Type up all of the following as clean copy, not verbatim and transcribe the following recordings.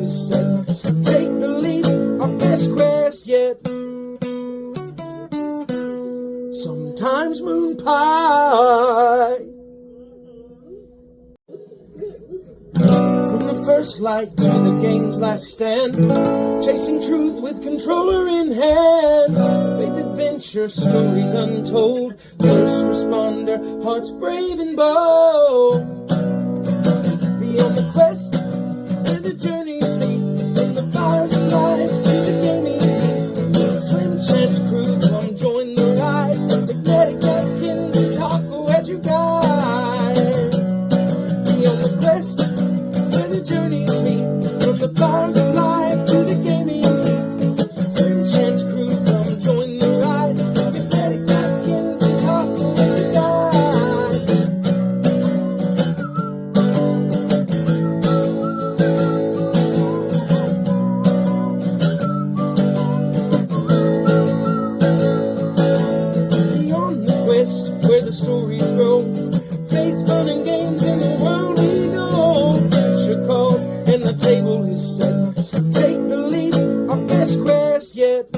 is set. Take the leap, our best quest yet. Sometimes moon pie. From the first light to the game's last stand, chasing truth with controller in hand. Faith adventure, stories untold, first responder, hearts brave and bold. Beyond the quest, where the journeys meet, from the fires of life to the gaming heat. Slim chance crew, come join the ride. Magnetic napkins and taco as you guide. Beyond the quest, where the journeys meet, from the fires of life to the gaming heat. Slim chance crew, come join the ride. Magnetic napkins and taco as you guide. Beyond the quest, where the stories grow, faith, fun, and games in the world we know. Future calls and the table is set. Take the leap, our best quest yet.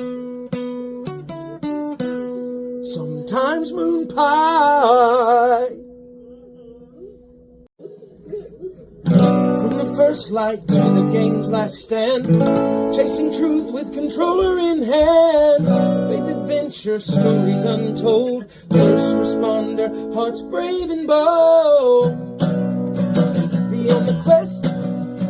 Sometimes moon pie. From the first light to the game's last stand, chasing truth with controller in hand. Faith adventure, stories untold, first responder, hearts brave and bold. Beyond the quest,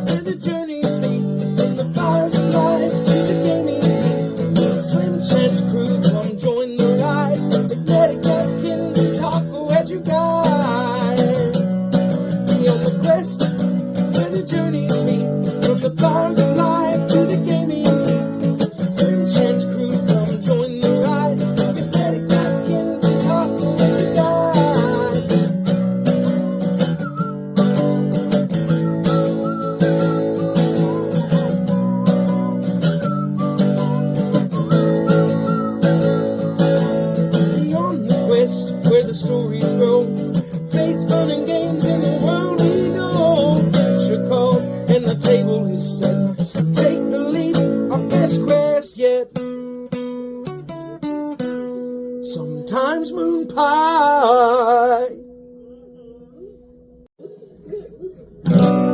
where the journeys meet, from the fires of life to the gaming heat. Slim chance crew, come join the ride. Magnetic napkins and taco as you guide. Beyond the quest, where the journeys meet, from the fires of life to the gaming heat. Slim chance crew, come join the ride. Magnetic napkins and taco as you guide. Beyond the quest, where the stories grow, faith, fun, and games in the world we know. Future calls and the table is set. Take the leap, our best quest yet. Sometimes moon pie.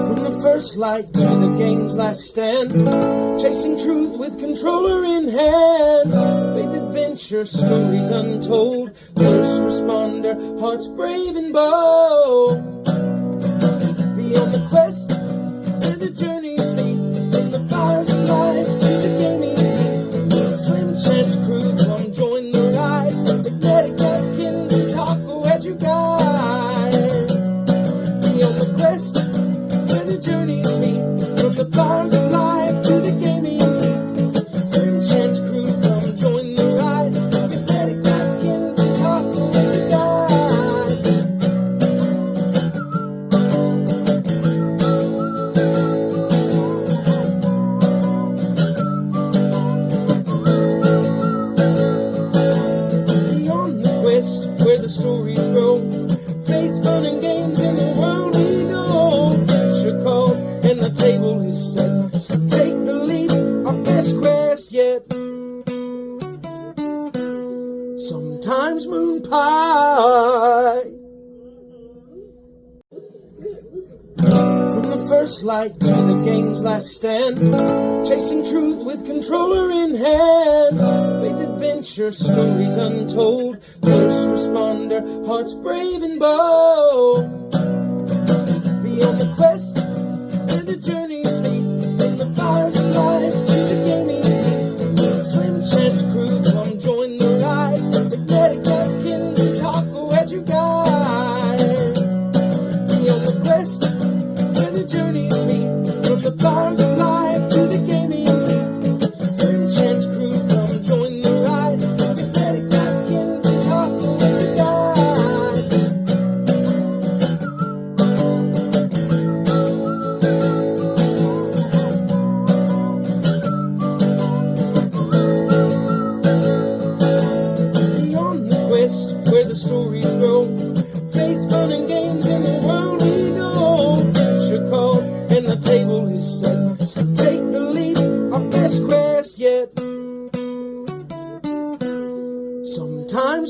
From the first light to the game's last stand, chasing truth with controller in hand. Faith adventure, stories untold, first responder, hearts brave and bold. Beyond the quest, where the journeys meet, from the fires of life to the gaming heat. Slim chance crew, come join the ride. Magnetic napkins and taco as you guide. Beyond the quest, where the journeys meet, from the fires of life to the gaming heat. Slim chance crew, come join the ride. Magnetic napkins and taco as you guide. Beyond the quest, where the stories grow, faith, fun, and games in the world we know. Future calls and the table is set. Take the leap, our best quest yet. Sometimes moon pie. From the first light to the game's last stand, chasing truth with controller in hand. Faith adventure, stories untold, first responder, hearts brave and bold. Beyond the quest, where the journeys meet, from the fires of life to the gaming heat. Slim chance crew, come join the ride. Magnetic napkins and taco as you guide. Beyond the quest, where the journeys meet, from the fires of life to the gaming heat. Slim chance crew, come join the ride. Magnetic napkins and taco as you guide.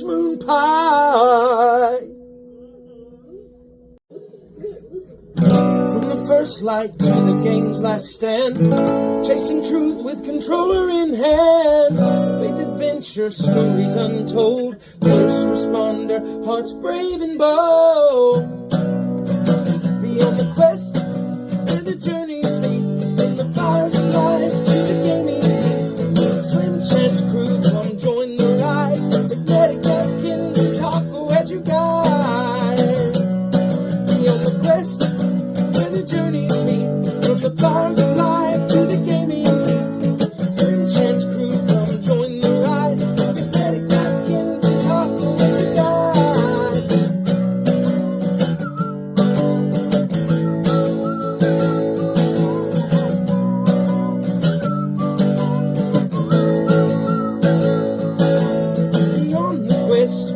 sometimes moon pie. From the first light to the game's last stand, chasing truth with controller in hand, faith adventure, stories untold, first responder, hearts brave and bold. Beyond the quest, where the journeys meet, from the fires of life to the gaming heat. Slim chance crew, come join the ride, magnetic napkins and taco as you guide. Beyond the quest, where the journeys meet, from the fires of life to the gaming heat. Slim chance crew, come join the ride, magnetic napkins and taco as you guide.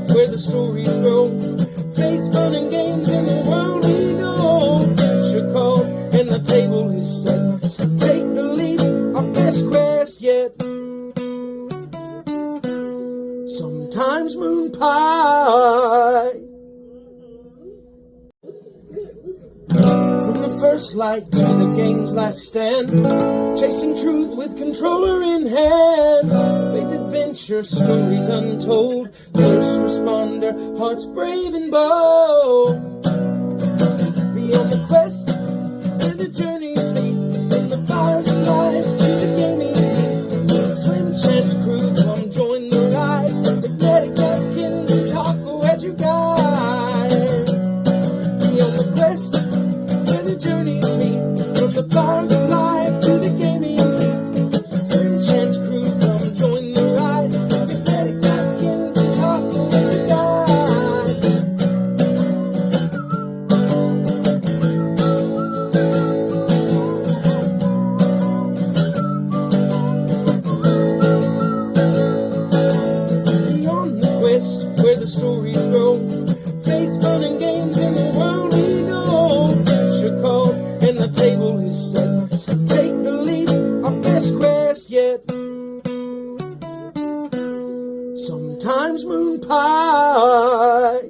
Where the stories grow, faith, fun, and games in the world we know. Future calls and the table is set. Take the leap, our best quest yet. Sometimes moon pie. From the first light to the game's last stand, chasing truth with controller in hand, faith adventure, stories untold, first responder, hearts brave and bold. Beyond the quest, where the journeys meet, from the fires of life to the gaming heat. Slim chance crew, come join the ride, magnetic napkins and taco as you guide. Beyond the quest, where the journeys meet, from the fires of life to the gaming heat. Slim chance crew, come join the ride, magnetic napkins and taco as you guide. Beyond the quest, where the stories grow, faith, fun, and games in the world we know. Future calls and the table is set. Take the leap, our best quest yet. Sometimes moon pie.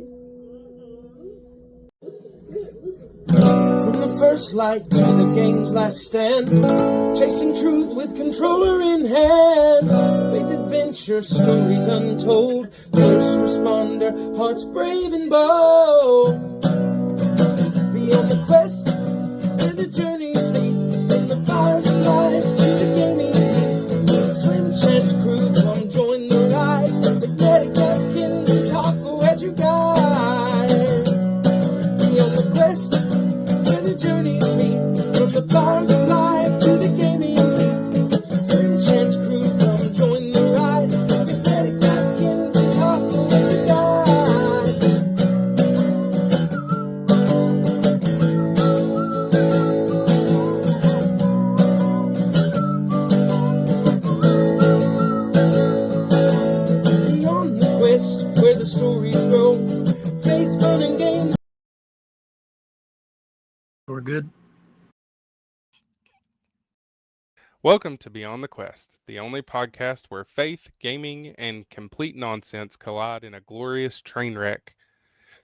From the first light to the game's last stand, chasing truth with controller in hand, faith adventure, stories untold, first responder, hearts brave and bold. Beyond the quest, where the journeys meet, from the fires of life to the gaming heat. Slim chance crew, come join the ride, magnetic napkins and taco as you guide. Beyond the quest, where the journeys meet, from the fires of life to the gaming heat. Slim chance crew, come join the ride, magnetic napkins and taco as you guide. Beyond the quest, where the stories grow, faith, fun, and games. We're good. Welcome to Beyond the Quest, the only podcast where faith, gaming, and complete nonsense collide in a glorious train wreck.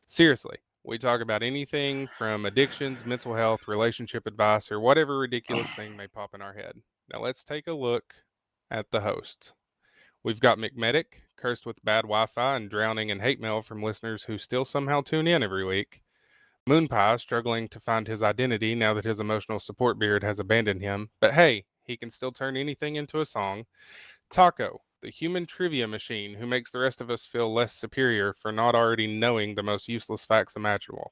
Seriously, we talk about anything from addictions, mental health, relationship advice, or whatever ridiculous thing may pop in our head. Now let's take a look at the host. We've got McMedic, cursed with bad Wi-Fi and drowning in hate mail from listeners who still somehow tune in every week. Moonpie, struggling to find his identity now that his emotional support beard has abandoned him, but hey, he can still turn anything into a song. Taco, the human trivia machine who makes the rest of us feel less superior for not already knowing the most useless facts imaginable.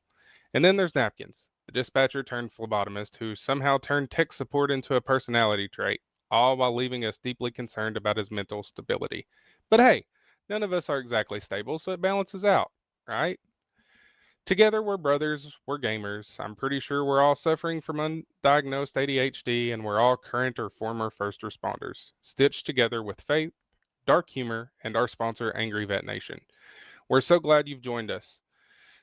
And then there's Napkins, the dispatcher turned phlebotomist who somehow turned tech support into a personality trait, all while leaving us deeply concerned about his mental stability. But hey, none of us are exactly stable, so it balances out, right? Together, we're brothers, we're gamers. I'm pretty sure we're all suffering from undiagnosed ADHD, and we're all current or former first responders, stitched together with faith, dark humor, and our sponsor, Angry Vet Nation. We're so glad you've joined us.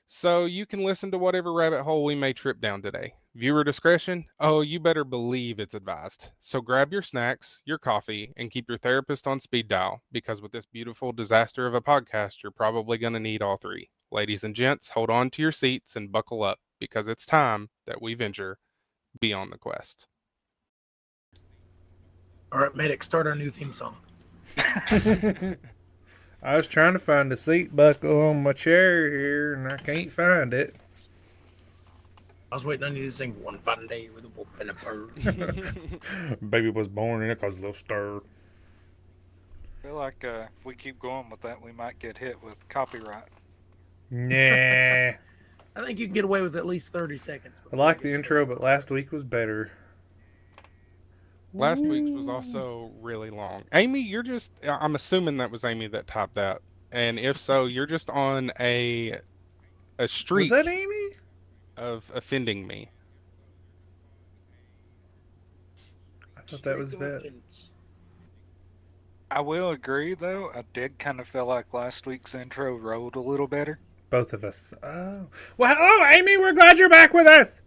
So you can listen to whatever rabbit hole we may trip down today. Viewer discretion? Oh, you better believe it's advised. So grab your snacks, your coffee, and keep your therapist on speed dial, because with this beautiful disaster of a podcast, you're probably going to need all three. Ladies and gents, hold on to your seats and buckle up, because it's time that we venture beyond the quest. All right, medic, start our new theme song. I was trying to find the seat buckle on my chair here, and I can't find it. I was waiting on you to sing "One Fine Day with a Wolf and a Bird." Baby was born in it because they'll stir. I feel like if we keep going with that, we might get hit with copyright. Nah. I think you can get away with at least 30 seconds. I like the intro, but last week was better. Last week's was also really long. Amy, I'm assuming that was Amy that typed that. And if so, you're just on a streak Was that Amy? of offending me. I thought that was Vet. I will agree, though. I did kind of feel like last week's intro rolled a little better. Both of us. Oh. Well, hello, Amy. We're glad you're back with us.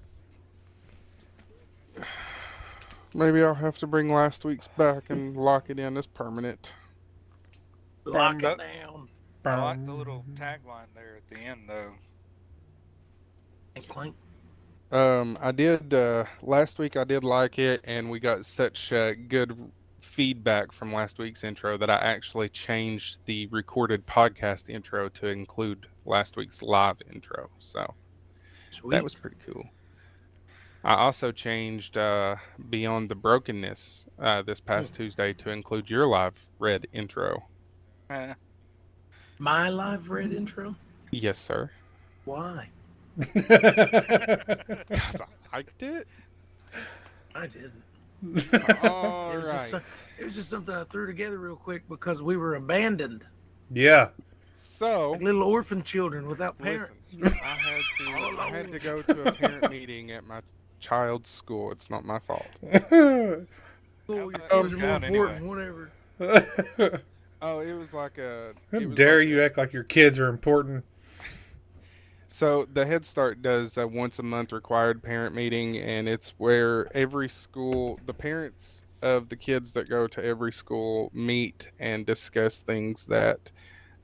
Maybe I'll have to bring last week's back and lock it in as permanent. Lock it down. I like the little tagline there at the end, though. And clink. I did last week. I did like it, and we got such good feedback from last week's intro that I actually changed the recorded podcast intro to include last week's live intro. So Sweet. that was pretty cool. I also changed Beyond the Brokenness this past Tuesday to include your live read intro. My live read intro? Yes, sir. Why? Because I liked it. I didn't. All It was, right. it was just something I threw together real quick because we were abandoned. Yeah. So, Like little orphan children without parents. listen, I had to go to a parent meeting at my child's school. It's not my fault. Oh, your kids are more down important, whatever. Oh, it was like a. How it was dare like you act like your kids are important? So the Head Start does a once a month required parent meeting, and it's where every school, the parents of the kids that go to every school meet and discuss things that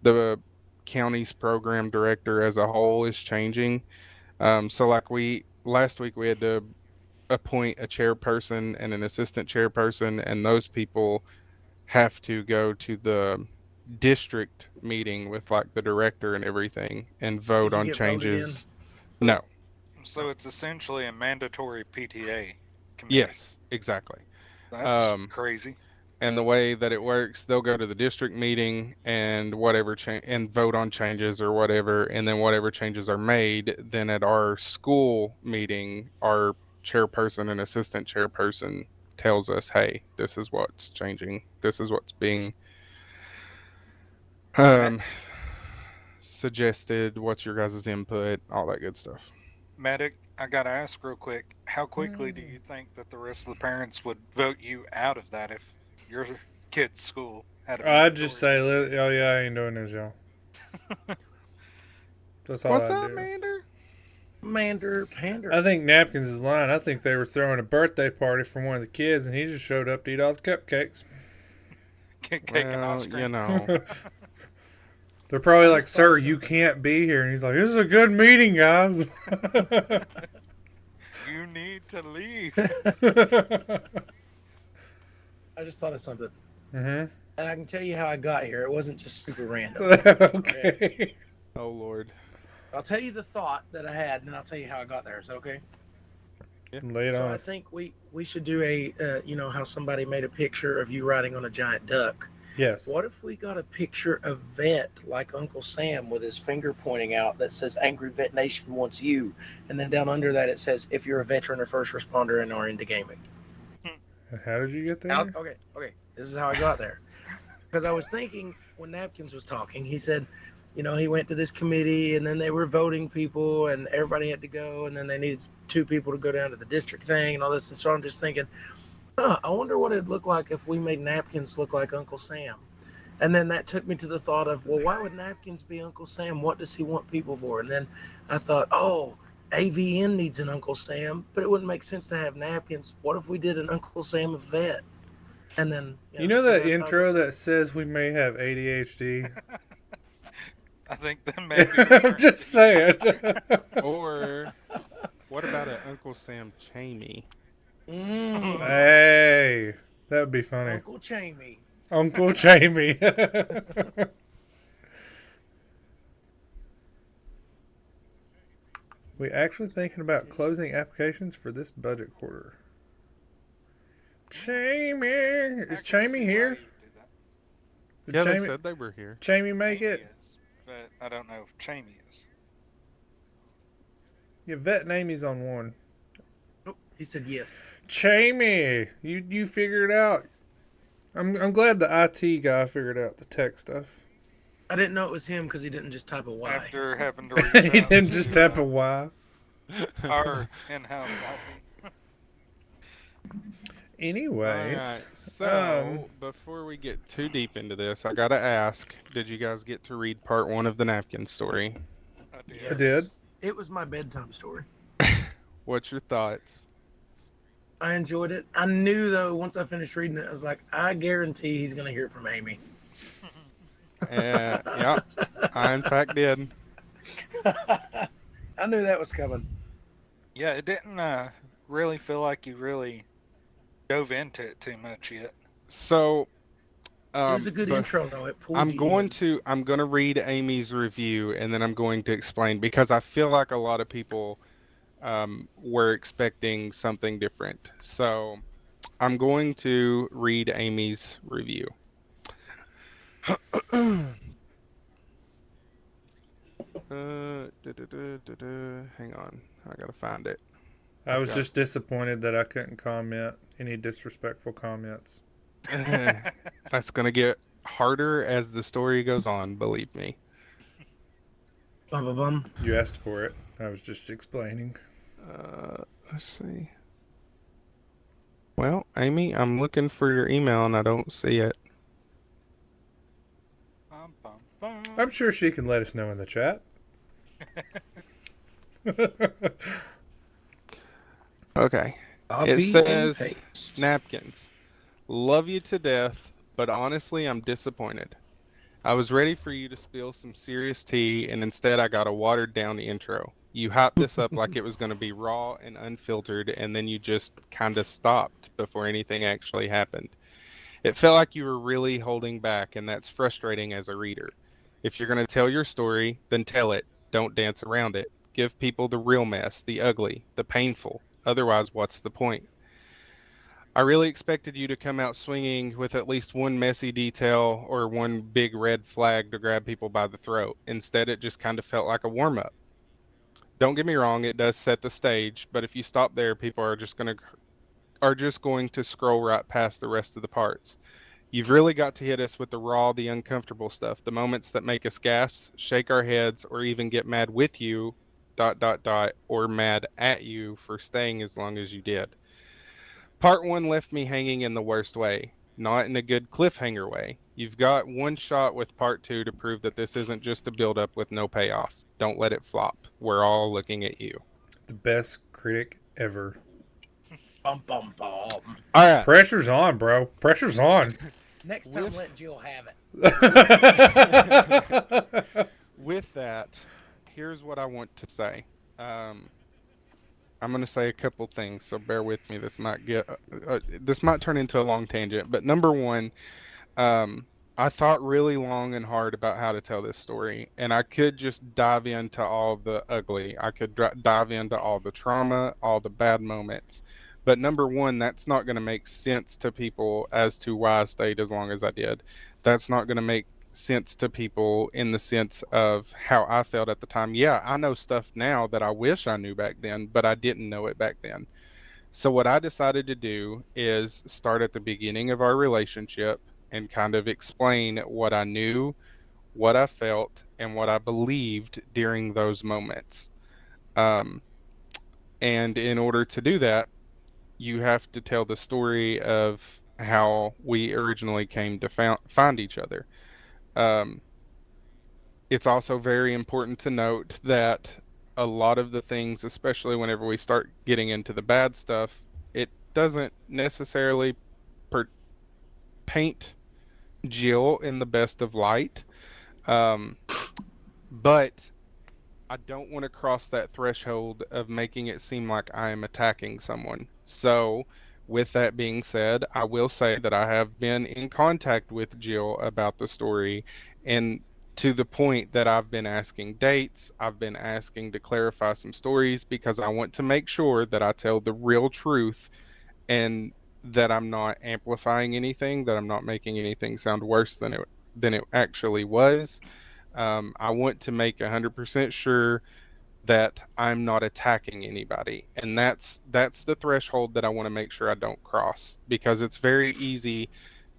the county's program director as a whole is changing. So like last week we had to appoint a chairperson and an assistant chairperson, and those people have to go to the district meeting with like the director and everything and vote you on get voted changes. No. So it's essentially a mandatory PTA committee. Yes, exactly. That's crazy. And the way that it works, they'll go to the district meeting and whatever and vote on changes or whatever, and then whatever changes are made, then at our school meeting, our chairperson and assistant chairperson tells us, hey, this is what's changing. This is what's being suggested. What's your guys' input? All that good stuff. Medic, I gotta ask real quick, how quickly do you think that the rest of the parents would vote you out of that if your kid's school had a I'd just say, oh yeah, I ain't doing this, y'all. That's all What's I'd up, do. Pander. I think Napkins is lying. I think they were throwing a birthday party for one of the kids, and he just showed up to eat all the cupcakes. cake and ice cream? You know. They're probably like, sir, you can't be here. And he's like, this is a good meeting, guys. You need to leave. I just thought of something. Mm-hmm. And I can tell you how I got here. It wasn't just super random. Okay. Oh, Lord. I'll tell you the thought that I had, and then I'll tell you how I got there. Is that okay? Lay it So on I us. think we should do a, how somebody made a picture of you riding on a giant duck. Yes. What if we got a picture of Vet like Uncle Sam with his finger pointing out that says Angry Vet Nation wants you, and then down under that it says if you're a veteran or first responder and are into gaming. How did you get there? Okay. This is how I got there. Because I was thinking when Napkins was talking, he said, he went to this committee and then they were voting people and everybody had to go and then they needed 2 people to go down to the district thing and all this. And so I'm just thinking, I wonder what it'd look like if we made Napkins look like Uncle Sam. And then that took me to the thought of, well, why would Napkins be Uncle Sam? What does he want people for? And then I thought, AVN needs an Uncle Sam, but it wouldn't make sense to have napkins. What if we did an Uncle Sam of vet? And then, You know so that that's how I intro go. that says we may have ADHD? I think that may be I'm warranted. just saying. Or what about an Uncle Sam Chamey? Hey, that would be funny. Uncle Chamey. Uncle Jamie. We actually thinking about closing applications for this budget quarter. Jamie, I is can Jamie see why here? you do that. Did Yeah, they Jamie, said they were here. Jamie make Amy it? is, but I don't know if Chamey is. Your vet name is on one. Oh, he said yes. Jamie, you figured it out. I'm glad the IT guy figured out the tech stuff. I didn't know it was him because he didn't just type a Y. After having to reach He out didn't just to, tap a Y. our in-house IT. Anyways, Alright, so before we get too deep into this, I gotta ask, did you guys get to read part 1 of the napkin story? I did. I did. It was my bedtime story. What's your thoughts? I enjoyed it. I knew, though, once I finished reading it, I was like, I guarantee he's going to hear from Amy. Yeah, I in fact did. I knew that was coming. Yeah, it didn't really feel like you really dove into it too much yet. So, It was a good but intro, though. It pulled I'm you going in. to read Amy's review and then I'm going to explain because I feel like a lot of people were expecting something different. So I'm going to read Amy's review. Hang on, I gotta find it. I was just disappointed that I couldn't comment any disrespectful comments. That's gonna get harder as the story goes on, believe me. Bum, bum, bum. You asked for it. I was just explaining. Let's see. Well, Amy, I'm looking for your email and I don't see it. Bum, bum, bum. I'm sure she can let us know in the chat. Okay. Copy It and says, paste. Napkins. Love you to death, but honestly, I'm disappointed. I was ready for you to spill some serious tea, and instead I got a watered down intro. You hyped this up like it was going to be raw and unfiltered, and then you just kind of stopped before anything actually happened. It felt like you were really holding back, and that's frustrating as a reader. If you're going to tell your story, then tell it. Don't dance around it. Give people the real mess, the ugly, the painful. Otherwise, what's the point? I really expected you to come out swinging with at least one messy detail or one big red flag to grab people by the throat. Instead, it just kind of felt like a warm-up. Don't get me wrong, it does set the stage, but if you stop there, people are just going to scroll right past the rest of the parts. You've really got to hit us with the raw, the uncomfortable stuff, the moments that make us gasp, shake our heads, or even get mad with you, or mad at you for staying as long as you did. Part 1 left me hanging in the worst way, not in a good cliffhanger way. You've got one shot with part 2 to prove that this isn't just a build-up with no payoff. Don't let it flop. We're all looking at you. The best critic ever. Bum, bum, bum. All right. Pressure's on, bro. Pressure's on. Next time, let Jill have it. With that, here's what I want to say. I'm going to say a couple things, so bear with me. This might turn into a long tangent. But number one, I thought really long and hard about how to tell this story, and I could just dive into all the ugly. I could dive into all the trauma, all the bad moments. But number one, that's not going to make sense to people as to why I stayed as long as I did. That's not going to make sense to people in the sense of how I felt at the time. Yeah, I know stuff now that I wish I knew back then, but I didn't know it back then. So what I decided to do is start at the beginning of our relationship and kind of explain what I knew, what I felt, and what I believed during those moments. And in order to do that, you have to tell the story of how we originally came to find each other. It's also very important to note that a lot of the things, especially whenever we start getting into the bad stuff, it doesn't necessarily per- paint Jill in the best of light. Um, but I don't want to cross that threshold of making it seem like I am attacking someone. So, with that being said, I will say that I have been in contact with Jill about the story, and to the point that I've been asking dates, I've been asking to clarify some stories because I want to make sure that I tell the real truth and that I'm not amplifying anything, that I'm not making anything sound worse than it actually was. I want to make 100% sure that I'm not attacking anybody. And that's the threshold that I want to make sure I don't cross, because it's very easy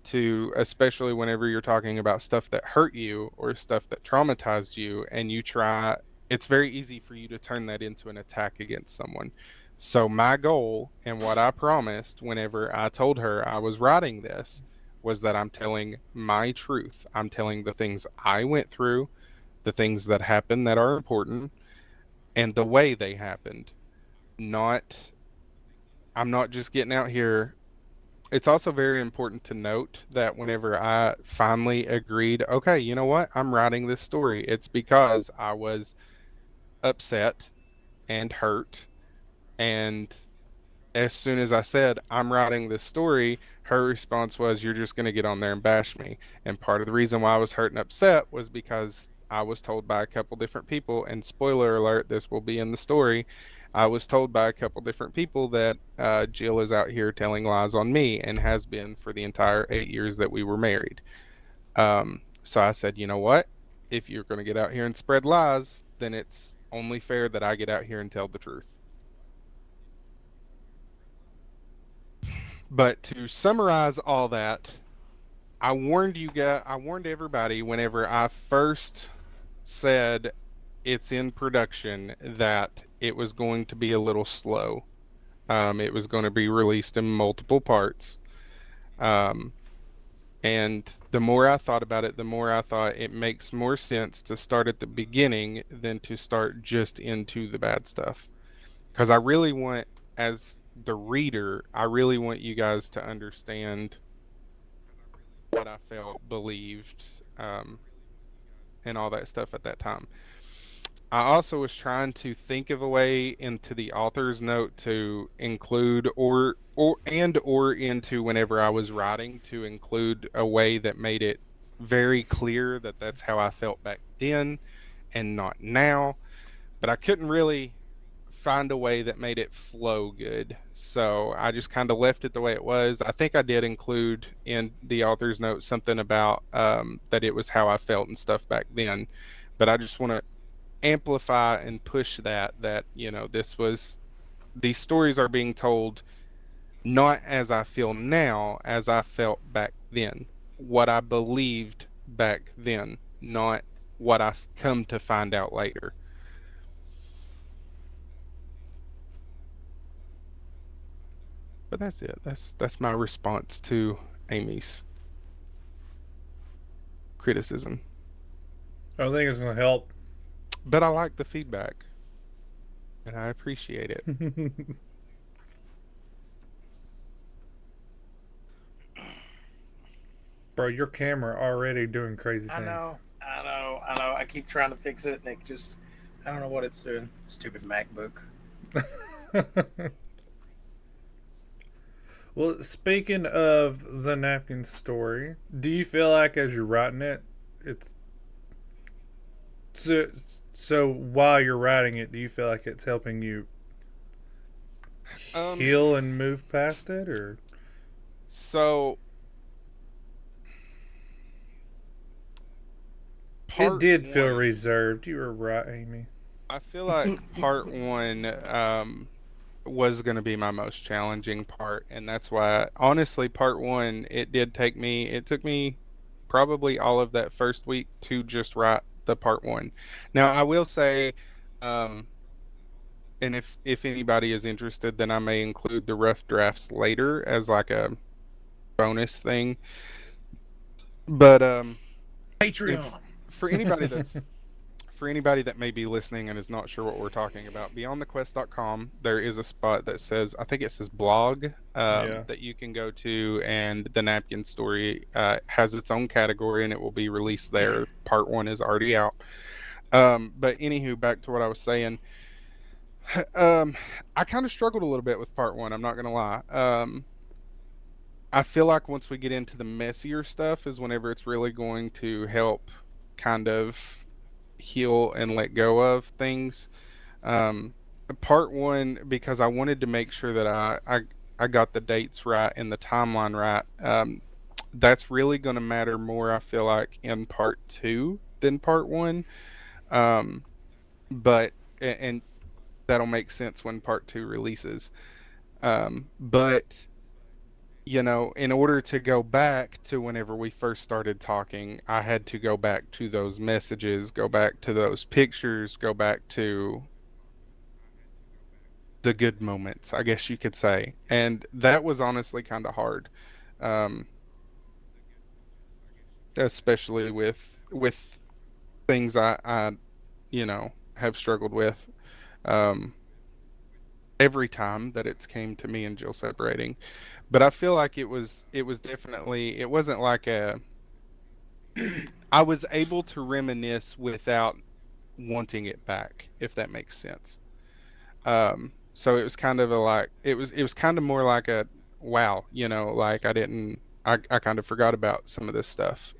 to, especially whenever you're talking about stuff that hurt you or stuff that traumatized you, and you try, it's very easy for you to turn that into an attack against someone. So my goal and what I promised whenever I told her I was writing this was that I'm telling my truth. I'm telling the things I went through, the things that happened that are important, and the way they happened. Not, I'm not just getting out here. It's also very important to note that whenever I finally agreed, okay, you know what, I'm writing this story, it's because I was upset and hurt. And as soon as I said, I'm writing this story, her response was, you're just going to get on there and bash me. And part of the reason why I was hurt and upset was because I was told by a couple different people, and spoiler alert, this will be in the story. I was told by a couple different people that Jill is out here telling lies on me and has been for the entire 8 years that we were married. So I said, you know what? If you're going to get out here and spread lies, then it's only fair that I get out here and tell the truth. But to summarize all that, I warned everybody whenever I first said it's in production that it was going to be a little slow. It was going to be released in multiple parts. Um, and the more I thought about it, the more I thought it makes more sense to start at the beginning than to start just into the bad stuff. Because I really want, as the reader, I really want you guys to understand what I felt, believed, and all that stuff at that time. I also was trying to think of a way into the author's note to include, or into whenever I was writing, to include a way that made it very clear that that's how I felt back then and not now. But I couldn't really find a way that made it flow good. So I just kind of left it the way it was. I think I did include in the author's note something about that it was how I felt and stuff back then. But I just want to amplify and push that, you know, these stories are being told not as I feel now, as I felt back then, what I believed back then, not what I've come to find out later. But that's it. That's my response to Amy's criticism. I think it's going to help. But I like the feedback, and I appreciate it. Bro, your camera already doing crazy I things. know. I keep trying to fix it, and it just, I don't know what it's doing. Stupid MacBook. Well, speaking of the napkin story, do you feel like as you're writing it, it's so, so while you're writing it, do you feel like it's helping you Um, heal and move past it, or so it part did feel one, reserved? You were right, Amy. I feel like part one was going to be my most challenging part, and that's why, honestly, part one, it took me probably all of that first week to just write the part one. Now, I will say, um, and if anybody is interested, then I may include the rough drafts later as like a bonus thing. But if Patreon. for anybody that's for anybody that may be listening and is not sure what we're talking about, beyondthequest.com, there is a spot that says, I think it says blog, Yeah. that you can go to, and the napkin story has its own category and it will be released there. Part one is already out. But anywho, back to what I was saying. Um, I kind of struggled a little bit with part one. I'm not gonna lie. I feel like once we get into the messier stuff is whenever it's really going to help kind of heal and let go of things. Um, part one, because I wanted to make sure that I got the dates right and the timeline right. That's really going to matter more, I feel like, in part two than part one. Um, but and that'll make sense when part two releases. But in order to go back to whenever we first started talking, I had to go back to those messages, go back to those pictures, go back to the good moments, I guess you could say. And that was honestly kind of hard. Um, Especially with things I have struggled with um every time that it's came to me and Jill separating. But I feel like it was definitely, it wasn't like a, I was able to reminisce without wanting it back, if that makes sense. So it was kind of a like, it was kind of more like a wow, like I kind of forgot about some of this stuff.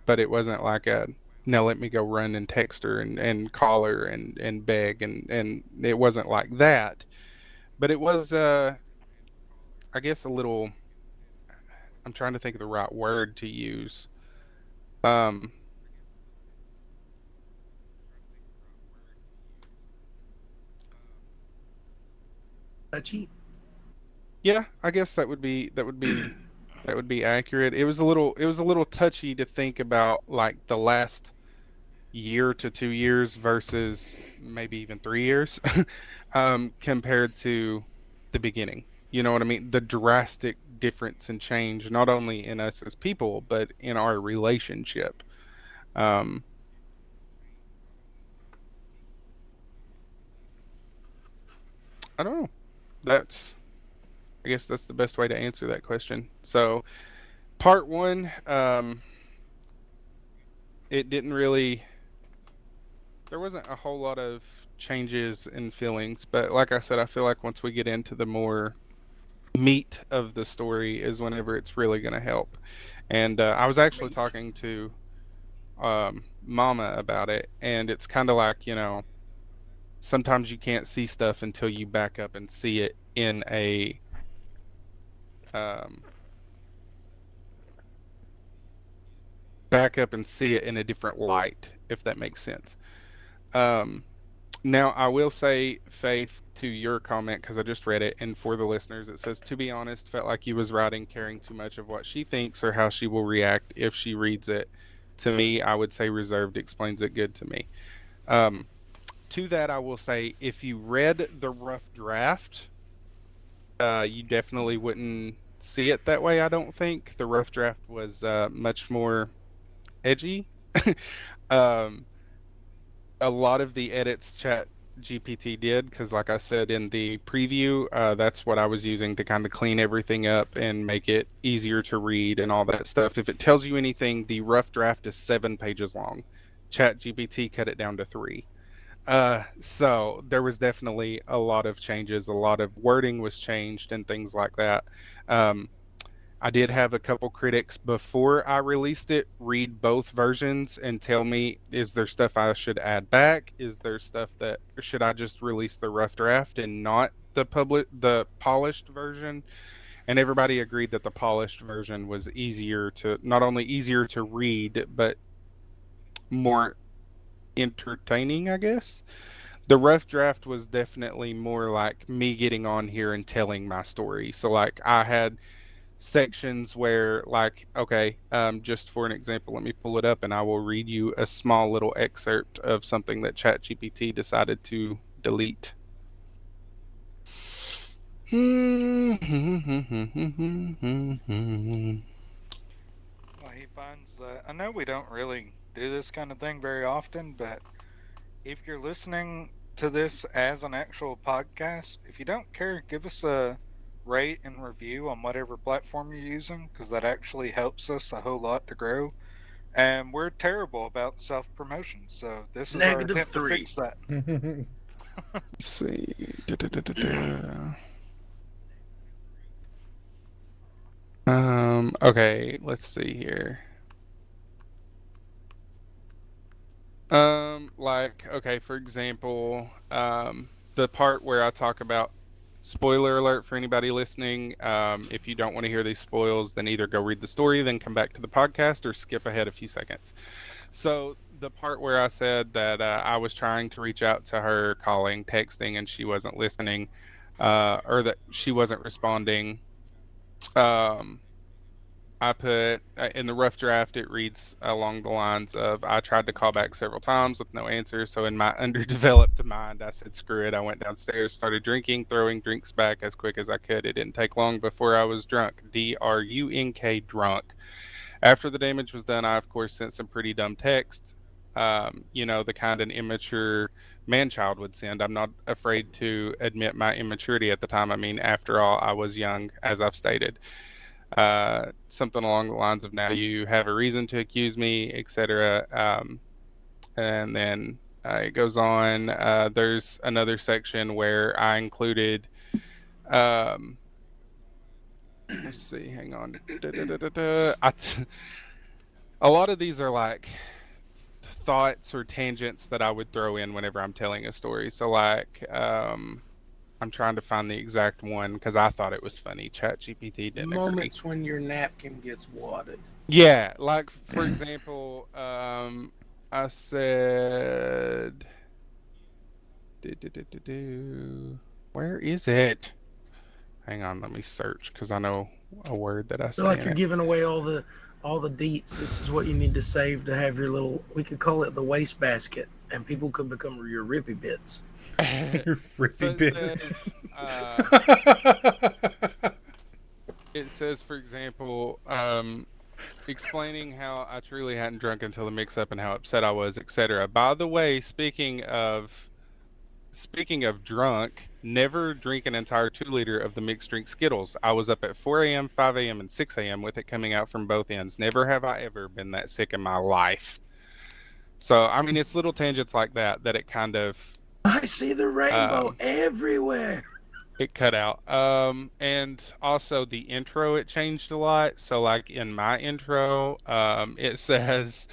But it wasn't like a, now let me go run and text her and call her and beg, and it wasn't like that. But it was I guess a little, I'm trying to think of the right word to use. Um Touchy. yeah, I guess that would be accurate. It was a little touchy to think about like the last year to 2 years versus maybe even 3 years, compared to the beginning. You know what I mean? The drastic difference and change, not only in us as people, but in our relationship. Um, I don't know. That's, I guess that's the best way to answer that question. So, part one, it didn't really, there wasn't a whole lot of changes in feelings, but like I said, I feel like once we get into the more meat of the story is whenever it's really going to help. And I was actually Great. talking to Mama about it, and it's kind of like, sometimes you can't see stuff until you um, back up and see it in a different light, if that makes sense. Um, Now, I will say, Faith, to your comment, because I just read it, and for the listeners, it says, to be honest, felt like he was writing caring too much of what she thinks or how she will react if she reads it. To me, I would say reserved explains it good to me. Um, to that, I will say, if you read the rough draft, you definitely wouldn't see it that way, I don't think. The rough draft was much more edgy. um, a lot of the edits chat GPT did, because like I said in the preview, that's what I was using to kind of clean everything up and make it easier to read and all that stuff. If it tells you anything, the rough draft is 7 pages long. Chat GPT cut it down to 3. So there was definitely a lot of changes, a lot of wording was changed and things like that. um, I did have a couple critics before I released it read both versions and tell me, is there stuff I should add back? Is there stuff that, should I just release the rough draft and not the polished version? And everybody agreed that the polished version was easier to, not only easier to read, but more entertaining, I guess. The rough draft was definitely more like me getting on here and telling my story. So like I had sections where, like, okay, just for an example, let me pull it up and I will read you a small little excerpt of something that ChatGPT decided to delete. Well, he finds that I know we don't really do this kind of thing very often, but if you're listening to this as an actual podcast, if you don't care, give us a rate and review on whatever platform you're using because that actually helps us a whole lot to grow. And we're terrible about self promotion, so this is our Negative attempt to three. fix that. Let's see. Da-da-da-da-da. Okay, let's see here. Like, okay, for example, the part where I talk about spoiler alert for anybody listening. If you don't want to hear these spoils, then either go read the story, then come back to the podcast, or skip ahead a few seconds. So the part where I said that I was trying to reach out to her, calling, texting, and she wasn't listening, or that she wasn't responding. Um, I put in the rough draft, it reads along the lines of I tried to call back several times with no answer. So, in my underdeveloped mind, I said, screw it. I went downstairs, started drinking, throwing drinks back as quick as I could. It didn't take long before I was drunk. DRUNK, drunk. After the damage was done, I, of course, sent some pretty dumb text. The kind an immature man child would send. I'm not afraid to admit my immaturity at the time. I mean, after all, I was young, as I've stated. Something along the lines of now you have a reason to accuse me, etc. And then it goes on. There's another section where I included, um, let's see, hang on. A lot of these are like thoughts or tangents that I would throw in whenever I'm telling a story. So, like, I'm trying to find the exact one because I thought it was funny. ChatGPT didn't agree. Moments when your napkin gets wadded. Yeah, like for example, I said, where is it? Hang on, let me search because I know a word that I I feel say like in you're it. giving away all the deets. This is what you need to save to have your little. We could call it the waste basket, and people could become your rippy bits. So Rippy it bits. says, for example, explaining how I truly hadn't drunk until the mix-up and how upset I was, etc. By the way, speaking of drunk, never drink an entire 2 liter of the mixed drink Skittles. I was up at 4 a.m., 5 a.m., and 6 a.m. with it coming out from both ends. Never have I ever been that sick in my life. So, I mean, it's little tangents like that that it kind of I see the rainbow um, everywhere. it cut out. And also the intro, it changed a lot. So, like in my intro, it says,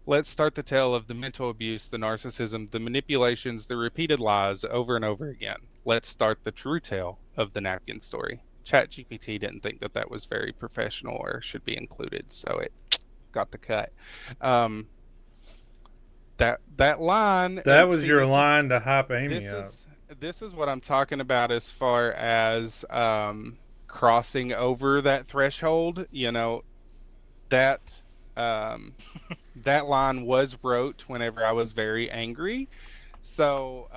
let's start the tale of the mental abuse, the narcissism, the manipulations, the repeated lies over and over again. Let's start the true tale of the napkin story. ChatGPT didn't think that that was very professional or should be included, so it got the cut. Um, that line, That and was see, your line to hype Amy this up. is this is what I'm talking about as far as crossing over that threshold. That um, that line was wrote whenever I was very angry. So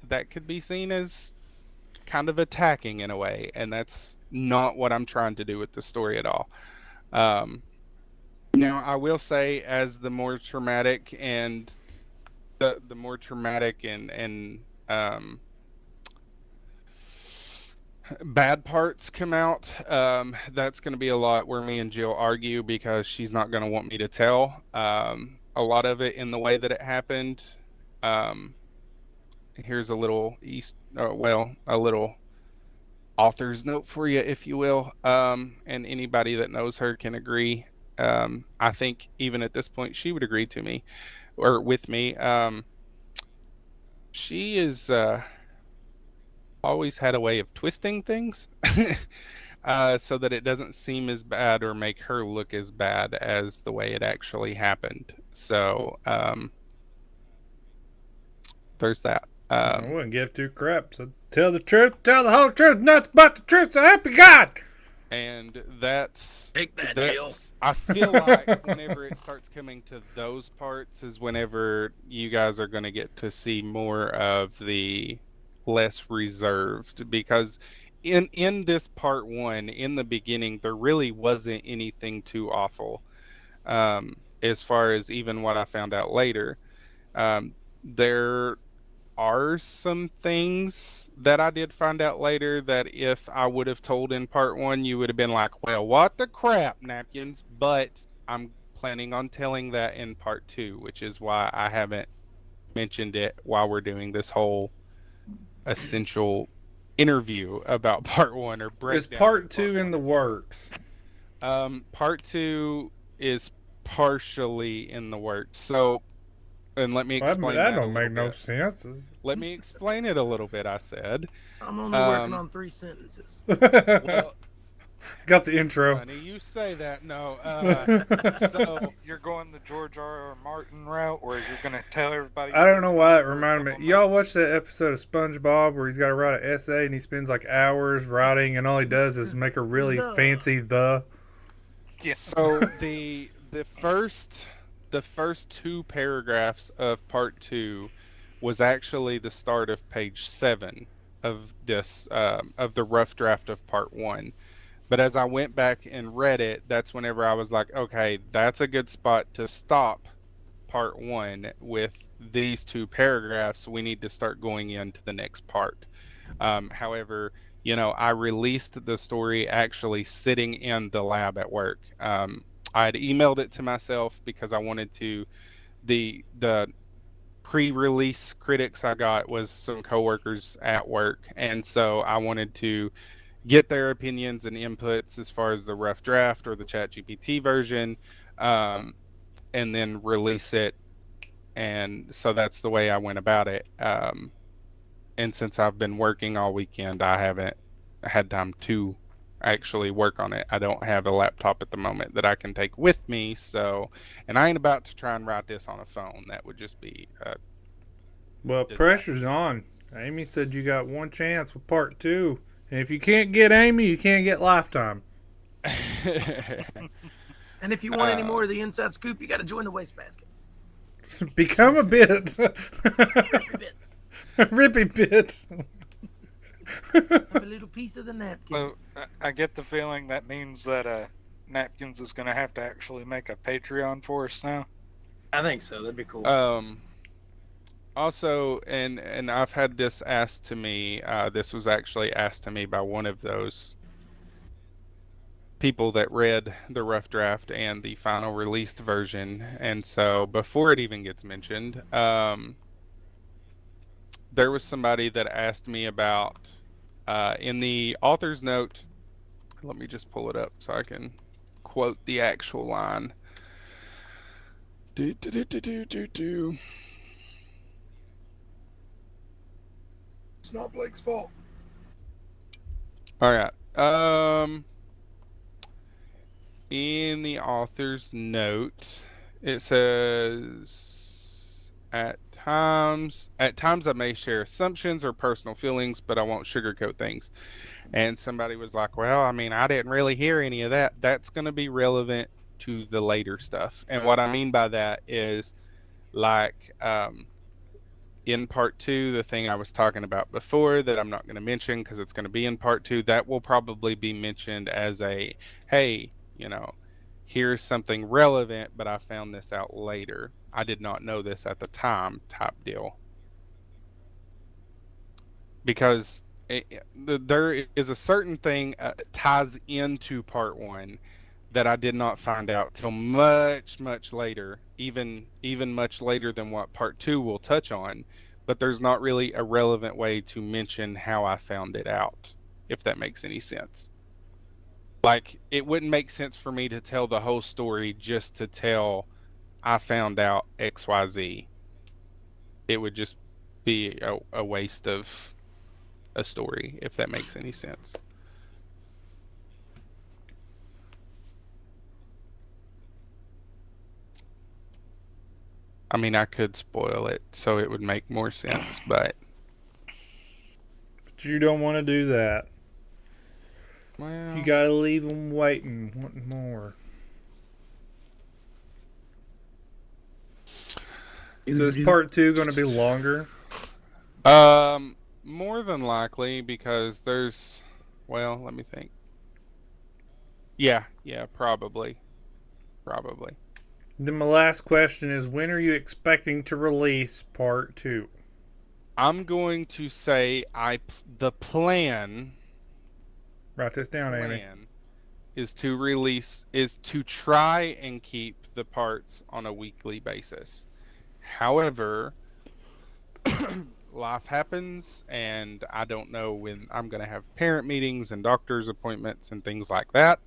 that could be seen as kind of attacking in a way, and that's not what I'm trying to do with the story at all. Um, Now, I will say, as the more traumatic and bad parts come out, that's going to be a lot where me and Jill argue because she's not going to want me to tell a lot of it in the way that it happened. Um, Here's a little a little author's note for you, if you will. And anybody that knows her can agree. I think even at this point, she would agree to me or with me. She is always had a way of twisting things so that it doesn't seem as bad or make her look as bad as the way it actually happened. So there's that. I wouldn't give two craps. I'd tell the truth, tell the whole truth, nothing but the truth, so help you God. And that's Take that, Jill. that's I feel like whenever it starts coming to those parts is whenever you guys are going to get to see more of the less reserved, because in this part one, in the beginning, there really wasn't anything too awful, as far as even what I found out later. There are some things that I did find out later that if I would have told in part one, you would have been like, well, what the crap, Napkins? But I'm planning on telling that in part two, which is why I haven't mentioned it while we're doing this whole essential interview about part one or Is breakdown part of part two in one the and two. works? Part two is partially in the works. So, and let me Well, explain that that a don't little make no bit. sense. Let me explain it a little bit, I said. I'm only working on 3 sentences. Well, Got the intro. funny you say that. No, So so you're going the George R. R. Martin route, where you're going to tell everybody I you're don't know why it for a reminded couple me. Y'all months? watched that episode of SpongeBob where he's got to write an essay and he spends like hours writing and all he does is make a really fancy the. Yeah. so the first two paragraphs of part two was actually the start of page 7 of this of the rough draft of part one. But as I went back and read it, that's whenever I was like, okay, that's a good spot to stop part one with these two paragraphs. We need to start going into the next part. However, I released the story actually sitting in the lab at work. I had emailed it to myself because I wanted to. The pre-release critics I got was some coworkers at work, and so I wanted to get their opinions and inputs as far as the rough draft or the ChatGPT version, um, and then release it. And so that's the way I went about it. And since I've been working all weekend, I haven't had time to actually work on it. I don't have a laptop at the moment that I can take with me. So, and I ain't about to try and write this on a phone. That would just be a Well, pressure's disaster. on. Amy said you got one chance with part two. And if you can't get Amy, you can't get Lifetime. And if you want any more of the inside scoop, you got to join the wastebasket. Become a bit. Rippy bit. Rippy bit. I'm a little piece of the napkin. So I get the feeling that means that Napkins is going to have to actually make a Patreon for us now. I think so. That'd be cool. Also, and I've had this asked to me. This was actually asked to me by one of those people that read the rough draft and the final released version. And so before it even gets mentioned, there was somebody that asked me about in the author's note. Let me just pull it up so I can quote the actual line. Do, do, do, do, do, do, do. It's not Blake's fault. All right. In the author's note, it says at times I may share assumptions or personal feelings, but I won't sugarcoat things. And somebody was like, "Well, I mean, I didn't really hear any of that." That's going to be relevant to the later stuff. And what I mean by that is like in part two, the thing I was talking about before that I'm not going to mention because it's going to be in part two, that will probably be mentioned as a, hey, here's something relevant, but I found this out later. I did not know this at the time type deal. Because there is a certain thing ties into part one that I did not find out till much, much later, even much later than what part two will touch on. But there's not really a relevant way to mention how I found it out, if that makes any sense. Like, it wouldn't make sense for me to tell the whole story just to tell I found out XYZ. It would just be a waste of a story, if that makes any sense. I mean, I could spoil it so it would make more sense, but You don't want to do that. well, You gotta leave them waiting, wanting more. So is part two going to be longer? more than likely because well, let me think. Yeah, probably. Then my last question is, when are you expecting to release part 2? I'm going to say the Write this down, Amy. plan is to try and keep the parts on a weekly basis. However, life happens, and I don't know when I'm going to have parent meetings and doctor's appointments and things like that.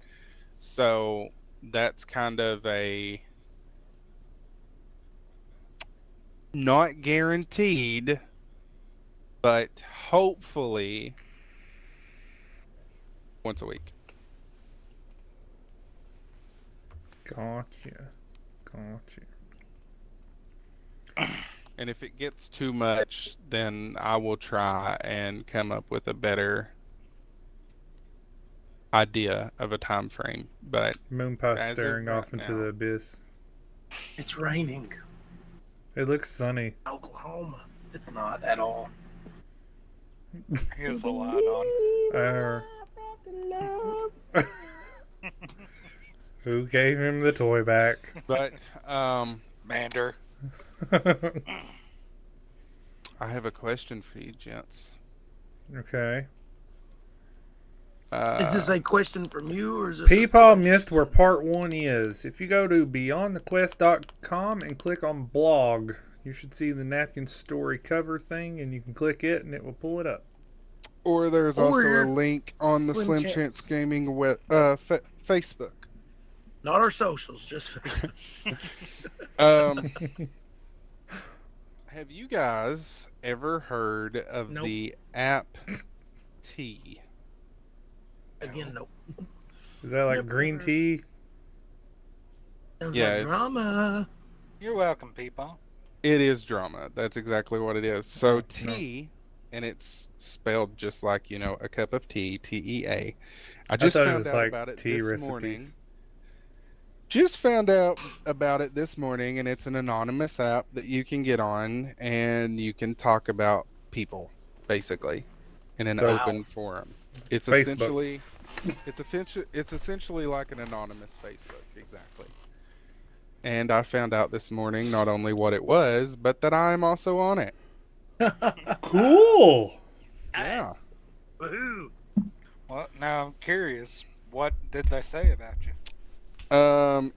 So that's kind of a not guaranteed, but hopefully once a week. Gotcha. And if it gets too much, then I will try and come up with a better idea of a time frame. But Moon pie as of staring right off into now, the abyss. It's raining. It looks sunny. Oklahoma. It's not at all. He has a light on. Who gave him the toy back? but Mander. I have a question for you, gents. Okay. Is this a question from you, or is this? Peepaw missed where part 1 is. If you go to beyondthequest.com and click on blog, you should see the napkin story cover thing, and you can click it, and it will pull it up. Or there's also a link on the Slim Slim Chance. Chance Gaming Facebook. Not our socials, just Facebook. Have you guys ever heard of Nope. the app T? Again, nope. Is that like Never green heard. tea? Sounds Yeah, like it's- drama. You're welcome, people. It is drama. That's exactly what it is. So No. T, and it's spelled just like, a cup of tea, Tea. I I just thought it found was out like about it tea this morning. recipes. Just found out about it this morning, and it's an anonymous app that you can get on, and you can talk about people, basically, in an So- open forum. It's Facebook. essentially like an anonymous Facebook, exactly. And I found out this morning not only what it was, but that I'm also on it. Cool. Yeah. Woohoo. Well, now I'm curious. What did they say about you?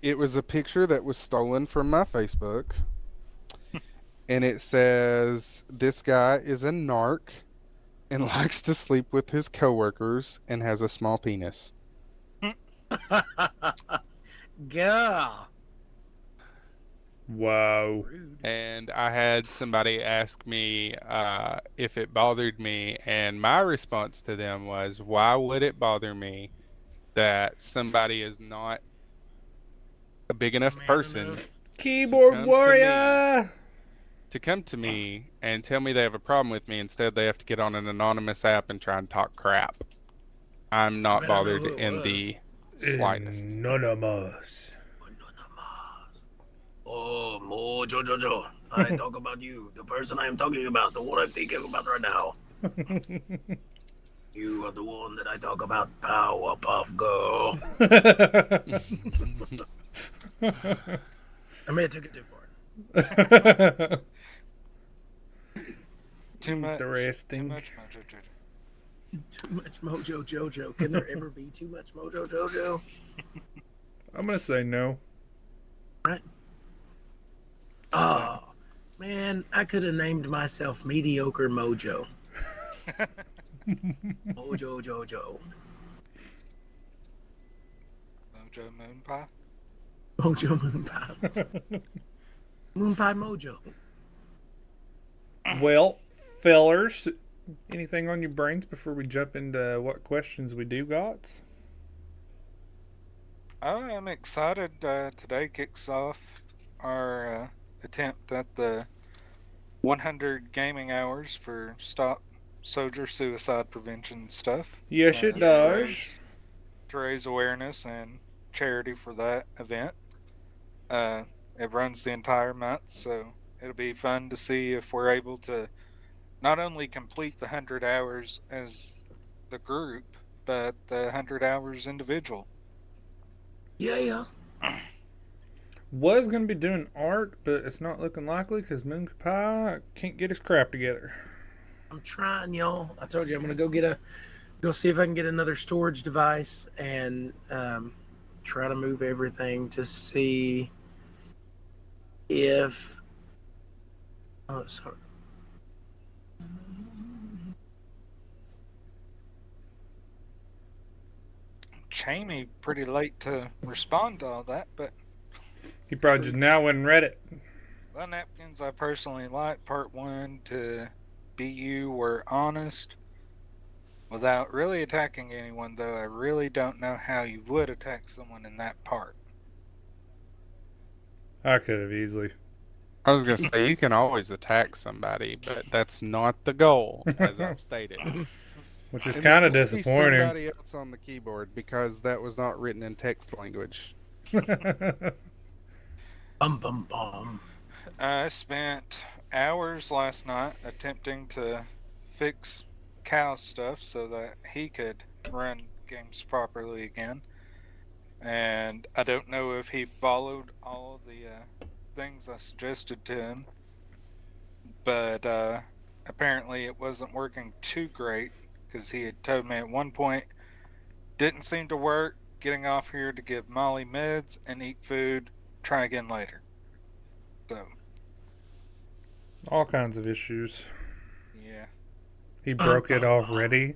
It was a picture that was stolen from my Facebook, and it says this guy is a narc and likes to sleep with his coworkers and has a small penis. Gah. Wow. Rude. And I had somebody ask me if it bothered me, and my response to them was, why would it bother me that somebody is not a big enough Man person enough. Keyboard Come to warrior. to come to me and tell me they have a problem with me? Instead, they have to get on an anonymous app and try and talk crap. I'm not Bet I know bothered who it in was. the slightest. Anonymous. Oh, Mojo Jojo. I talk about you, the person I am talking about, the one I'm thinking about right now. You are the one that I talk about, Powerpuff Girl. I may have took it too far. Too much. Interesting. Too much Mojo Jojo. Too much Mojo Jojo. Can there ever be too much Mojo Jojo? I'm gonna say no. Right? Oh, man, I could have named myself Mediocre Mojo. Mojo Jojo. Mojo Moon Pie. Mojo Moon Pie. Moon Pie Mojo. Well, fellers, anything on your brains before we jump into what questions we do got? I'm excited. Today kicks off our attempt at the 100 gaming hours for Stop Soldier Suicide Prevention stuff. Yes, it to does. raise awareness and charity for that event. It runs the entire month, so it'll be fun to see if we're able to not only complete the 100 hours as the group, but the 100 hours individual. Yeah. Was going to be doing art, but it's not looking likely because Moon Kai can't get his crap together. I'm trying, y'all. I told you I'm gonna go see if I can get another storage device and try to move everything to see if. Oh, sorry. Jamie pretty late to respond to all that, but He probably just now went and read it. well, Napkins, I personally like part one to be you were honest without really attacking anyone, though I really don't know how you would attack someone in that part. I could have easily. I was gonna say you can always attack somebody, but that's not the goal, as I've stated. Which is And kind of there must be disappointing. somebody else on the keyboard because that was not written in text language. Bum bum bum. I spent hours last night attempting to fix Cal's stuff so that he could run games properly again. And I don't know if he followed all of the things I suggested to him, but apparently it wasn't working too great because he had told me at one point didn't seem to work. Getting off here to give Molly meds and eat food. Try again later. So All kinds of issues. yeah, He broke it already.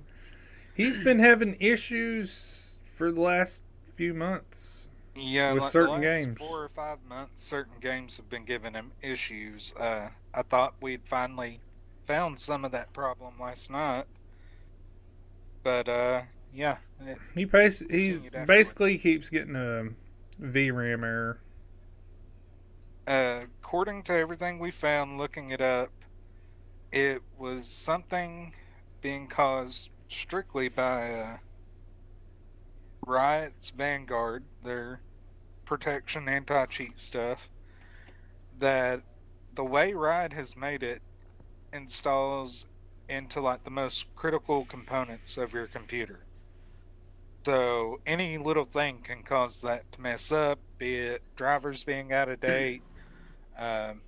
He's been having issues for the last few months. yeah. With Like certain the last games. 4 or 5 months, certain games have been giving him issues. I thought we'd finally found some of that problem last night, but yeah. He's continued afterwards. basically keeps getting a VRAM error. According to everything we found looking it up, it was something being caused strictly by Riot's Vanguard, their protection anti-cheat stuff, that the way Riot has made it installs into like the most critical components of your computer. So any little thing can cause that to mess up, be it drivers being out of date, um,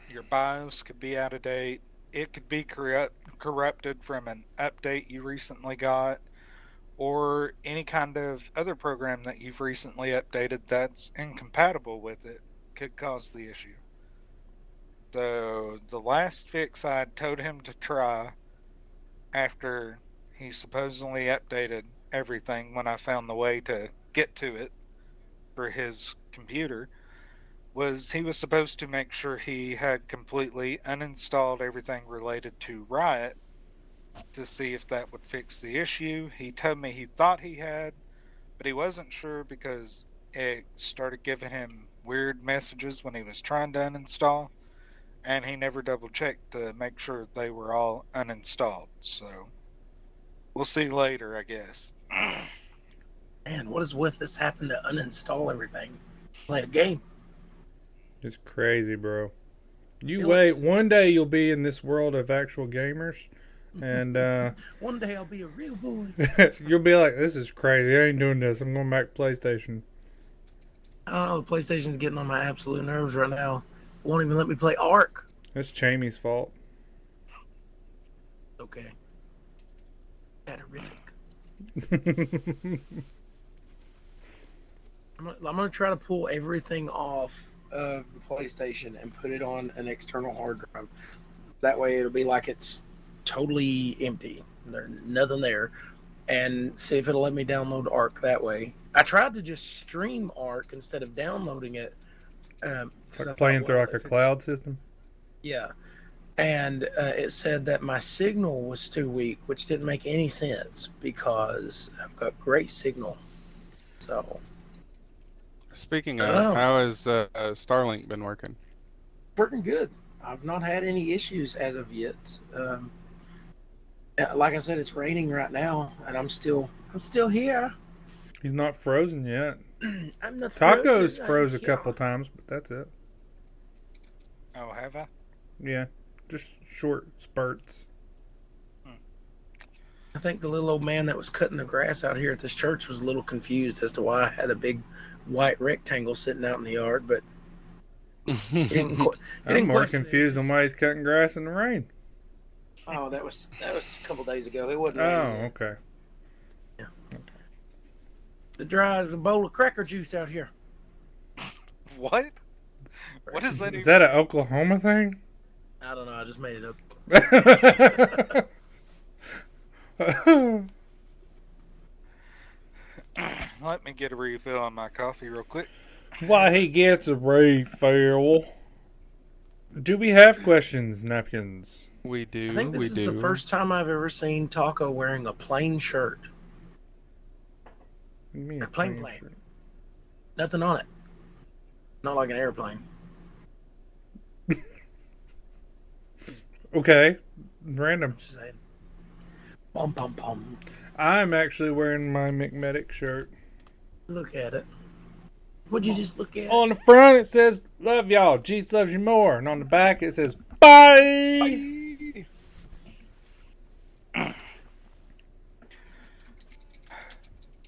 your BIOS could be out of date, it could be corrupted from an update you recently got, or any kind of other program that you've recently updated that's incompatible with it could cause the issue. So the last fix I told him to try after he supposedly updated everything when I found the way to get to it for his computer was he was supposed to make sure he had completely uninstalled everything related to Riot to see if that would fix the issue. He told me he thought he had, but he wasn't sure because it started giving him weird messages when he was trying to uninstall, and he never double checked to make sure they were all uninstalled. So we'll see later, I guess. Man, what is with this having to uninstall everything? Play a game. It's crazy, bro. You Really? wait. One day you'll be in this world of actual gamers, and One day I'll be a real boy. you'll be like, "This is crazy. I ain't doing this. I'm going back to PlayStation." I don't know. The PlayStation's getting on my absolute nerves right now. Won't even let me play Ark. That's Chamey's fault. Okay. Terrific. I'm gonna try to pull everything off of the PlayStation and put it on an external hard drive. That way, it'll be like it's totally empty. There's nothing there, and see if it'll let me download Ark that way. I tried to just stream Ark instead of downloading it. 'Cause I Like thought, playing through well, like a if it's- cloud system. Yeah, and it said that my signal was too weak, which didn't make any sense because I've got great signal. So Speaking I of, don't know. how has Starlink been working? Working good. I've not had any issues as of yet. Like I said, it's raining right now, and I'm still here. He's not frozen yet. I'm not Tacos frozen. froze a I'm couple here. times, but that's it. Oh, have I? Yeah, just short spurts. I think the little old man that was cutting the grass out here at this church was a little confused as to why I had a big white rectangle sitting out in the yard, but he didn't, he I'm didn't more question it. confused on why he's cutting grass in the rain. Oh, that was a couple days ago. It wasn't Oh, raining then. okay. The dry as a bowl of cracker juice out here. What? What is that? Is that an Oklahoma thing? I don't know. I just made it up. Let me get a refill on my coffee real quick. Why he gets a refill? Do we have questions, Napkins? We do. I think this is the first time I've ever seen Taco wearing a plain shirt. What do you mean, Plain. Nothing on it. Not like an airplane. Okay, random. Just saying. Bum, bum, bum. I'm actually wearing my McMedic shirt. Look at it. Would you just look at On the front it says, "Love y'all, Jesus loves you more," and on the back it says, "Bye."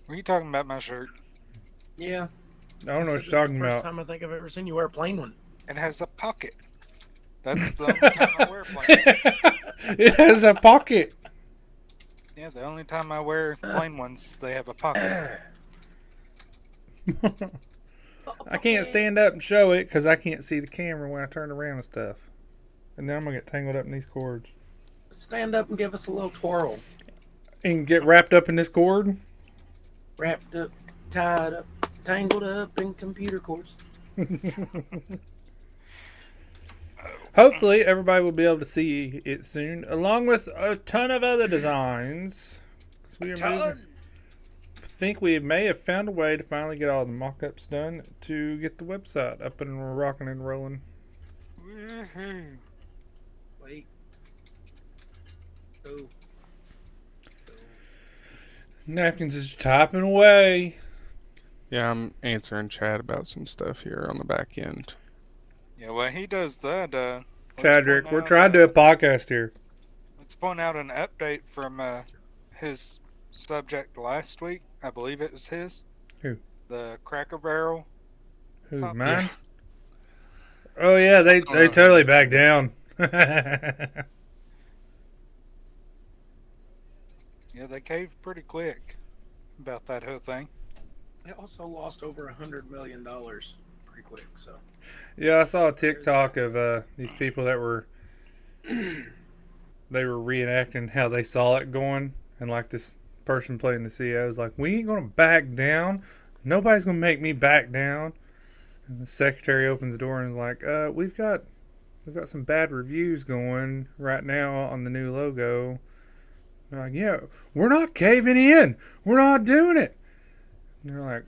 Were you talking about my shirt? Yeah. I don't know what This you're is talking the first about. time I think I've ever seen you wear a plain one. It has a pocket. That's the only time I wear plain. It has a pocket. Yeah, the only time I wear plain ones, they have a pocket. I can't stand up and show it because I can't see the camera when I turn around and stuff. And then I'm going to get tangled up in these cords. Stand up and give us a little twirl. And get wrapped up in this cord? Wrapped up, tied up, tangled up in computer cords. Hopefully, everybody will be able to see it soon, along with a ton of other designs. 'Cause we think we may have found a way to finally get all the mock-ups done to get the website up and rocking and rolling. Woohoo. Wait. Oh. Napkins is typing away. Yeah, I'm answering chat about some stuff here on the back end. Yeah, well, he does that. Chadrick, we're trying to do a podcast here. Let's point out an update from his subject last week. I believe it was his. Who? The Cracker Barrel. Who, Top- mine? Oh, yeah, they totally backed down. Yeah, they caved pretty quick about that whole thing. They also lost over $100 million pretty quick, so. Yeah, I saw a TikTok of these people that were they were reenacting how they saw it going, and like this person playing the CEO was like, "We ain't gonna back down. Nobody's gonna make me back down." And the secretary opens the door and is like, we've got some bad reviews going right now on the new logo." And they're like, "Yeah, we're not caving in. We're not doing it." And they're like,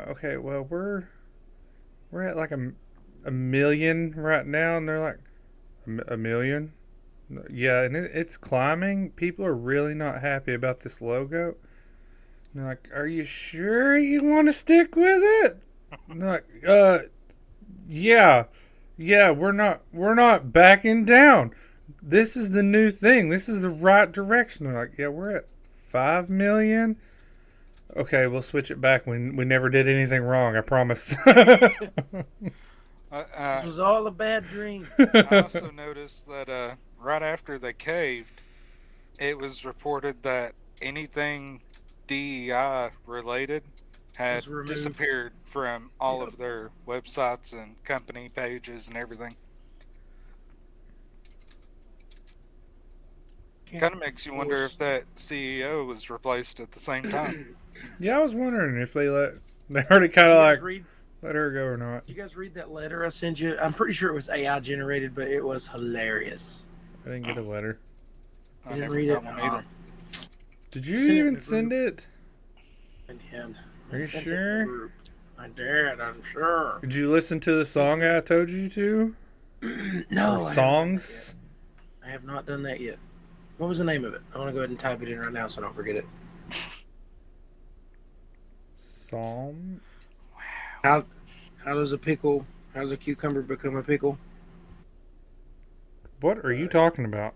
"Okay, well we're at like a million right now," and they're like, a million? Yeah, and it's climbing. People are really not happy about this logo. And they're like, "Are you sure you want to stick with it?" And they're like, yeah, we're not backing down. This is the new thing. This is the right direction." They're like, "Yeah, we're at 5 million. Okay, we'll switch it back. We never did anything wrong, I promise." This was all a bad dream. I also noticed that right after they caved, it was reported that anything DEI related had Was removed. disappeared from all of their websites and company pages and everything. Kind of makes you wonder if that CEO was replaced at the same time. Yeah, I was wondering if they already kind of like let her go or not. Did you guys read that letter I sent you? I'm pretty sure it was AI generated, but it was hilarious. I didn't get a letter. I didn't never read got it? one either. Did you Send it in even the send group. it? And Are you sent it in the sure? group. I did, I'm sure. Did you listen to the song I told you to? No, Or songs? I have not done that yet. What was the name of it? I want to go ahead and type it in right now so I don't forget it. Psalm? How does a cucumber become a pickle? What are you talking about?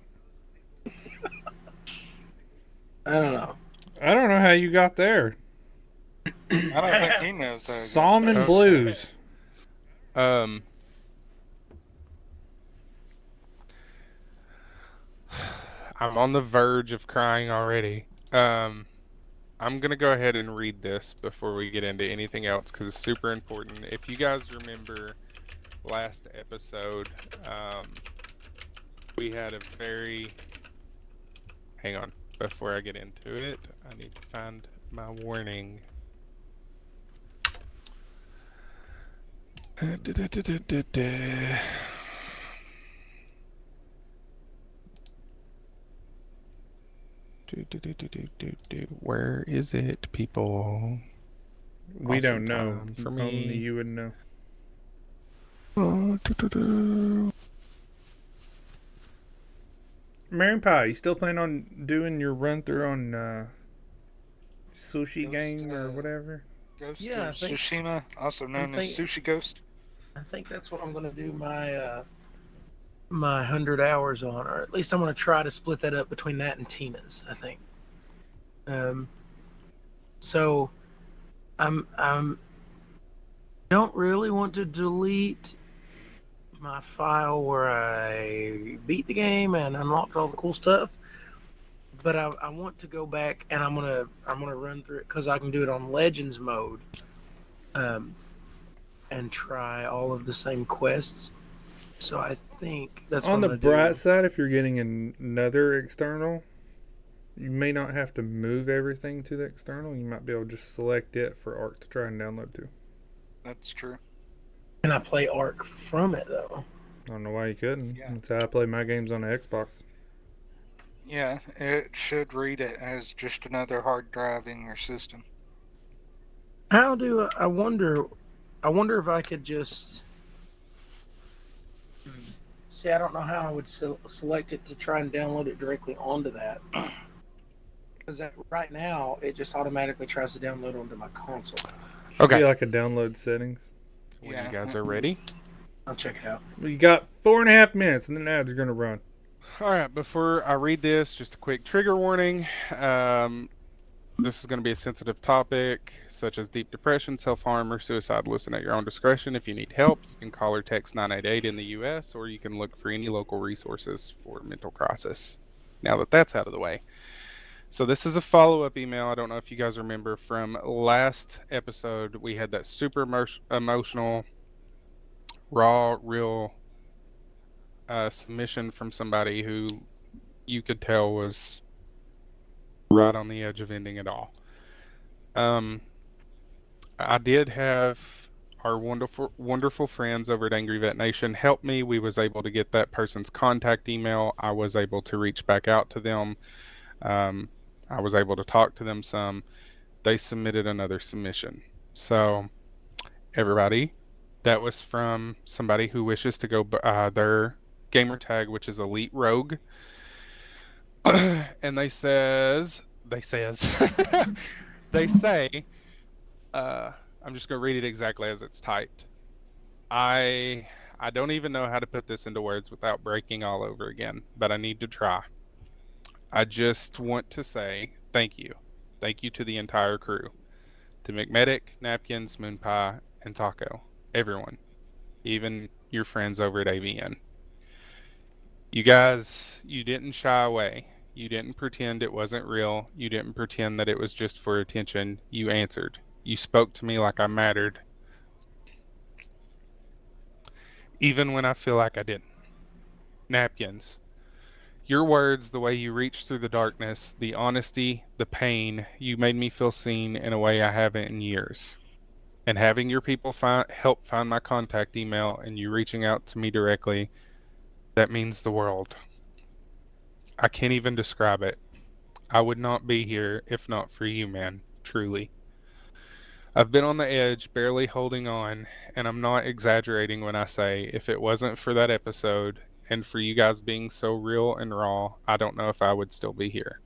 I don't know. I don't know how you got there. I don't think he knows how he got Psalm and there. Okay. blues. Um, I'm on the verge of crying already. I'm gonna go ahead and read this before we get into anything else because it's super important. If you guys remember last episode, we had a very. Hang on. Before I get into it, I need to find my warning. Where is it, people? We Awesome don't know. time for Only me. you would know. Mary Pie, you still plan on doing your run through on Sushi Ghost, Game or whatever? Ghost Yeah, of Tsushima, also I'm known as think Sushi Ghost. I think that's what I'm going to do my 100 hours on, or at least I'm going to try to split that up between that and Tina's. I think. Um, so I'm don't really want to delete my file where I beat the game and unlocked all the cool stuff. But I want to go back and I'm gonna run through it because I can do it on Legends mode, um, and try all of the same quests. So I think that's what On I'm the gonna bright do. side, if you're getting another external, you may not have to move everything to the external. You might be able to just select it for Arc to try and download to. That's true. Can I play Arc from it though? I don't know why you couldn't. Yeah. That's how I play my games on the Xbox. Yeah, it should read it as just another hard drive in your system. How do I wonder? I wonder if I could just see. I don't know how I would select it to try and download it directly onto that. Because right now it just automatically tries to download onto my console. Should Okay, be like a download settings. when you Yeah. guys are ready. I'll check it out. Well, you got 4.5 minutes, and then ads are gonna run. All right, before I read this, just a quick trigger warning. This is going to be a sensitive topic, such as deep depression, self-harm, or suicide. Listen at your own discretion. If you need help, you can call or text 988 in the U.S., or you can look for any local resources for mental crisis. Now that that's out of the way. So this is a follow-up email. I don't know if you guys remember from last episode. We had that super emotional, raw, real submission from somebody who you could tell was right on the edge of ending it all. Um, I did have our wonderful friends over at Angry Vet Nation help me. We was able to get that person's contact email. I was able to reach back out to them. Um, I was able to talk to them some. They submitted another submission. So everybody, that was from somebody who wishes to go their gamer tag, which is Elite Rogue, and they says they say I'm just gonna read it exactly as it's typed. I I don't even know how to put this into words without breaking all over again, but I need to try. I just want to say thank you. Thank you to the entire crew. To McMedic, Napkins, Moonpie, and Taco. Everyone. Even your friends over at AVN. You guys, you didn't shy away. You didn't pretend it wasn't real. You didn't pretend that it was just for attention. You answered. You spoke to me like I mattered, even when I feel like I didn't. Napkins. Your words, the way you reached through the darkness, the honesty, the pain, you made me feel seen in a way I haven't in years. And having your people help find my contact email and you reaching out to me directly, that means the world. I can't even describe it. I would not be here if not for you, man. Truly. I've been on the edge, barely holding on, and I'm not exaggerating when I say if it wasn't for that episode and for you guys being so real and raw, I don't know if I would still be here.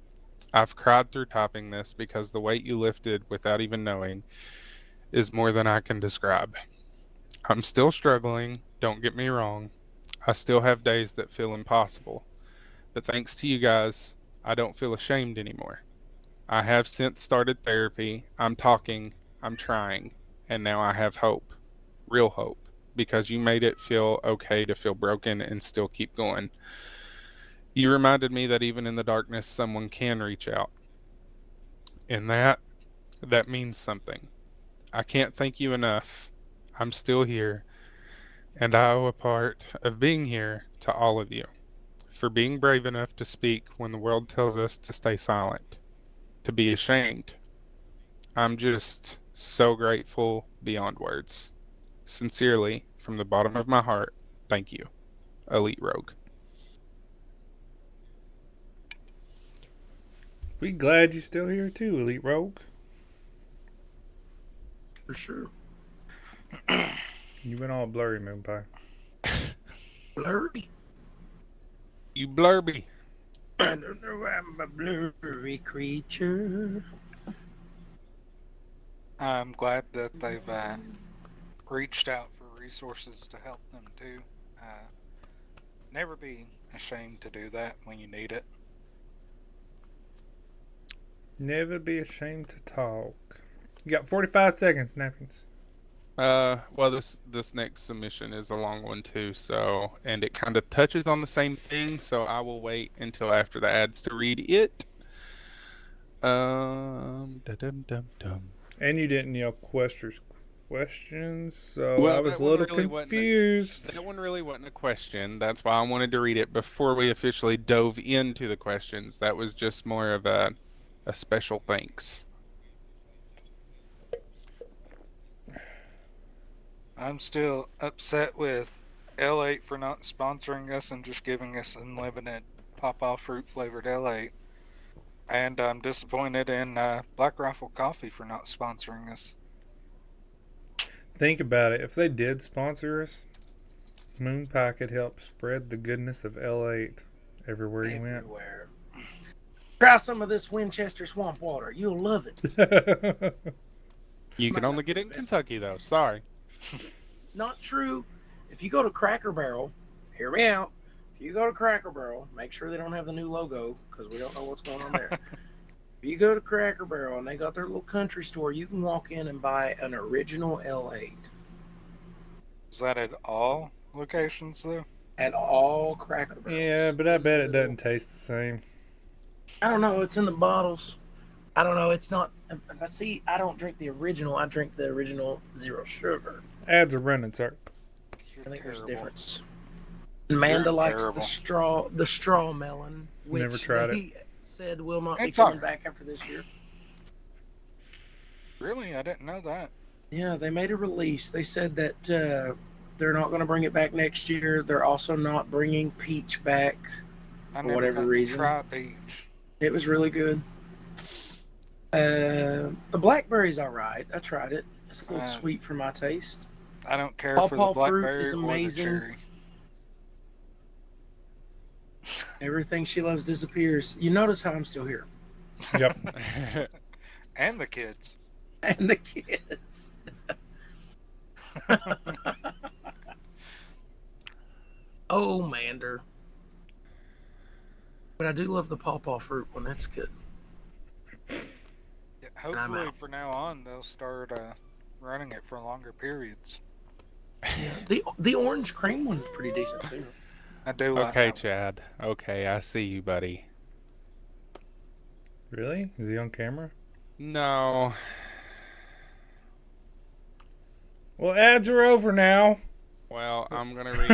I've cried through typing this because the weight you lifted without even knowing is more than I can describe. I'm still struggling, don't get me wrong. I still have days that feel impossible. But thanks to you guys, I don't feel ashamed anymore. I have since started therapy. I'm talking, I'm trying, and now I have hope. Real hope. Because you made it feel okay to feel broken and still keep going. You reminded me that even in the darkness, someone can reach out. And that means something. I can't thank you enough. I'm still here, and I owe a part of being here to all of you for being brave enough to speak when the world tells us to stay silent, to be ashamed. I'm just so grateful beyond words. Sincerely, from the bottom of my heart, thank you, Elite Rogue. We glad you still here too, Elite Rogue. For sure. You went all blurry, Moon Pie. Blurry. You blurby. I don't know why I'm a blurry creature. I'm glad that they've reached out for resources to help them too. Never be ashamed to do that when you need it. Never be ashamed to talk. You got 45 seconds, Napkins. Well, this next submission is a long one too, and it kind of touches on the same thing, so I will wait until after the ads to read it. Da-dum-dum-dum. And you didn't yell questions, so Well, I was that a one little really confused. That one really wasn't a question. That's why I wanted to read it before we officially dove into the questions. That was just more of a special thanks. I'm still upset with L8 for not sponsoring us and just giving us unlimited Pawpaw fruit flavored L8. And I'm disappointed in Black Rifle Coffee for not sponsoring us. Think about it. If they did sponsor us, Moon Pie could help spread the goodness of L8 everywhere he went. Everywhere. Try some of this Winchester swamp water. You'll love it. You can only get it in Kentucky, though. Sorry. Not true. If you go to Cracker Barrel, hear me out. If you go to Cracker Barrel, make sure they don't have the new logo because we don't know what's going on there. If you go to Cracker Barrel and they got their little country store, you can walk in and buy an original L8. Is that at all locations, though? At all Cracker Barrels. Yeah, but I bet it doesn't taste the same. I don't know. It's in the bottles. I don't know. It's not. See, I don't drink the original. I drink the original zero sugar. Ads are running, sir. I think there's a difference. Amanda likes the straw melon, which Never tried he said will not be It's coming alright. back after this year. Really? I didn't know that. Yeah, they made a release. They said that they're not going to bring it back next year. They're also not bringing peach back I for never whatever got to reason. try peach. It was really good. The blackberry's all right. I tried it. It's a little sweet for my taste. I don't care Pawpaw for the fruit blackberry is or the amazing. cherry. Everything she loves disappears. You notice how I'm still here. Yep. And the kids. And the kids. Oh, Mander. But I do love the pawpaw fruit one. That's good. Yeah, hopefully, from now on, they'll start running it for longer periods. Yeah, the orange cream one's pretty decent too. I do like Okay, that. Chad. Okay, I see you, buddy. Really? Is he on camera? No. Well, ads are over now. Well, I'm going to read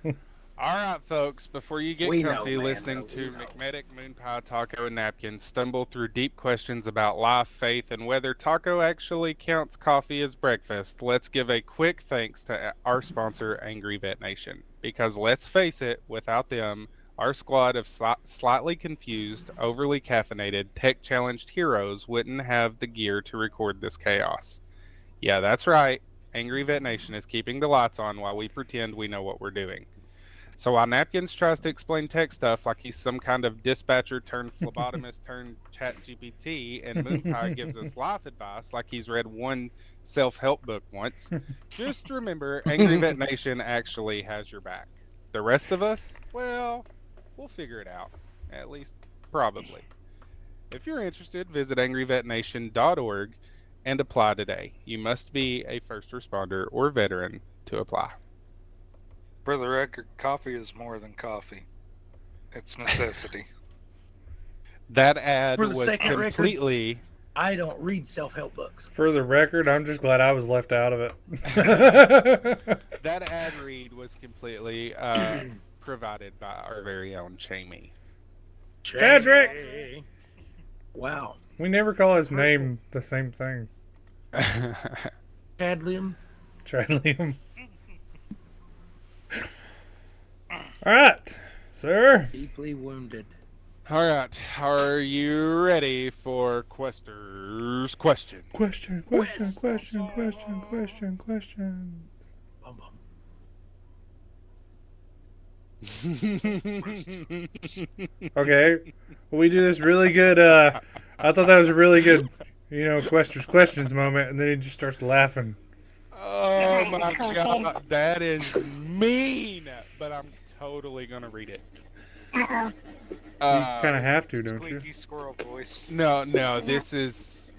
it. All right, folks, before you get We know, comfy man, listening we to know. McMedic, Moon Pie, Taco, and Napkins stumble through deep questions about life, faith, and whether taco actually counts coffee as breakfast, let's give a quick thanks to our sponsor, Angry Vet Nation. Because let's face it, without them, our squad of slightly confused, overly caffeinated, tech-challenged heroes wouldn't have the gear to record this chaos. Yeah, that's right. Angry Vet Nation is keeping the lights on while we pretend we know what we're doing. So while Napkins tries to explain tech stuff like he's some kind of dispatcher turned phlebotomist turned chat GPT, and Moonpie gives us life advice like he's read one self-help book once, just remember Angry Vet Nation actually has your back. The rest of us, well, we'll figure it out. At least, probably. If you're interested, visit angryvetnation.org and apply today. You must be a first responder or veteran to apply. For the record, coffee is more than coffee. It's necessity. That ad For the was second record, completely. I don't read self-help books. For the record, I'm just glad I was left out of it. That ad read was completely provided by our very own Jamie. Chadrick! Wow. We never call his name the same thing. Chadliam. Chadliam. Alright, sir. Deeply wounded. All right, are you ready for Quester's question? Question. Bum, bum. Okay. Well, we do this really good. I thought that was a really good, questions moment, and then he just starts laughing. Oh my god, that is mean, but I'm totally gonna read it. You kind of have to, don't you? Squeaky squirrel voice. No, this is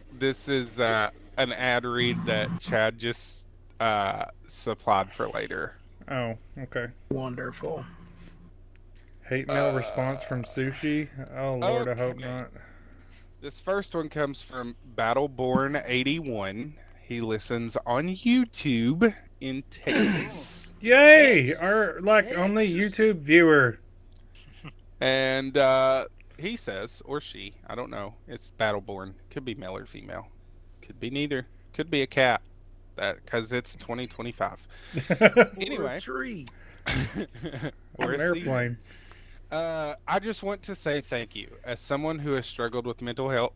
an ad read that Chad just supplied for later. Oh, okay. Wonderful. Hate mail response from Sushi. Oh Lord, I hope okay. not. This first one comes from Battleborn81. He listens on YouTube in Texas. Yay! Our only YouTube viewer. And he says, or she, I don't know. It's Battleborn. Could be male or female. Could be neither. Could be a cat. Because it's 2025. Anyway. Or a tree. Or An a airplane. I just want to say thank you. As someone who has struggled with mental health,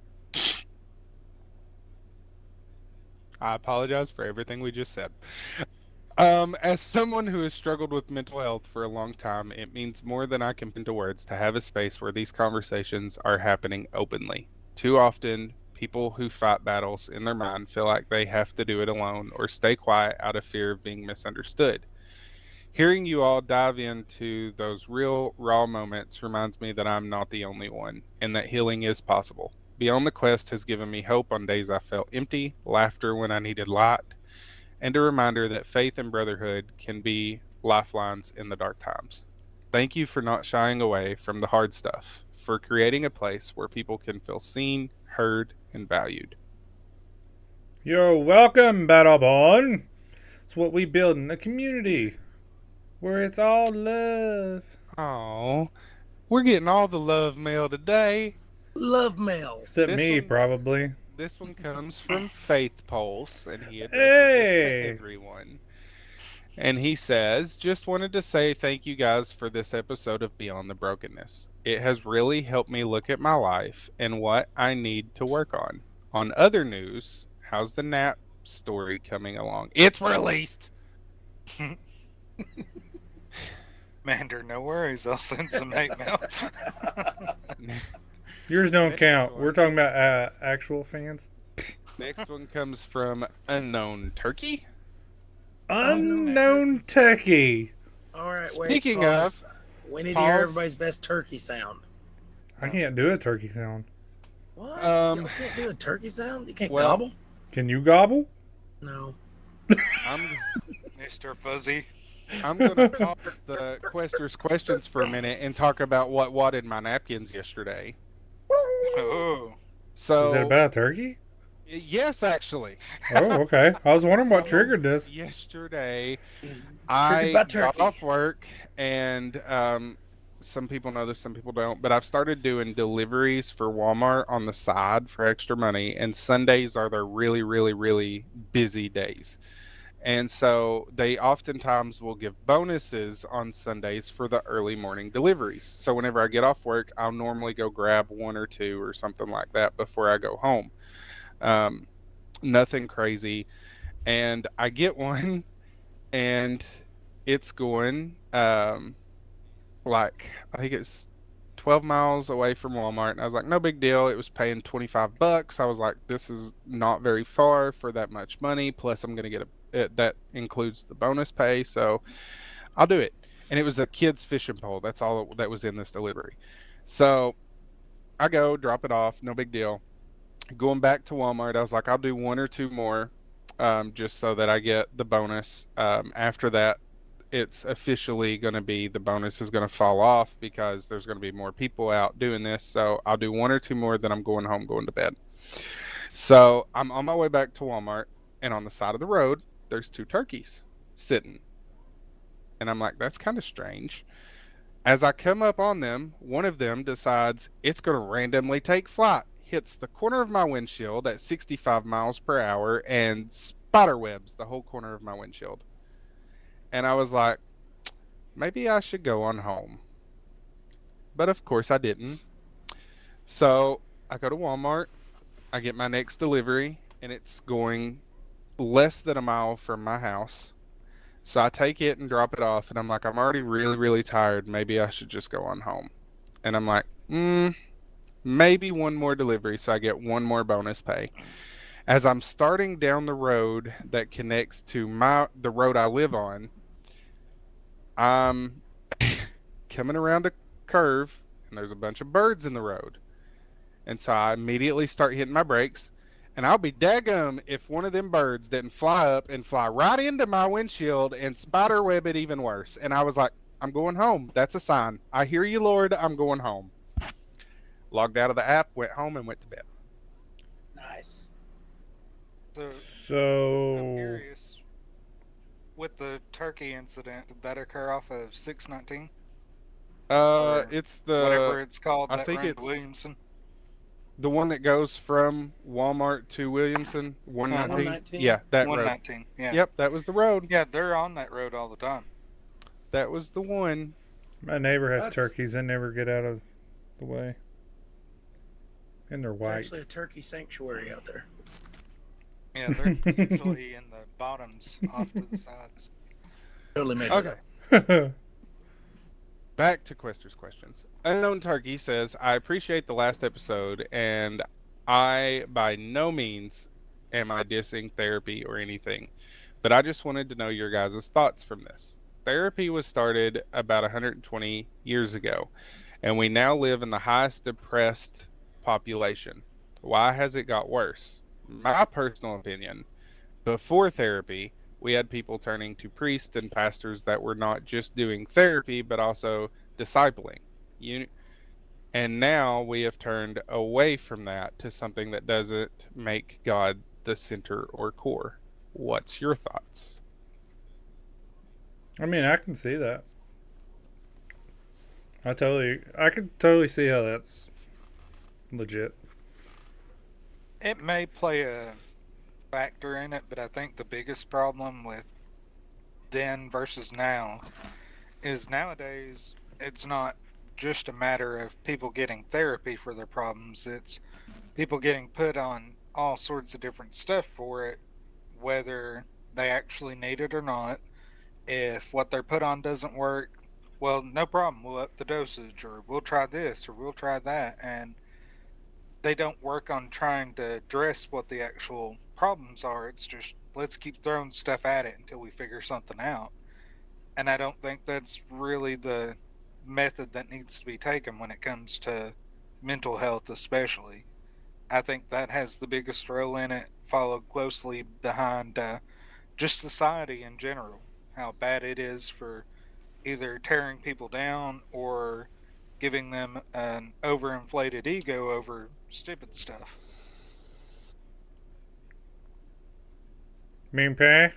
I apologize for everything we just said. As someone who has struggled with mental health for a long time, it means more than I can put into words to have a space where these conversations are happening openly. Too often, people who fight battles in their mind feel like they have to do it alone or stay quiet out of fear of being misunderstood. Hearing you all dive into those real, raw moments reminds me that I'm not the only one and that healing is possible. Beyond the Quest has given me hope on days I felt empty, laughter when I needed light, and a reminder that faith and brotherhood can be lifelines in the dark times. Thank you for not shying away from the hard stuff, for creating a place where people can feel seen, heard, and valued. You're welcome, Battleborn. It's what we build in a community where it's all love. Oh, we're getting all the love mail today. Love mail. Except This me, one- probably. This one comes from Faith Pulse, and he addresses Hey! this to everyone. And he says, just wanted to say thank you guys for this episode of Beyond the Brokenness. It has really helped me look at my life and what I need to work on. On other news, how's the nap story coming along? It's released! Mander, no worries. I'll send some hate mail. Yours don't Next count. one. We're talking about actual fans. Next one comes from Unknown Turkey. Unknown Techie. All right, wait. Speaking pause. We need to hear pause. everybody's best turkey sound. I can't do a turkey sound. What? Um, You can't do a turkey sound? You can't well- gobble? Can you gobble? No. I'm Mr. Fuzzy. I'm going to pause the Quester's questions for a minute and talk about what wadded my napkins yesterday. Oh. So, Is that about a turkey? yes, actually. Oh, okay. I was wondering what triggered this. Yesterday, by I got turkey. off work, and some people know this, some people don't, but I've started doing deliveries for Walmart on the side for extra money, and Sundays are their really, really, really busy days. And so they oftentimes will give bonuses on Sundays for the early morning deliveries. So whenever I get off work, I'll normally go grab one or two or something like that before I go home. Nothing crazy. And I get one, and it's going like, I think it's 12 miles away from Walmart. And I was like, no big deal. It was paying $25. I was like, this is not very far for that much money. Plus, I'm going to get that includes the bonus pay. So I'll do it. And it was a kid's fishing pole. That's all that was in this delivery. So I go drop it off, no big deal. Going back to Walmart, I was like, I'll do one or two more, just so that I get the bonus. After that, it's officially going to be the bonus is going to fall off because there's going to be more people out doing this. So I'll do one or two more, then I'm going home, going to bed. So I'm on my way back to Walmart, and on the side of the road, there's two turkeys sitting. And I'm like, that's kind of strange. As I come up on them, one of them decides it's going to randomly take flight, hits the corner of my windshield at 65 miles per hour, and spiderwebs the whole corner of my windshield. And I was like, maybe I should go on home. But of course I didn't. So I go to Walmart, I get my next delivery, and it's going less than a mile from my house. So I take it and drop it off, and I'm like, I'm already really, really tired. Maybe I should just go on home. And I'm like, maybe one more delivery, so I get one more bonus pay. As I'm starting down the road that connects to the road I live on, I'm coming around a curve, and there's a bunch of birds in the road. And so I immediately start hitting my brakes. And I'll be daggum if one of them birds didn't fly up and fly right into my windshield and spiderweb it even worse. And I was like, I'm going home. That's a sign. I hear you, Lord. I'm going home. Logged out of the app, went home, and went to bed. Nice. So I'm So curious, with the turkey incident, did that occur off of 619? Or It's whatever the it's called I that think runs it's Williamson? the one that goes from Walmart to Williamson, 119. 119? Yeah, that road. 119. Yeah. Yep, that was the road. Yeah, they're on that road all the time. That was the one. my neighbor has That's- turkeys. They never get out of the way. And they're It's white. actually a turkey sanctuary out there. Yeah, they're usually in the bottoms off to the sides. Totally made it Okay. up. Back to Quester's questions. Unknown Turkey says, I appreciate the last episode, and I by no means am I dissing therapy or anything, but I just wanted to know your guys' thoughts from this. Therapy was started about 120 years ago, and we now live in the highest depressed population. Why has it got worse? My personal opinion, before therapy, we had people turning to priests and pastors that were not just doing therapy but also discipling. You, and now we have turned away from that to something that doesn't make God the center or core. What's your thoughts? I mean, I can see that. I could totally see how that's legit. It may play a factor in it, but I think the biggest problem with then versus now is nowadays it's not just a matter of people getting therapy for their problems, it's people getting put on all sorts of different stuff for it, whether they actually need it or not. If what they're put on doesn't work, well, no problem, we'll up the dosage, or we'll try this, or we'll try that, and they don't work on trying to address what the actual problems are. It's just let's keep throwing stuff at it until we figure something out. And I don't think that's really the method that needs to be taken when it comes to mental health, especially. I think that has the biggest role in it, followed closely behind just society in general. How bad it is for either tearing people down or giving them an overinflated ego over stupid stuff. Mean pay?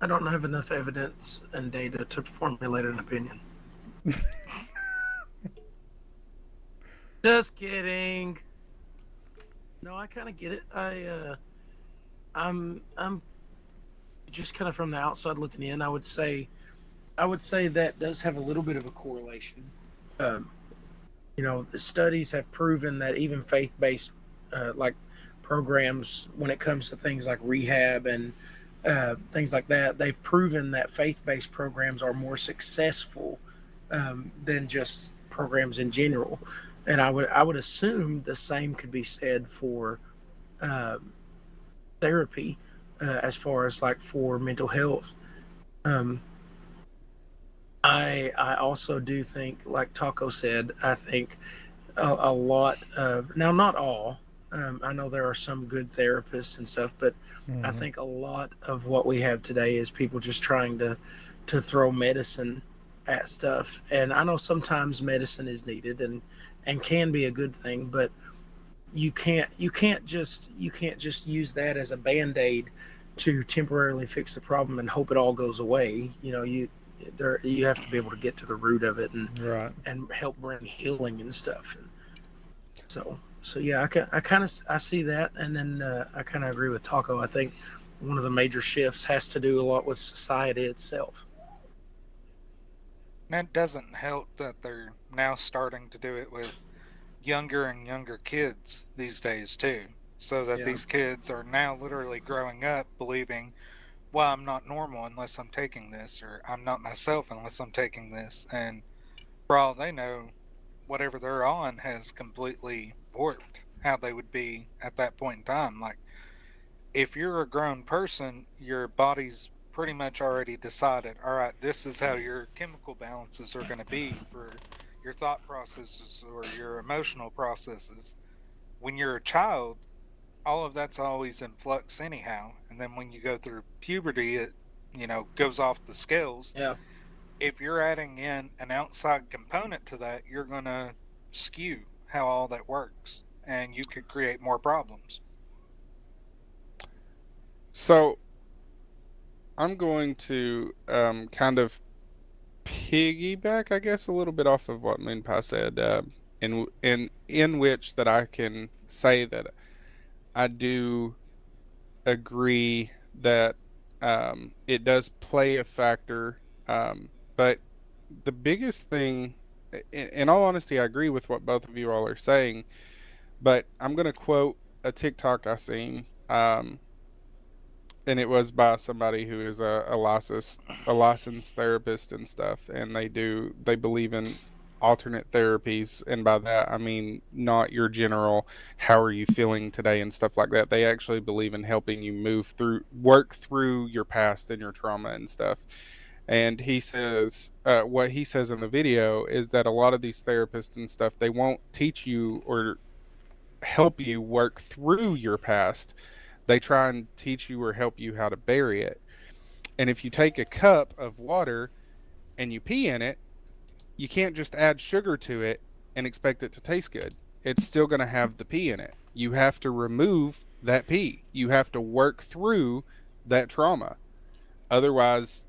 I don't have enough evidence and data to formulate an opinion. Just kidding. No, I kind of get it. I'm just kind of from the outside looking in. I would say that does have a little bit of a correlation. The studies have proven that even faith-based, like programs, when it comes to things like rehab and things like that, they've proven that faith-based programs are more successful than just programs in general. And I would assume the same could be said for therapy, as far as like for mental health. I also do think, like Taco said, I think a lot of, now not all, I know there are some good therapists and stuff, but I Mm-hmm. think a lot of what we have today is people just trying to throw medicine at stuff. And I know sometimes medicine is needed and can be a good thing, but you can't just use that as a band-aid to temporarily fix the problem and hope it all goes away. You have to be able to get to the root of it Right. and help bring healing and stuff. And so yeah, I kind of I see that, and then I kind of agree with Taco. I think one of the major shifts has to do a lot with society itself. And it doesn't help that they're now starting to do it with younger and younger kids these days too. So that Yeah, these kids are now literally growing up believing, well, I'm not normal unless I'm taking this, or I'm not myself unless I'm taking this. And for all they know, whatever they're on has completely warped how they would be at that point in time. Like, if you're a grown person, your body's pretty much already decided, all right, this is how your chemical balances are going to be for your thought processes or your emotional processes. When you're a child, all of that's always in flux anyhow. And then when you go through puberty, it, goes off the scales. yeah. If you're adding in an outside component to that, you're going to skew how all that works and you could create more problems. So I'm going to kind of piggyback, I guess, a little bit off of what Minpa said, in which that I can say that I do agree that it does play a factor, but the biggest thing, in all honesty, I agree with what both of you all are saying, but I'm going to quote a TikTok I seen. And it was by somebody who is a licensed therapist and stuff, and they believe in alternate therapies, and by that I mean not your general how are you feeling today and stuff like that. They actually believe in helping you work through your past and your trauma and stuff. And he says, what he says in the video is that a lot of these therapists and stuff, they won't teach you or help you work through your past. They try and teach you or help you how to bury it. And if you take a cup of water and you pee in it, you can't just add sugar to it and expect it to taste good. It's still going to have the pee in it. You have to remove that pee. You have to work through that trauma. Otherwise,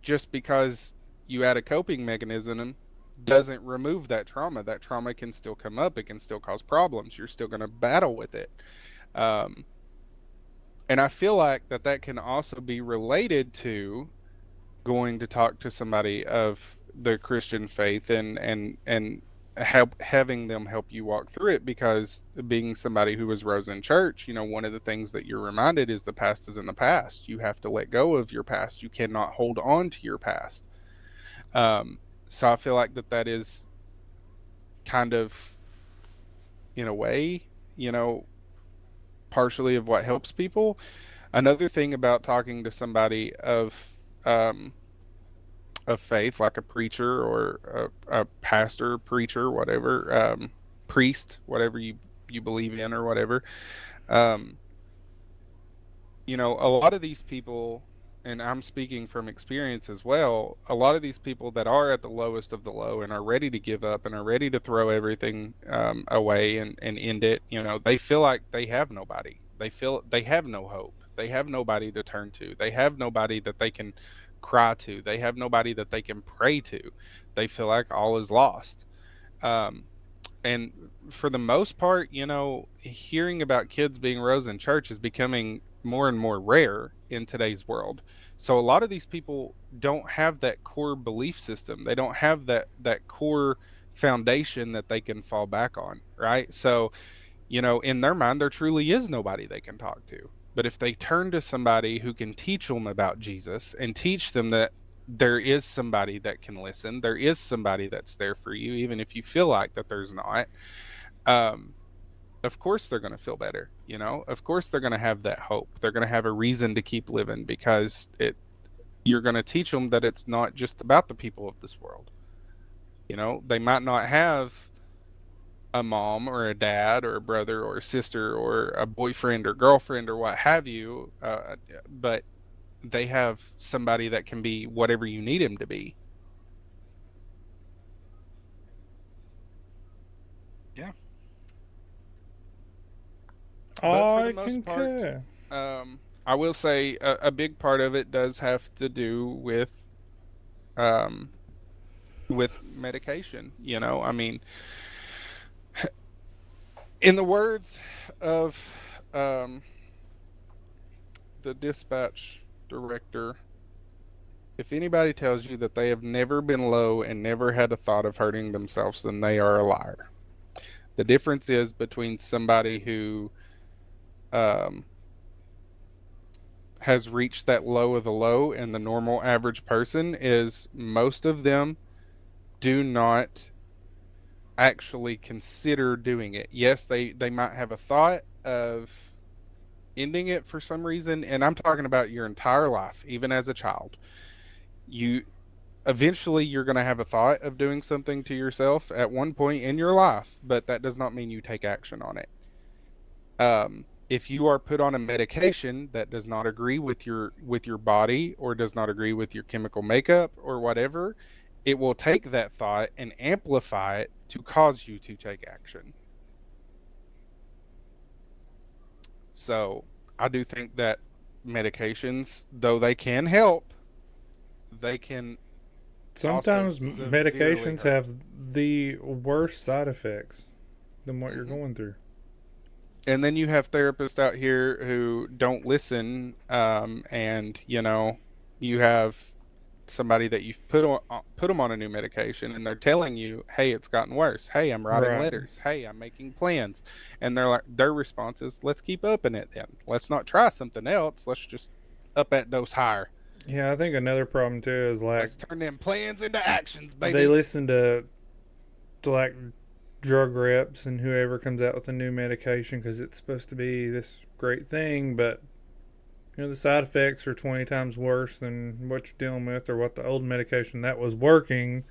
just because you add a coping mechanism doesn't remove that trauma. That trauma can still come up. It can still cause problems. You're still going to battle with it. Um, and I feel like that can also be related to going to talk to somebody of the Christian faith and having them help you walk through it, because being somebody who was rose in church, one of the things that you're reminded is the past is in the past. You have to let go of your past. You cannot hold on to your past. Um, so I feel like that is kind of, in a way, you know, partially of what helps people. Another thing about talking to somebody um, of faith, like a preacher or a pastor, preacher, whatever, priest, whatever you believe in or whatever. Um, a lot of these people, and I'm speaking from experience as well, a lot of these people that are at the lowest of the low and are ready to give up and are ready to throw everything away and end it, they feel like they have nobody. They feel they have no hope. They have nobody to turn to. They have nobody that they can cry to. They have nobody that they can pray to. They feel like all is lost. Um, and for the most part, hearing about kids being rose in church is becoming more and more rare in today's world. So a lot of these people don't have that core belief system. They don't have that core foundation that they can fall back on, right? So, in their mind, there truly is nobody they can talk to. But if they turn to somebody who can teach them about Jesus and teach them that there is somebody that can listen, there is somebody that's there for you, even if you feel like that there's not, um, of course they're going to feel better. Of course they're going to have that hope. They're going to have a reason to keep living, because you're going to teach them that it's not just about the people of this world. They might not have a mom or a dad or a brother or a sister or a boyfriend or girlfriend or what have you, but they have somebody that can be whatever you need him to be. Yeah. But for the I most part, concur. I will say a big part of it does have to do um, with medication. You know, I mean, in the words of um, the dispatch director, if anybody tells you that they have never been low and never had a thought of hurting themselves, then they are a liar. The difference is between somebody who um, has reached that low of the low and the normal average person is most of them do not actually consider doing it. Yes, they might have a thought of ending it for some reason, and I'm talking about your entire life, even as a child. You eventually you're going to have a thought of doing something to yourself at one point in your life, but that does not mean you take action on it. If you are put on a medication that does not agree with your body or does not agree with your chemical makeup or whatever, it will take that thought and amplify it to cause you to take action. So I do think that medications, though they can help, they can also Sometimes severely medications hurt. have the worst side effects than what you're Hmm. going through. And then you have therapists out here who don't listen, and you have somebody that you've put them on a new medication, and they're telling you, "Hey, it's gotten worse. Hey, I'm writing Right. letters. Hey, I'm making plans," and their response is, "Let's keep upping it then. Let's not try something else. Let's just up that dose higher. Yeah, I think another problem too is like Let's turn them plans into actions, they baby." listen to like drug reps and whoever comes out with a new medication because it's supposed to be this great thing, but the side effects are 20 times worse than what you're dealing with or what the old medication that was working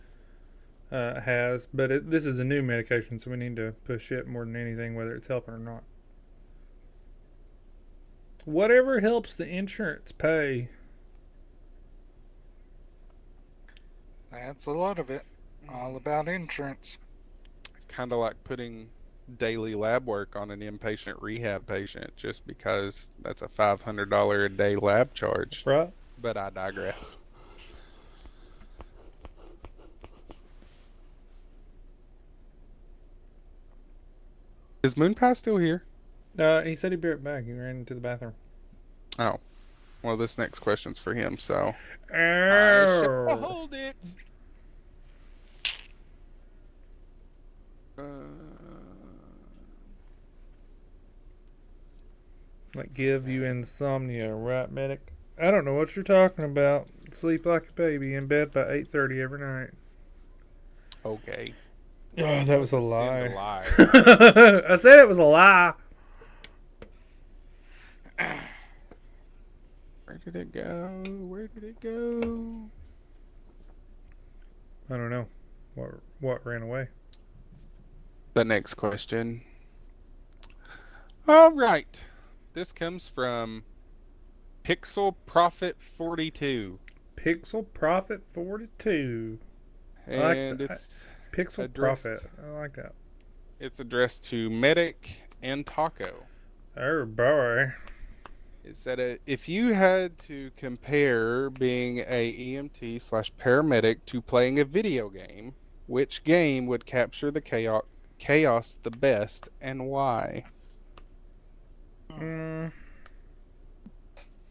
has. But this is a new medication, so we need to push it more than anything, whether it's helping or not. Whatever helps the insurance pay. That's a lot of it. All about insurance. Kind of like putting daily lab work on an inpatient rehab patient just because that's a $500 a day lab charge. Right? But I digress. Is Moonpie still here? He said he'd be right back. He ran into the bathroom. Oh, well, this next question's for him, so I shall Ow. hold it. Uh, Like give you insomnia, right, medic? I don't know what you're talking about. Sleep like a baby in bed by 8:30 every night. okay. Oh, that was a Don't send a lie. lie. I said it was a lie. Where did it go? Where did it go? I don't know. What ran away? The next question. All right. This comes from Pixel Profit 42. Pixel Profit 42. I like And that. it's Pixel addressed Profit. I like that. it's addressed to Medic and Taco. Oh boy. It said if you had to compare being a EMT slash paramedic to playing a video game, which game would capture the chaos the best and why? Mm,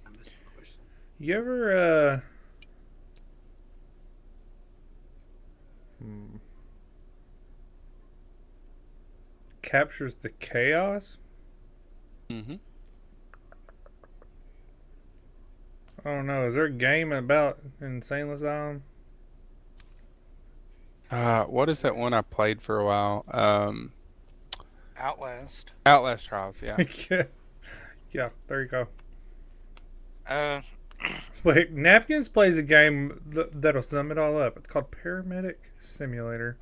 I missed the question. you ever hmm, captures the chaos? Mm-hmm. I don't know. Is there a game about insane asylum? What is that one I played for a while? Outlast. Outlast Trials, yeah. yeah. Yeah, there you go. Uh, Wait, Napkins plays a game that'll sum it all up. It's called Paramedic Simulator.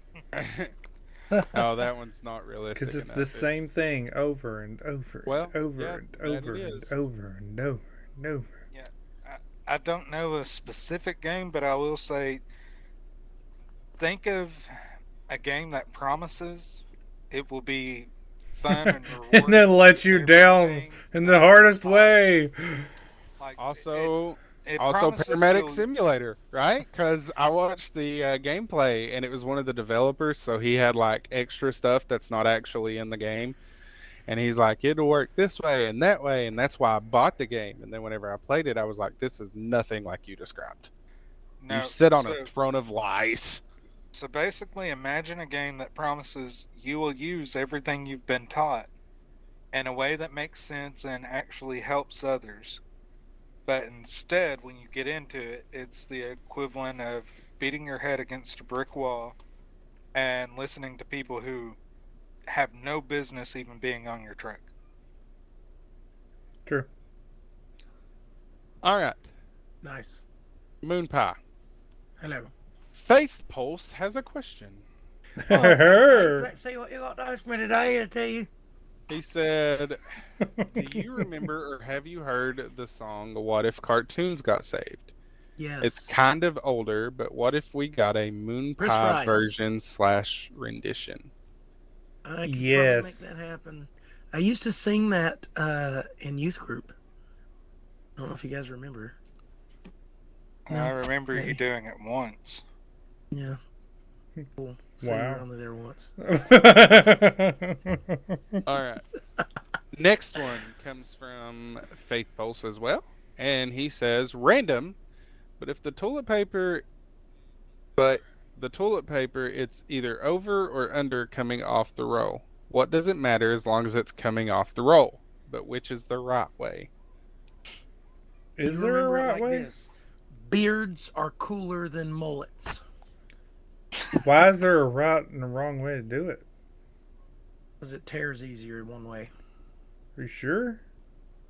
Oh, that one's not realistic Because it's enough. the same thing over and over Well, and over yeah, and that over it and is. over and over and over. Yeah, I don't know a specific game, but I will say, think of a game that promises it will be fun and And then rewarding let with you down everything in the that you hardest thought. way. Like Also, it also promises Paramedic you'll. Simulator, right? Because I watched the gameplay, and it was one of the developers, so he had like extra stuff that's not actually in the game, and he's like, "It'll work this way and that's why I bought the game." And then whenever I played it, I was like, "This is nothing like you described. You No, sit on a so throne of lies." so basically, imagine a game that promises you will use everything you've been taught in a way that makes sense and actually helps others. But instead, when you get into it, it's the equivalent of beating your head against a brick wall and listening to people who have no business even being on your track. True. All right, Nice. Moon Pie. Hello. Faith Pulse has a question. Let's see what you got to ask me today, I tell you. He said, "Do you remember or have you heard the song What If Cartoons Got Saved? It's Yes. kind of older, but what if we got a Moon Chris Pie Rice. version / rendition?" I could probably make Yes. that happen. I used to sing that in youth group. I don't know if you guys remember. I No, remember maybe. you doing it once. Yeah. Cool. So you Wow. were only there once. All right. Next one comes from Faith Pulse as well. And he says, random, but if the toilet paper, it's either over or under coming off the roll. What does it matter as long as it's coming off the roll? But which is the right way? Is You there a remember it right like way? this. Beards are cooler than mullets. Why is there a right and a wrong way to do it? Because it tears easier one way. Are you sure?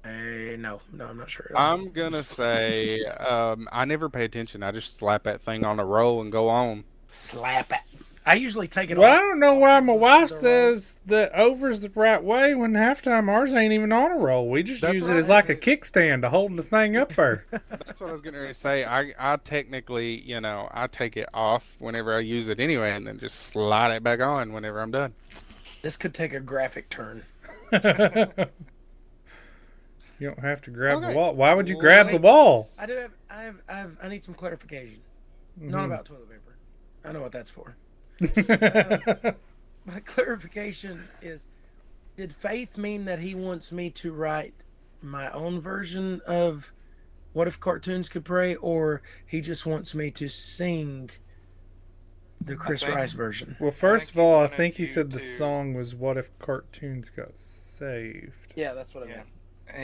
No, I'm not sure at all. I'm going to say, I never pay attention. I just slap that thing on a roll and go on. Slap it. I usually take it Well, off. I don't know why off my of wife the roll. says that over's the right way when half time ours ain't even on a roll. We just That's use what it I as like a was kickstand to hold the thing up there. That's what I was going to say. I technically, I take it off whenever I use it anyway, and then just slide it back on whenever I'm done. This could take a graphic turn. You don't have to grab the Okay. wall. Why would you grab the wall? I do I need some clarification. Not about toilet paper. I know what that's for. My clarification is, did Faith mean that he wants me to write my own version of What If Cartoons Could Pray, or he just wants me to sing the Chris think- Rice version? Well, first think of all, I wanted think he you said the to- song was "What If Cartoons Got Saved." Yeah, that's what I Yeah. meant.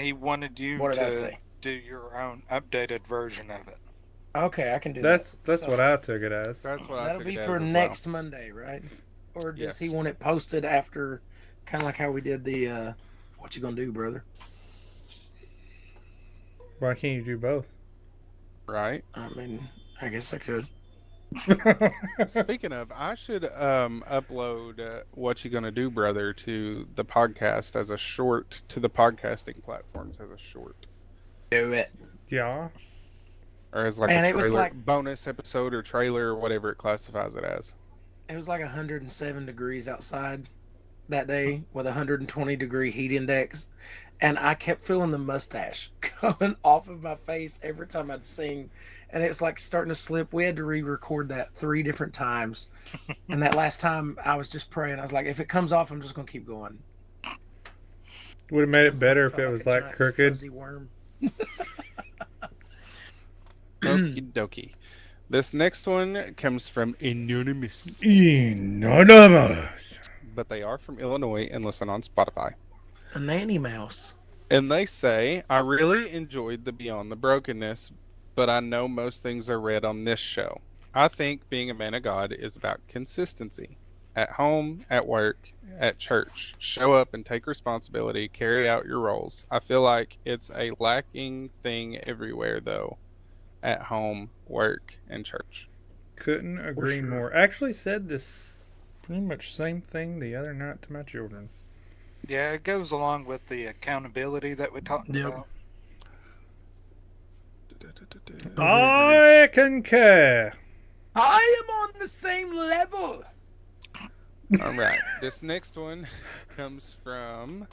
He wanted you What did I to say? do your own updated version of it. Okay, I can do That's that. what I took it as. That's what I That'll took be it for as next Monday, right? Or does he Yes. want it posted after, kind of like how we did the "What You Gonna Do, Brother"? Why can't you do both? Right. I mean, I guess I could. Speaking of, I should upload "What You Gonna Do, Brother" to the podcast as a short to the podcasting platforms as a short, Do it. Yeah. or as like Man, a it was trailer like- bonus episode or trailer or whatever it classifies it as. It was like 107 degrees outside that day with a 120-degree heat index, and I kept feeling the mustache coming off of my face every time I'd sing, and it's like starting to slip. We had to re-record that 3 different times, and that last time I was just praying. I was like, if it comes off, I'm just gonna keep going. Would have made it better if Felt it was a like giant crooked. fuzzy worm. Okie dokie. This next one comes from Anonymous, Anonymous. but they are from Illinois and listen on Spotify. A nanny mouse. And they say, I really enjoyed the Beyond the Brokenness, but I know most things are read on this show. I think being a man of God is about consistency. At home, at work, at church. Show up and take responsibility, carry out your roles. I feel like it's a lacking thing everywhere, though. At home, work, and church. Couldn't agree sure. more. Actually said this Pretty much same thing the other night to my children. Yeah, it goes along with the accountability that we talked Yep. about. I concur. I am on the same level. All right. This next one comes from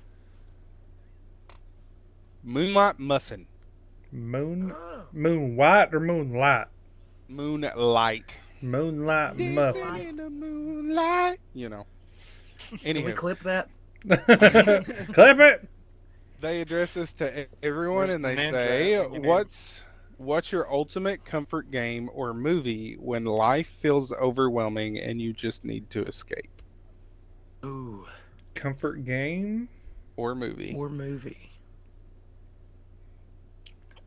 Moonlight Muffin. Moon Oh. white or moonlight? Moonlight. Moonlight muffin. In the moonlight. You know. Can we Anywho, clip that? Clip it. they address this to everyone Where's and they Ninja say, when you need him? what's your ultimate comfort game or movie when life feels overwhelming and you just need to escape? Ooh. Comfort game. Or movie. Or movie.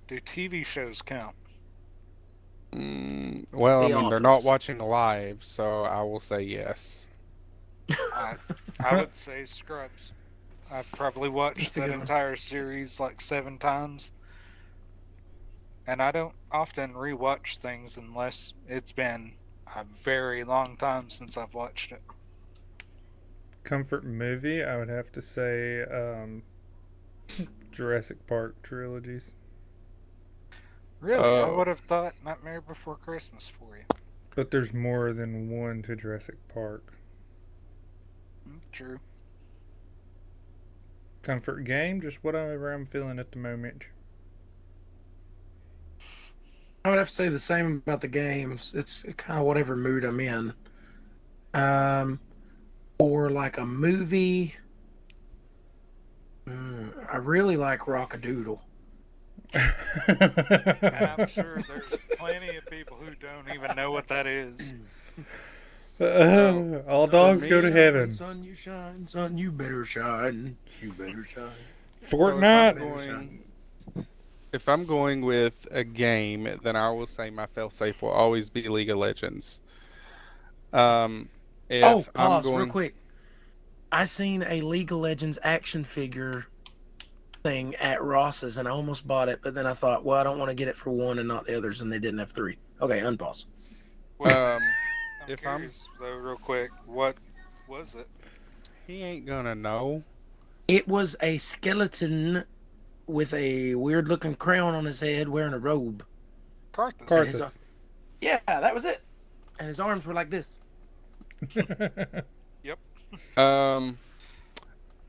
Do TV shows count? Well, The I mean, they're not Office. watching live, so I will say yes. I would say Scrubs. I've probably watched That's a that good one. entire series like 7 times. And I don't often rewatch things unless it's been a very long time since I've watched it. Comfort movie. I would have to say Jurassic Park trilogies. Really, I Oh. would have thought Nightmare Before Christmas for you. But there's more than one to Jurassic Park. True. Comfort game, just whatever I'm feeling at the moment. I would have to say the same about the games. It's kind of whatever mood I'm in. Or like a movie. I really like Rock-a-Doodle. And I'm sure there's plenty of people who don't even know what that is. All dogs go to me, heaven. Son, you shine. Son, you better shine. You better shine. Fortnite. If I'm going with a game, then I will say my fail-safe will always be League of Legends. If I'm Pause going, real quick. I seen a League of Legends action figure thing at Ross's, and I almost bought it, but then I thought, well, I don't want to get it for one and not the others, and they didn't have 3. Okay, unpause. Well, I'm if I'm, curious, though, real quick, what was it? he ain't gonna know. It was a skeleton with a weird-looking crown on his head, wearing a robe. Karthus. Karthus. Yeah, that was it. And his arms were like this.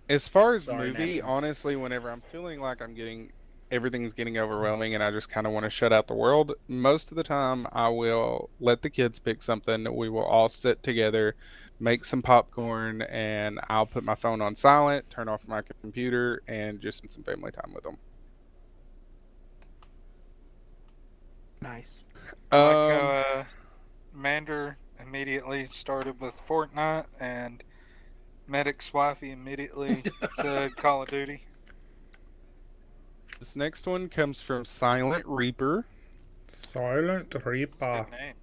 As far as Sorry, movie, Napkins. honestly, whenever I'm feeling like everything's getting overwhelming and I just kind of want to shut out the world, most of the time I will let the kids pick something. We will all sit together, make some popcorn, and I'll put my phone on silent, turn off my computer, and just spend some family time with them. Nice. I like how Mander immediately started with Fortnite and Medic's wifey immediately said Call of Duty. This next one comes from Silent Reaper. Silent Reaper. Good name.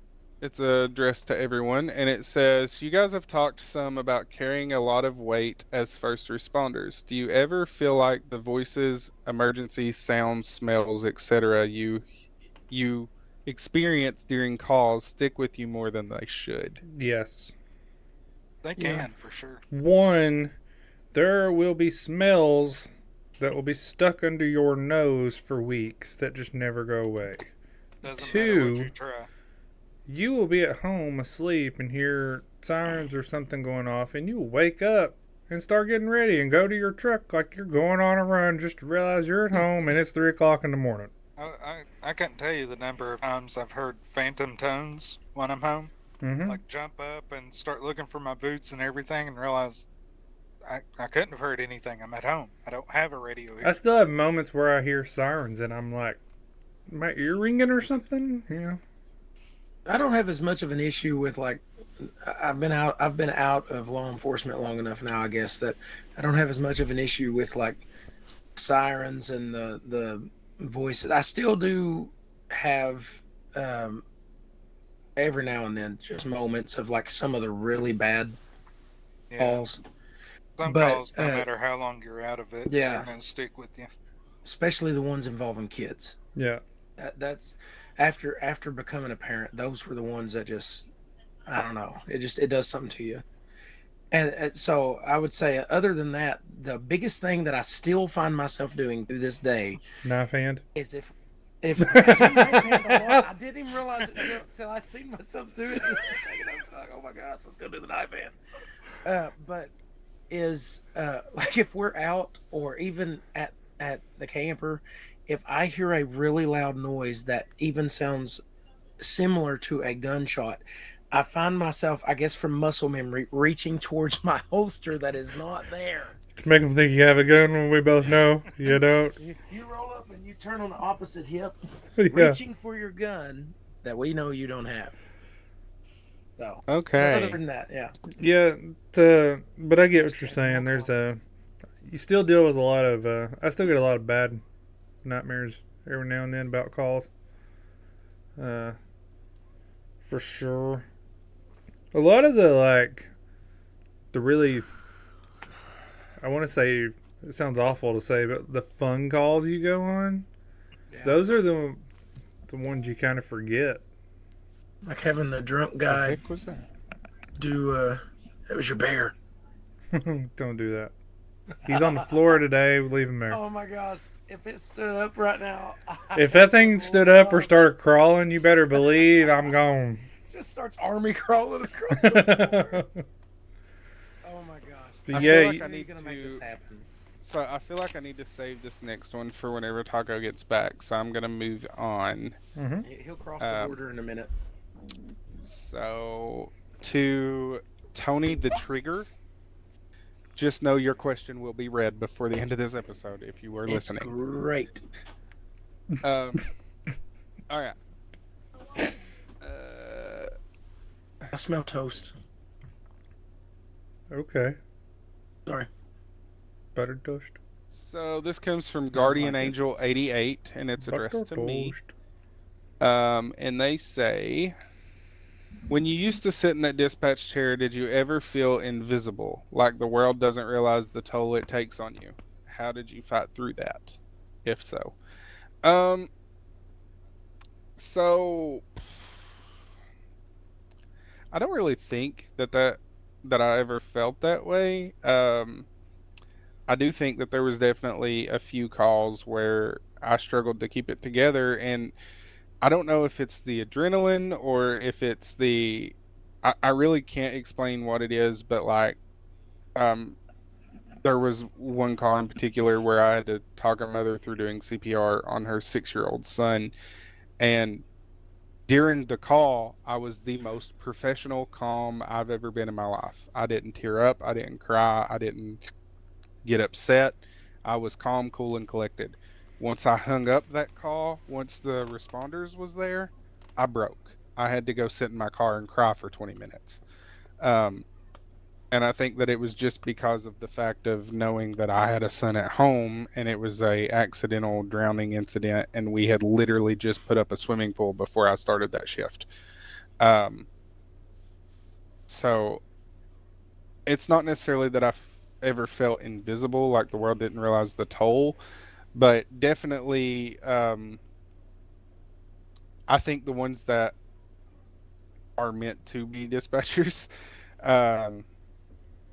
It's addressed to everyone, and it says, you guys have talked some about carrying a lot of weight as first responders. Do you ever feel like the voices, emergency sounds, smells, etc. you experience during calls stick with you more than they should? Yes. They can, for sure. One, there will be smells that will be stuck under your nose for weeks that just never go away. Doesn't matter what Two, you try. you will be at home asleep and hear sirens or something going off, and you will wake up and start getting ready and go to your truck like you're going on a run just to realize you're at home and it's 3 o'clock in the morning. I couldn't tell you the number of times I've heard phantom tones when I'm home. Mm-hmm. Like jump up and start looking for my boots and everything and realize I couldn't have heard anything. I'm at home. I don't have a radio here. I still have moments where I hear sirens and I'm like, my ear ringing or something? You know? I don't have as much of an issue with like I've been out of law enforcement long enough now, I guess, that I don't have as much of an issue with like sirens and the voices. I still do have every now and then just moments of like some of the really bad calls. Some but, calls, no matter how long you're out of it, yeah. they're going to stick with you. Especially the ones involving kids. Yeah. That's after becoming a parent, those were the ones that just, I don't know, it does something to you. And so I would say, other than that, the biggest thing that I still find myself doing to this day Knife hand. is if I do knife hand a lot. I didn't even realize it till I seen myself do it just a second. I was like, oh my gosh, let's go do the knife hand. But is like if we're out or even at the camper, if I hear a really loud noise that even sounds similar to a gunshot, I find myself, I guess from muscle memory, reaching towards my holster that is not there. To make them think you have a gun when we both know you don't. You roll up and you turn on the opposite hip, Yeah. reaching for your gun that we know you don't have. So, but other Okay. than that, yeah. Yeah, but I get what you're saying. You still deal with a lot of, I still get a lot of bad nightmares every now and then about calls. Uh, for sure. A lot of the really, I want to say, it sounds awful to say, but the fun calls you go on, Yeah. those are the ones you kind of forget. Like having the drunk The guy heck was that? do, it was your bear. Don't do that. He's on the floor today. Leave him there. Oh my gosh. If it stood up right now, If that thing stood up or started crawling, you better believe I'm gone. just starts army crawling across the floor. Oh my gosh. I Yeah, feel like you- I When are you need gonna make this to. happen? So I feel like I need to save this next one for whenever Taco gets back. So I'm gonna move on. He'll cross the border in a minute. So to Tony the Trigger. Just know your question will be read before the end of this episode if you were It's listening. great. All right. I smell toast. Okay. Sorry. Buttered toast. So this comes from Smells Guardian like it. Angel 88, and it's addressed Buttered to me. toast. And they say, when you used to sit in that dispatch chair, did you ever feel invisible, like the world doesn't realize the toll it takes on you? How did you fight through that, if so? So I don't really think that I ever felt that way. I do think that there was definitely a few calls where I struggled to keep it together, and I don't know if it's the adrenaline or if it's the I really can't explain what it is, but like um there was one call in particular where I had to talk her mother through doing CPR on her 6-year-old son, and during the call I was the most professional, calm I've ever been in my life. I didn't tear up, I didn't cry, I didn't get upset. I was calm, cool, and collected. Once I hung up that call, once the responders was there, I broke. I had to go sit in my car and cry for 20 minutes. Um, and I think that it was just because of the fact of knowing that I had a son at home and it was a accidental drowning incident, and we had literally just put up a swimming pool before I started that shift. Um, so it's not necessarily that I've ever felt invisible, like the world didn't realize the toll, but definitely I think the ones that are meant to be dispatchers um,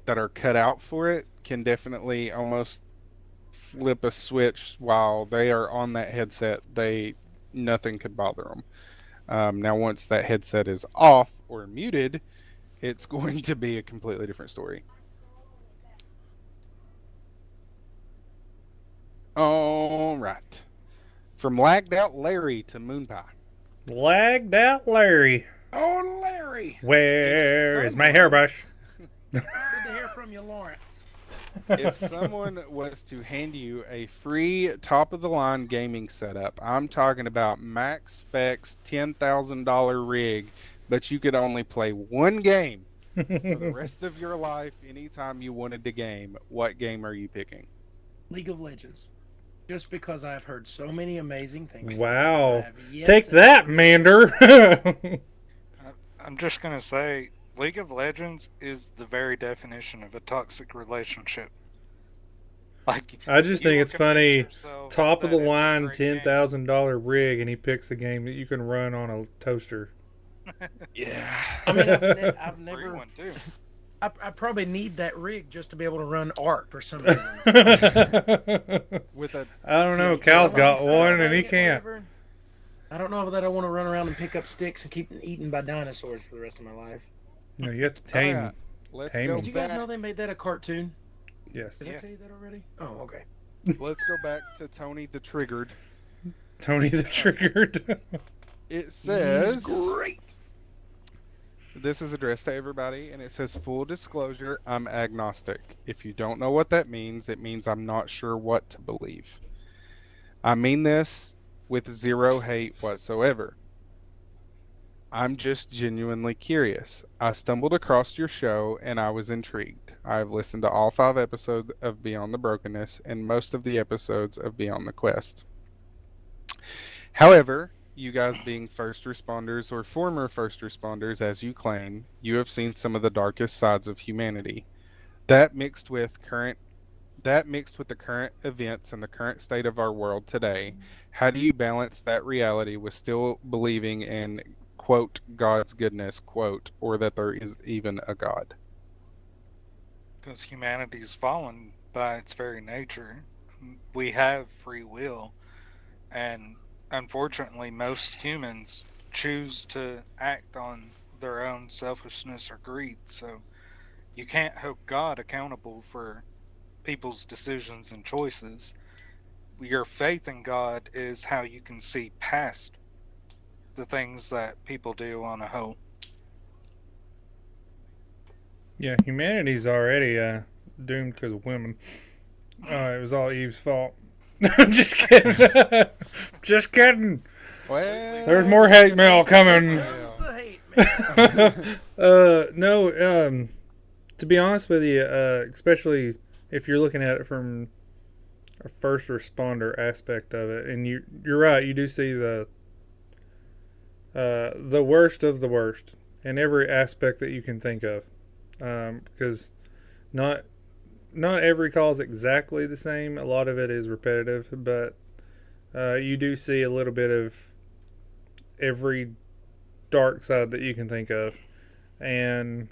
that are cut out for it can definitely almost flip a switch while they are on that headset. Nothing could bother them. Now once that headset is off or muted, it's going to be a completely different story. All right. From lagged out Larry to Moon Pie. Lagged out Larry. Oh, Larry. Where If is my someone- hairbrush? Good to hear from you, Lawrence. If someone was to hand you a free top of the line gaming setup, I'm talking about max specs $10,000 rig, but you could only play one game for the rest of your life anytime you wanted to game, what game are you picking? League of Legends. Just because I've heard so many amazing things. Wow. I have yet Take to- that, Mander. I'm just gonna say, League of Legends is the very definition of a toxic relationship. Like, I just you think will it's funny. convince yourself Top of that the it's a line, great game. $10,000 rig, and he picks a game that you can run on a toaster. Yeah. I mean, I've Free never. one too. I probably need that rig just to be able to run Arc for some reason. With a I don't know. Yeah, Cal's I'm got excited one about and he it, can't. whatever. I don't know that I want to run around and pick up sticks and keep eaten by dinosaurs for the rest of my life. No, you have to all tame. right, let's Tame go 'em. Did you guys back. know they made that a cartoon? Yes. Did I Yeah. tell you that already? Oh, okay. Let's go back to Tony the Triggered. Tony the Triggered. It He's says great. this is addressed to everybody, and it says full disclosure, I'm agnostic. If you don't know what that means, it means I'm not sure what to believe. I mean this with zero hate whatsoever. I'm just genuinely curious. I stumbled across your show and I was intrigued. I've listened to all 5 episodes of Beyond the Brokenness and most of the episodes of Beyond the Quest. However, you guys being first responders or former first responders, as you claim, you have seen some of the darkest sides of humanity. That mixed with current that mixed with the current events and the current state of our world today, how do you balance that reality with still believing in quote God's goodness quote or that there is even a God? Because humanity's fallen by its very nature. We have free will, and unfortunately, most humans choose to act on their own selfishness or greed. So you can't hold God accountable for people's decisions and choices. Your faith in God is how you can see past the things that people do on a whole. Yeah, humanity's already doomed because of women. It was all Eve's fault. I'm just kidding. Just kidding. Well, There's more hate mail coming. That's a hate, man. No, to be honest with you, especially if you're looking at it from a first responder aspect of it, and you're right, you do see the worst of the worst in every aspect that you can think of, because not every call is exactly the same. A lot of it is repetitive, but you do see a little bit of every dark side that you can think of, and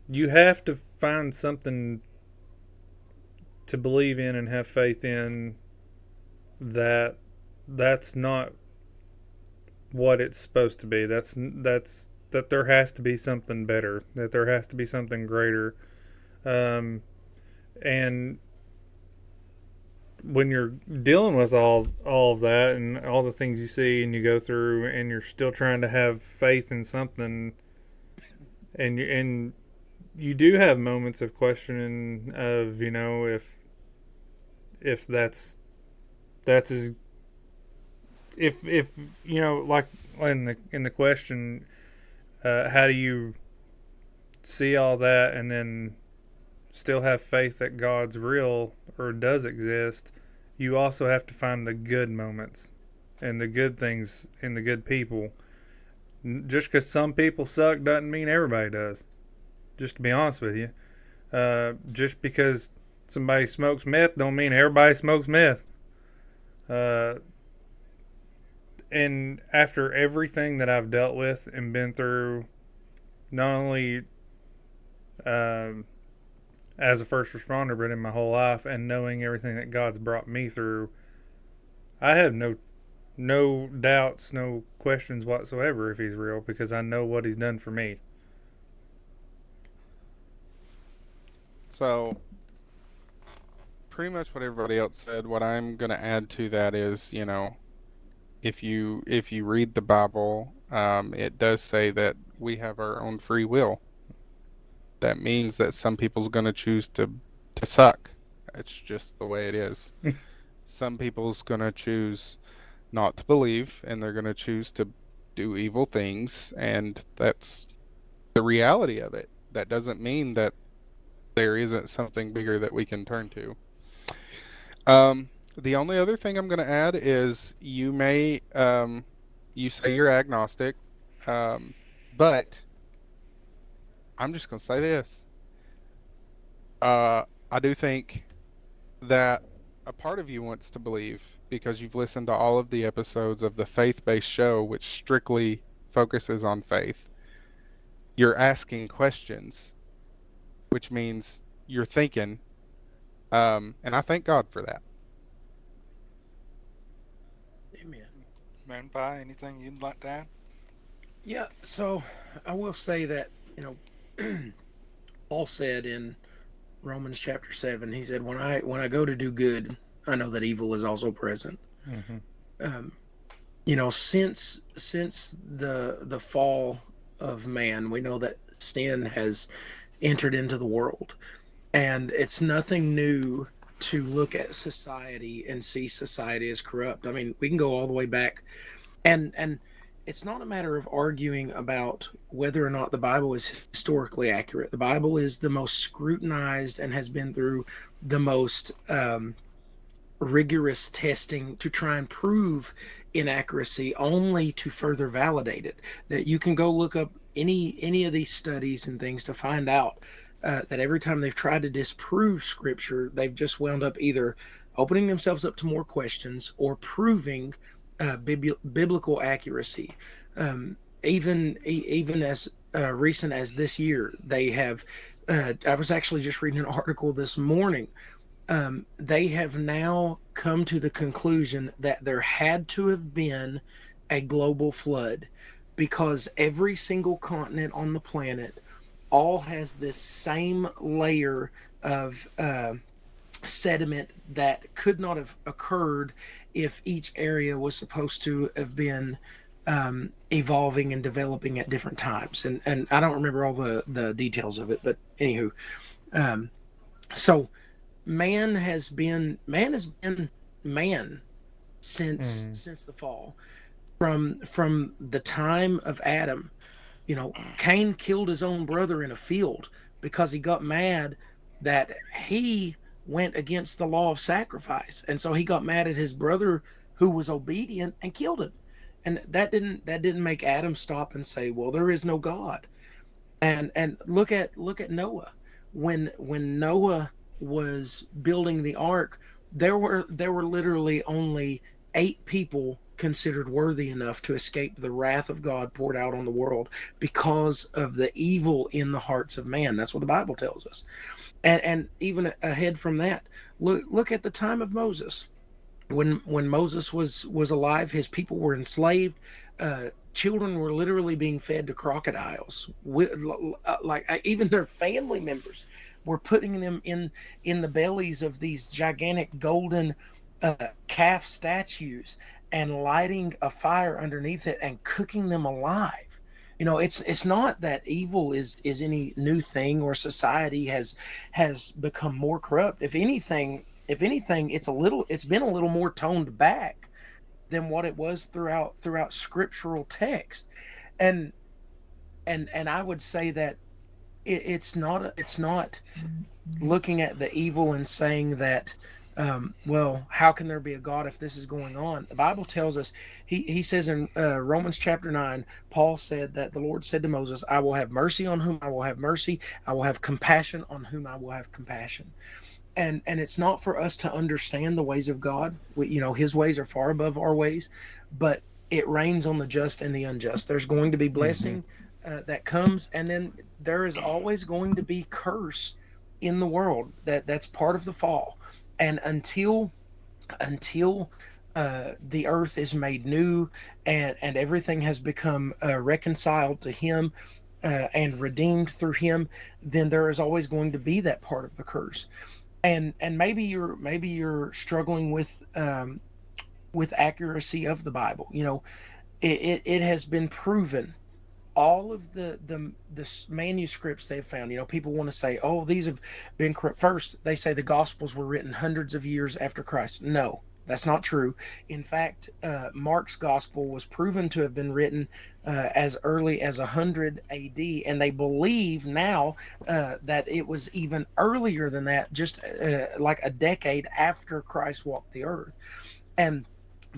you have to find something to believe in and have faith in that's not what it's supposed to be. That there has to be something better. That there has to be something greater. And when you're dealing with all of that and all the things you see and you go through, and you're still trying to have faith in something, and you do have moments of questioning of if that's as if like in the question, how do you see all that and then still have faith that God's real or does exist? You also have to find the good moments and the good things and the good people. Just because some people suck doesn't mean everybody does. Just to be honest with you, just because somebody smokes meth don't mean everybody smokes meth. Uh, and after everything that I've dealt with and been through, not only as a first responder, but in my whole life, and knowing everything that God's brought me through, I have no doubts, no questions whatsoever if He's real, because I know what He's done for me. so pretty much what everybody else said. What I'm going to add to that is, if you read the Bible, it does say that we have our own free will. That means that some people's going to choose to suck. It's just the way it is. Some people's going to choose not to believe, and they're going to choose to do evil things, and that's the reality of it. That doesn't mean that there isn't something bigger that we can turn to. The only other thing I'm going to add is you say you're agnostic, but I'm just going to say this. I do think that a part of you wants to believe because you've listened to all of the episodes of the faith-based show, which strictly focuses on faith. You're asking questions, which means you're thinking. And I thank God for that. Amen. Man, Pie, anything you'd like to add? Yeah, so I will say that, you know, Paul said in Romans chapter 7, he said, when I go to do good, I know that evil is also present. Mm-hmm. Um, you know, since the fall of man, we know that sin has entered into the world, and it's nothing new to look at society and see society as corrupt. I mean, we can go all the way back, and it's not a matter of arguing about whether or not the Bible is historically accurate. The Bible is the most scrutinized and has been through the most rigorous testing to try and prove inaccuracy, only to further validate it. That you can go look up any of these studies and things to find out that every time they've tried to disprove scripture, they've just wound up either opening themselves up to more questions or proving biblical accuracy. Even as recent as this year, they have. I was actually just reading an article this morning. They have now come to the conclusion that there had to have been a global flood because every single continent on the planet all has this same layer of sediment that could not have occurred if each area was supposed to have been evolving and developing at different times. And I don't remember all the details of it, but anywho, so man since the fall. From the time of Adam, you know, Cain killed his own brother in a field because he got mad that he went against the law of sacrifice, and so he got mad at his brother who was obedient and killed him. And that didn't make Adam stop and say, well, there is no God. And look at Noah. When Noah was building the ark, there were literally only 8 people considered worthy enough to escape the wrath of God poured out on the world because of the evil in the hearts of man. That's what the Bible tells us. And even ahead from that, look at the time of Moses. When Moses was alive, his people were enslaved. Children were literally being fed to crocodiles. Even their family members were putting them in the bellies of these gigantic golden calf statues and lighting a fire underneath it and cooking them alive. You know, it's not that evil is any new thing or society has become more corrupt. If anything, it's been a little more toned back than what it was throughout scriptural text. And and I would say that it's not looking at the evil and saying that, well, how can there be a God if this is going on? The Bible tells us, he says in Romans chapter 9, Paul said that the Lord said to Moses, I will have mercy on whom I will have mercy. I will have compassion on whom I will have compassion. And it's not for us to understand the ways of God. His ways are far above our ways, but it rains on the just and the unjust. There's going to be blessing that comes, and then there is always going to be curse in the world. That's part of the fall. And until the earth is made new and everything has become reconciled to Him and redeemed through Him, then there is always going to be that part of the curse. And maybe you're struggling with accuracy of the Bible. It has been proven. All of the manuscripts they've found, people want to say, oh, these have been corrupt. First, they say the Gospels were written hundreds of years after Christ. No, that's not true. In fact, Mark's Gospel was proven to have been written as early as 100 AD, and they believe now that it was even earlier than that, just like a decade after Christ walked the earth. And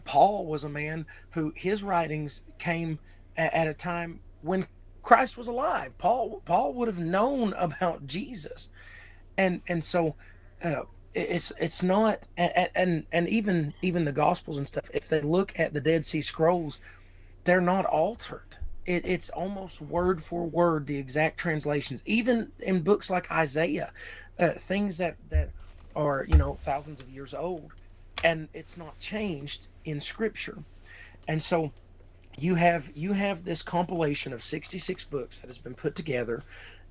Paul was a man who his writings came at a time when Christ was alive. Paul would have known about Jesus, and so it's not, and even the Gospels and stuff. If they look at the Dead Sea Scrolls, they're not altered. It's almost word for word the exact translations, even in books like Isaiah, things that are thousands of years old, and it's not changed in Scripture. And so you have this compilation of 66 books that has been put together,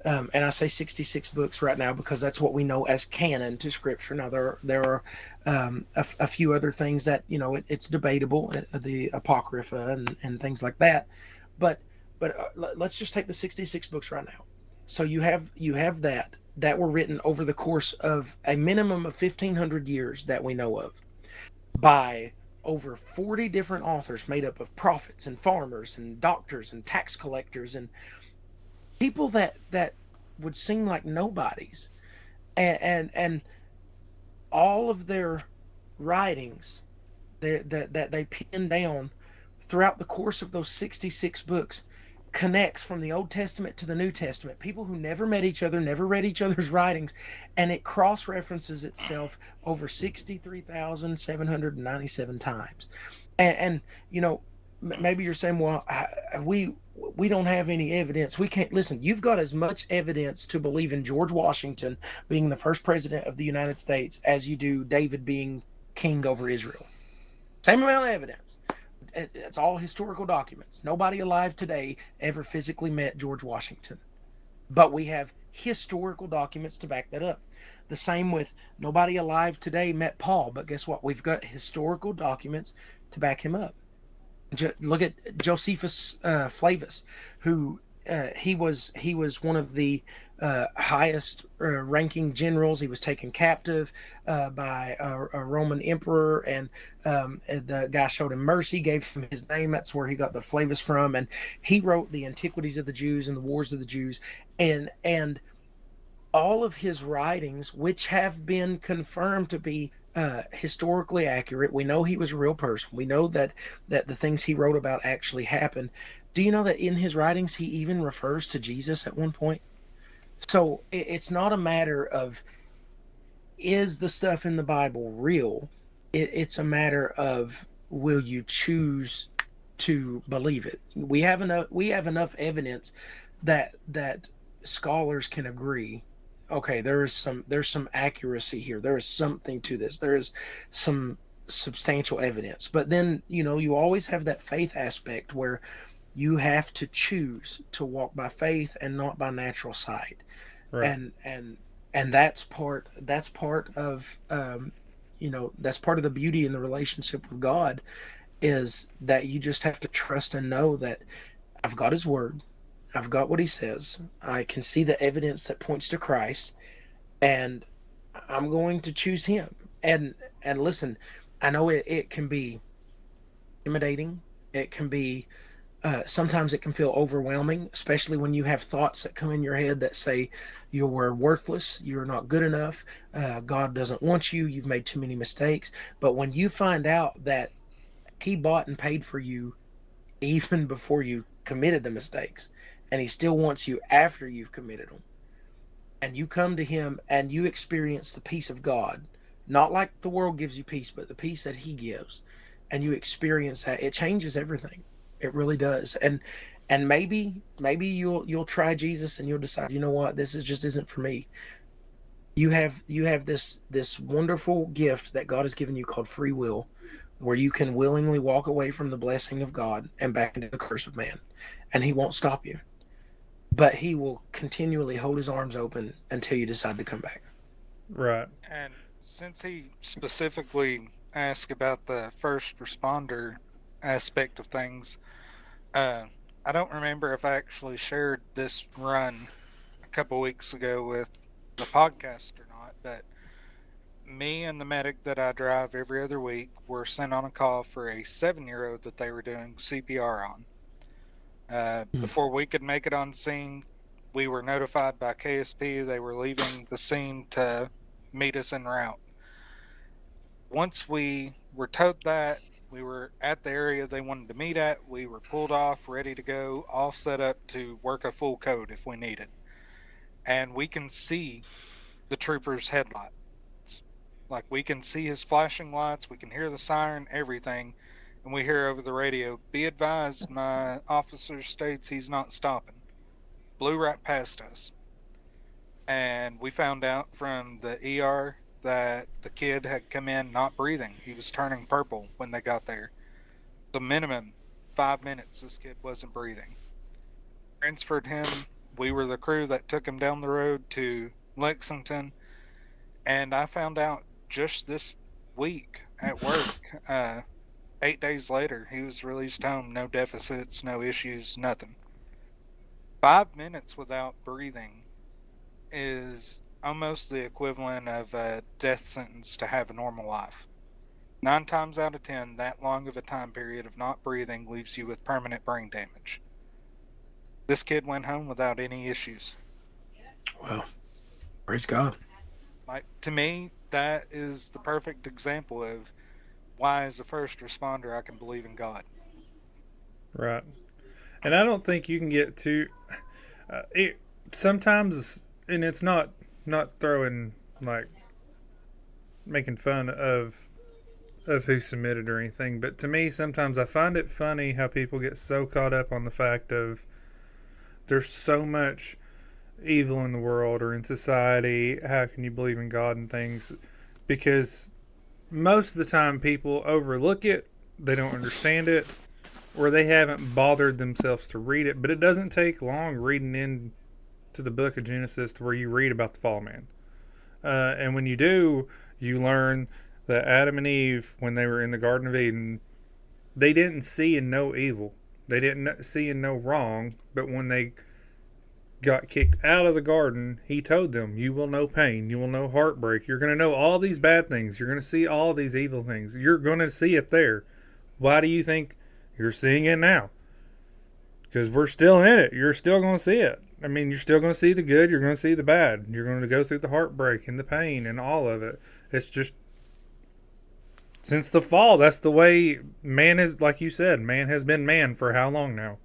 and I say 66 books right now because that's what we know as canon to Scripture. Now there are a few other things that it's debatable, the Apocrypha and things like that, but let's just take the 66 books right now. So you have that were written over the course of a minimum of 1,500 years that we know of, by over 40 different authors made up of prophets and farmers and doctors and tax collectors and people that would seem like nobodies, and all of their writings that they penned down throughout the course of those 66 books connects from the Old Testament to the New Testament. People who never met each other, never read each other's writings, and it cross references itself over 63,797 times. And maybe you're saying, well, we don't have any evidence. We can't listen. You've got as much evidence to believe in George Washington being the first president of the United States as you do David being king over Israel. Same amount of evidence. It's all historical documents. Nobody alive today ever physically met George Washington, but we have historical documents to back that up. The same with nobody alive today met Paul, but guess what? We've got historical documents to back him up. Look at Josephus Flavius, who he was one of the highest ranking generals. He was taken captive by a Roman emperor, and the guy showed him mercy, gave him his name. That's where he got the Flavius from, and he wrote the Antiquities of the Jews and the Wars of the Jews, and all of his writings, which have been confirmed to be historically accurate. We know he was a real person. We know that the things he wrote about actually happened. Do you know that in his writings he even refers to Jesus at one point? So it's not a matter of, is the stuff in the Bible real? It's a matter of, will you choose to believe it? We have enough evidence that scholars can agree, okay, there's some accuracy here, there is something to this, there is some substantial evidence. But then you always have that faith aspect where you have to choose to walk by faith and not by natural sight. Right. And that's part of that's part of the beauty in the relationship with God, is that you just have to trust and know that I've got his word, I've got what he says, I can see the evidence that points to Christ, and I'm going to choose him. And listen, I know it can be intimidating. It can be sometimes it can feel overwhelming, especially when you have thoughts that come in your head that say you're worthless, you're not good enough, God doesn't want you, you've made too many mistakes. But when you find out that he bought and paid for you even before you committed the mistakes, and he still wants you after you've committed them, and you come to him and you experience the peace of God, not like the world gives you peace, but the peace that he gives, and you experience that, it changes everything. It really does. And maybe you'll try Jesus and you'll decide, you know what, this is just isn't for me. You have this wonderful gift that God has given you called free will, where you can willingly walk away from the blessing of God and back into the curse of man, and he won't stop you, but he will continually hold his arms open until you decide to come back. Right. And since he specifically asked about the first responder aspect of things, uh, I don't remember if I actually shared this run a couple weeks ago with the podcast or not, but me and the medic that I drive every other week were sent on a call for a 7-year-old that they were doing CPR on. Before we could make it on scene, we were notified by KSP they were leaving the scene to meet us en route. Once we were told that, we were at the area they wanted to meet at, we were pulled off, ready to go, all set up to work a full code if we needed. And we can see the trooper's headlights. Like, we can see his flashing lights, we can hear the siren, everything. and we hear over the radio, "Be advised, my officer states he's not stopping." Blew right past us. And we found out from the ER that the kid had come in not breathing. He was turning purple when they got there. The minimum 5 minutes this kid wasn't breathing. Transferred him. We were the crew that took him down the road to Lexington. And I found out just this week at work, 8 days later, he was released home. No deficits, no issues, nothing. 5 minutes without breathing is almost the equivalent of a death sentence to have a normal life. 9 times out of 10, that long of a time period of not breathing leaves you with permanent brain damage. This kid went home without any issues. Well, praise God. Like, to me, that is the perfect example of why, as a first responder, I can believe in God. Right. And I don't think you can get too. Sometimes, and it's not throwing, like, making fun of who submitted or anything, but to me, sometimes I find it funny how people get so caught up on the fact of there's so much evil in the world or in society. How can you believe in God and things? Because most of the time people overlook it, they don't understand it, or they haven't bothered themselves to read it. But it doesn't take long reading into the book of Genesis to where you read about the fall man. And when you do, you learn that Adam and Eve, when they were in the Garden of Eden, they didn't see and know evil. They didn't see and know wrong. But when they got kicked out of the garden, he told them, you will know pain, you will know heartbreak, you're going to know all these bad things, you're going to see all these evil things, you're going to see it there. Why do you think you're seeing it now? Because we're still in it. You're still going to see it. I mean, you're still going to see the good, you're going to see the bad, you're going to go through the heartbreak and the pain and all of it. It's just, since the fall, that's the way man is. Like you said, man has been man for how long now?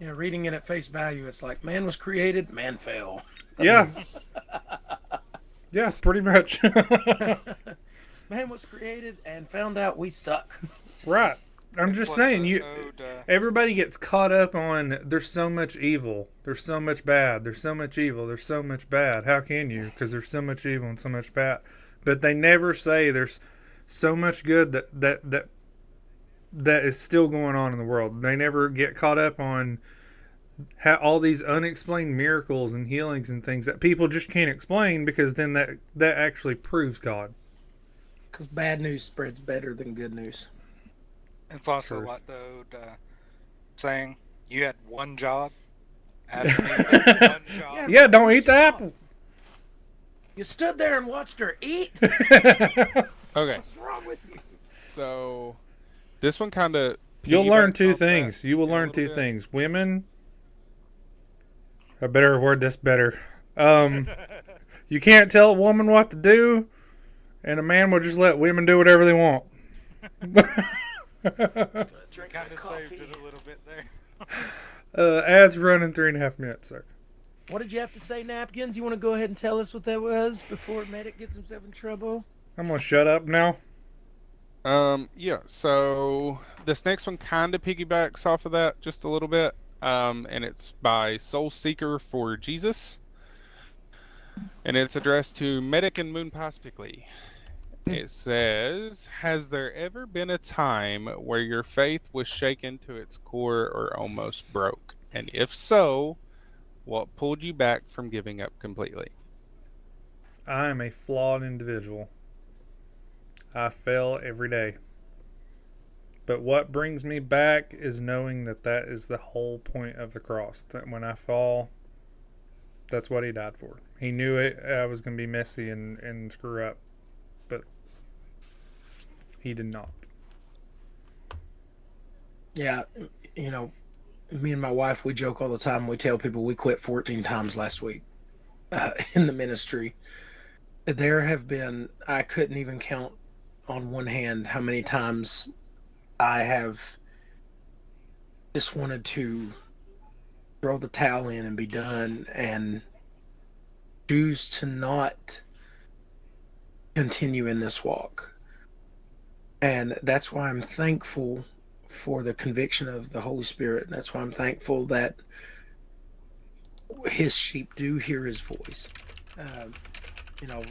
Yeah, reading it at face value, it's like man was created, man fell. Yeah. Yeah, pretty much. Man was created and found out we suck. Right. I'm just saying, everybody gets caught up on there's so much evil, there's so much bad, there's so much evil, there's so much bad. How can you? Because there's so much evil and so much bad. But they never say there's so much good that is still going on in the world. They never get caught up on how all these unexplained miracles and healings and things that people just can't explain, because then that actually proves God. Because bad news spreads better than good news. It's also like the old saying, you had one job. Adam and Eve had one job. Yeah, don't eat the apple. You stood there and watched her eat? Okay. What's wrong with you? So, this one kind of... You'll learn two things. You will learn two things. Women... I better word this better. You can't tell a woman what to do, and a man will just let women do whatever they want. Drink kind of saved it a little bit there. Ads running 3.5 minutes, sir. What did you have to say, Napkins? You want to go ahead and tell us what that was before Medic gets himself in trouble? I'm going to shut up now. Yeah, so this next one kind of piggybacks off of that just a little bit. And it's by Soul Seeker for Jesus. And it's addressed to Medic and Moon Pie. It says, has there ever been a time where your faith was shaken to its core or almost broke? And if so, what pulled you back from giving up completely? I am a flawed individual. I fail every day. But what brings me back is knowing that is the whole point of the cross. That when I fall, that's what he died for. He knew it. I was going to be messy and screw up. But he did not. Yeah, you know, me and my wife, we joke all the time. We tell people we quit 14 times last week in the ministry. There have been, I couldn't even count on one hand how many times I have just wanted to throw the towel in and be done and choose to not continue in this walk. And that's why I'm thankful for the conviction of the Holy Spirit. That's why I'm thankful that his sheep do hear his voice. Uh, a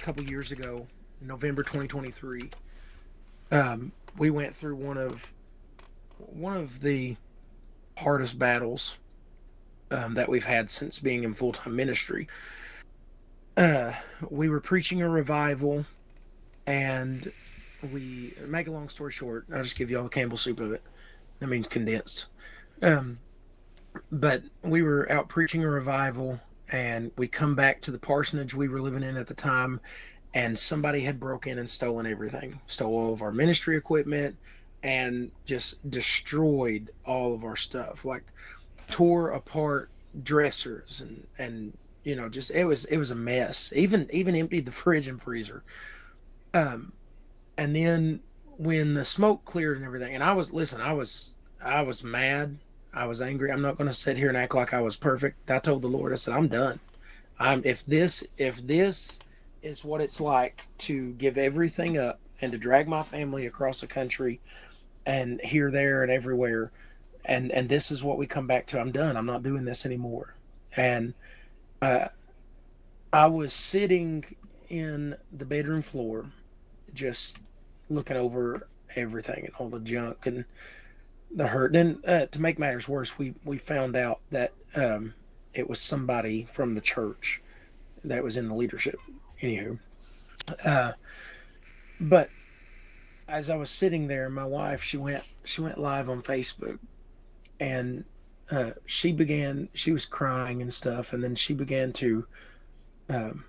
couple years ago, November 2023, we went through one of the hardest battles that we've had since being in full time ministry. Uh, we were preaching a revival, and we make a long story short. I'll just give you all the Campbell soup of it. That means condensed. Um, but we were out preaching a revival, and we come back to the parsonage we were living in at the time, and somebody had broke in and stolen everything, stole all of our ministry equipment, and just destroyed all of our stuff, like tore apart dressers and just it was a mess. Even emptied the fridge and freezer. Um, and then when the smoke cleared and everything, and I was mad. I was angry. I'm not going to sit here and act like I was perfect. I told the Lord, I said, I'm done. If this is what it's like to give everything up and to drag my family across the country and here, there, and everywhere, and this is what we come back to, I'm done. I'm not doing this anymore. And uh, I was sitting in the bedroom floor, just looking over everything and all the junk and the hurt. Then, to make matters worse, we found out that it was somebody from the church that was in the leadership. Anywho, uh, but as I was sitting there, my wife she went live on Facebook, and she was crying and stuff, and then she began to um,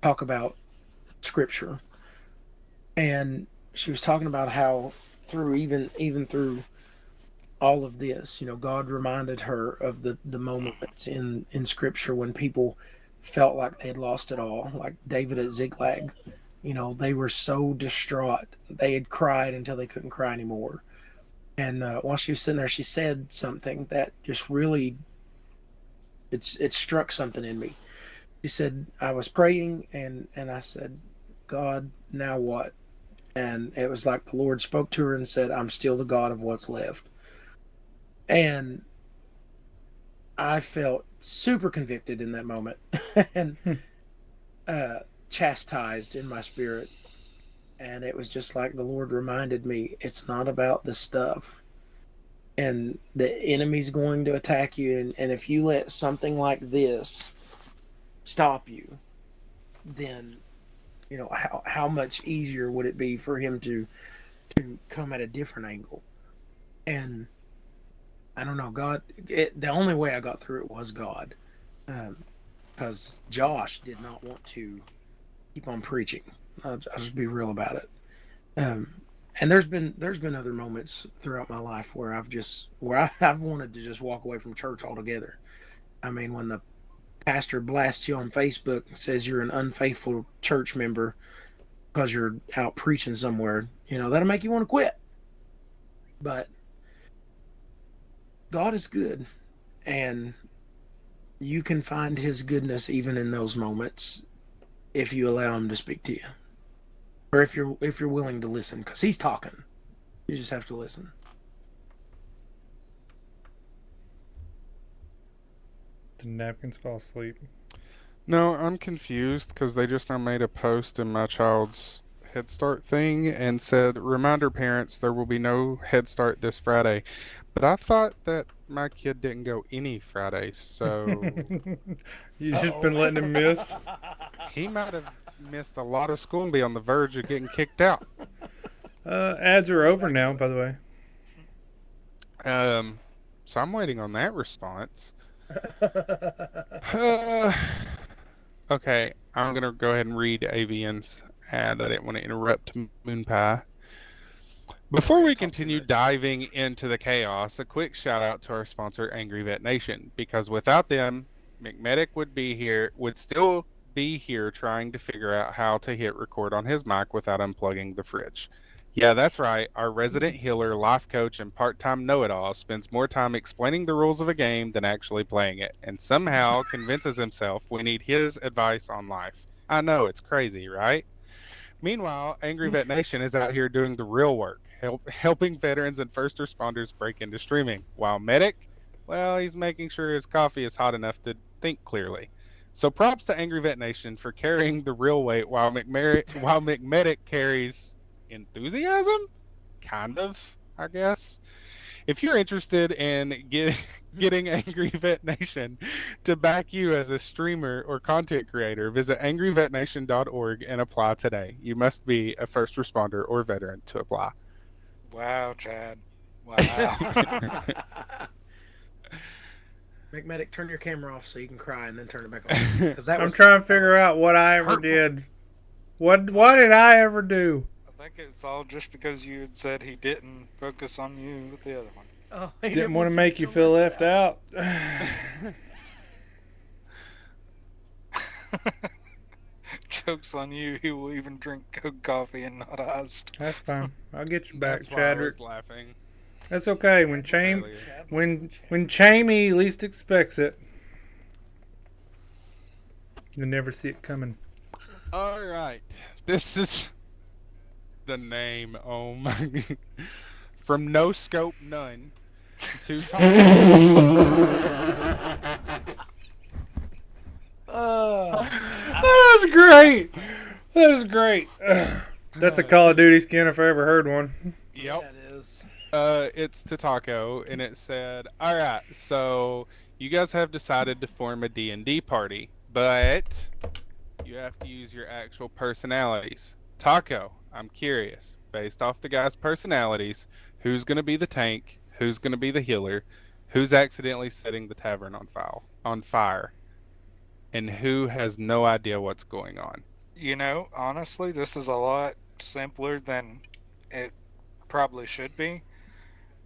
talk about scripture, and she was talking about how through even through all of this, God reminded her of the moments in scripture when people felt like they had lost it all, like David at Ziklag. They were so distraught. They had cried until they couldn't cry anymore. And while she was sitting there, she said something that just really it struck something in me. She said, I was praying, and I said, God, now what? And it was like the Lord spoke to her and said, I'm still the God of what's left. And I felt super convicted in that moment and chastised in my spirit. And it was just like the Lord reminded me, it's not about the stuff. And the enemy's going to attack you. And if you let something like this stop you, then how much easier would it be for him to come at a different angle? And I don't know, the only way I got through it was God, because Josh did not want to keep on preaching. I'll just be real about it. And there's been other moments throughout my life where I've wanted to just walk away from church altogether. I mean, when the pastor blasts you on Facebook and says you're an unfaithful church member because you're out preaching somewhere, that'll make you want to quit. But God is good, and you can find his goodness even in those moments if you allow him to speak to you, or if you're willing to listen, because he's talking. You just have to listen. Did Napkins fall asleep? No, I'm confused because they just now made a post in my child's Head Start thing and said, "Reminder parents, there will be no Head Start this Friday." But I thought that my kid didn't go any Fridays, so You just been letting him miss? he might have missed a lot of school and be on the verge of getting kicked out. Ads are over now, by the way. So I'm waiting on that response. Uh, okay, I'm gonna go ahead and read AVN's ad. I didn't want to interrupt Moon Pie. Before we continue diving into the chaos, a quick shout out to our sponsor, Angry Vet Nation, because without them, McMedic would still be here trying to figure out how to hit record on his mic without unplugging the fridge. Yeah, that's right. Our resident healer, life coach, and part-time know-it-all spends more time explaining the rules of a game than actually playing it, and somehow convinces himself we need his advice on life. I know, it's crazy, right? Meanwhile, Angry Vet Nation is out here doing the real work, helping veterans and first responders break into streaming. While Medic, well, he's making sure his coffee is hot enough to think clearly. So props to Angry Vet Nation for carrying the real weight while McMedic carries enthusiasm? Kind of, I guess. If you're interested in getting Angry Vet Nation to back you as a streamer or content creator, visit angryvetnation.org and apply today. You must be a first responder or veteran to apply. Wow, Chad. Wow. McMedic, turn your camera off so you can cry and then turn it back on. Because I'm trying to figure out what I ever did. What did I ever do? I think it's all just because you had said he didn't focus on you with the other one. Oh, Didn't want to make you feel left out. Joke's on you. He will even drink cold coffee and not iced. That's fine. I'll get you back, That's why I Chadrick. was laughing. That's okay. When Chamey least expects it, you'll never see it coming. All right. This is the name. Oh my. From No Scope None to That was great. That is great. That's a Call of Duty skin if I ever heard one. Yep. it is. It's to Taco, and it said, all right, so you guys have decided to form a D&D party, but you have to use your actual personalities. Taco, I'm curious, based off the guys' personalities, who's going to be the tank, who's going to be the healer, who's accidentally setting the tavern on fire, and who has no idea what's going on. You know, honestly, this is a lot simpler than it probably should be.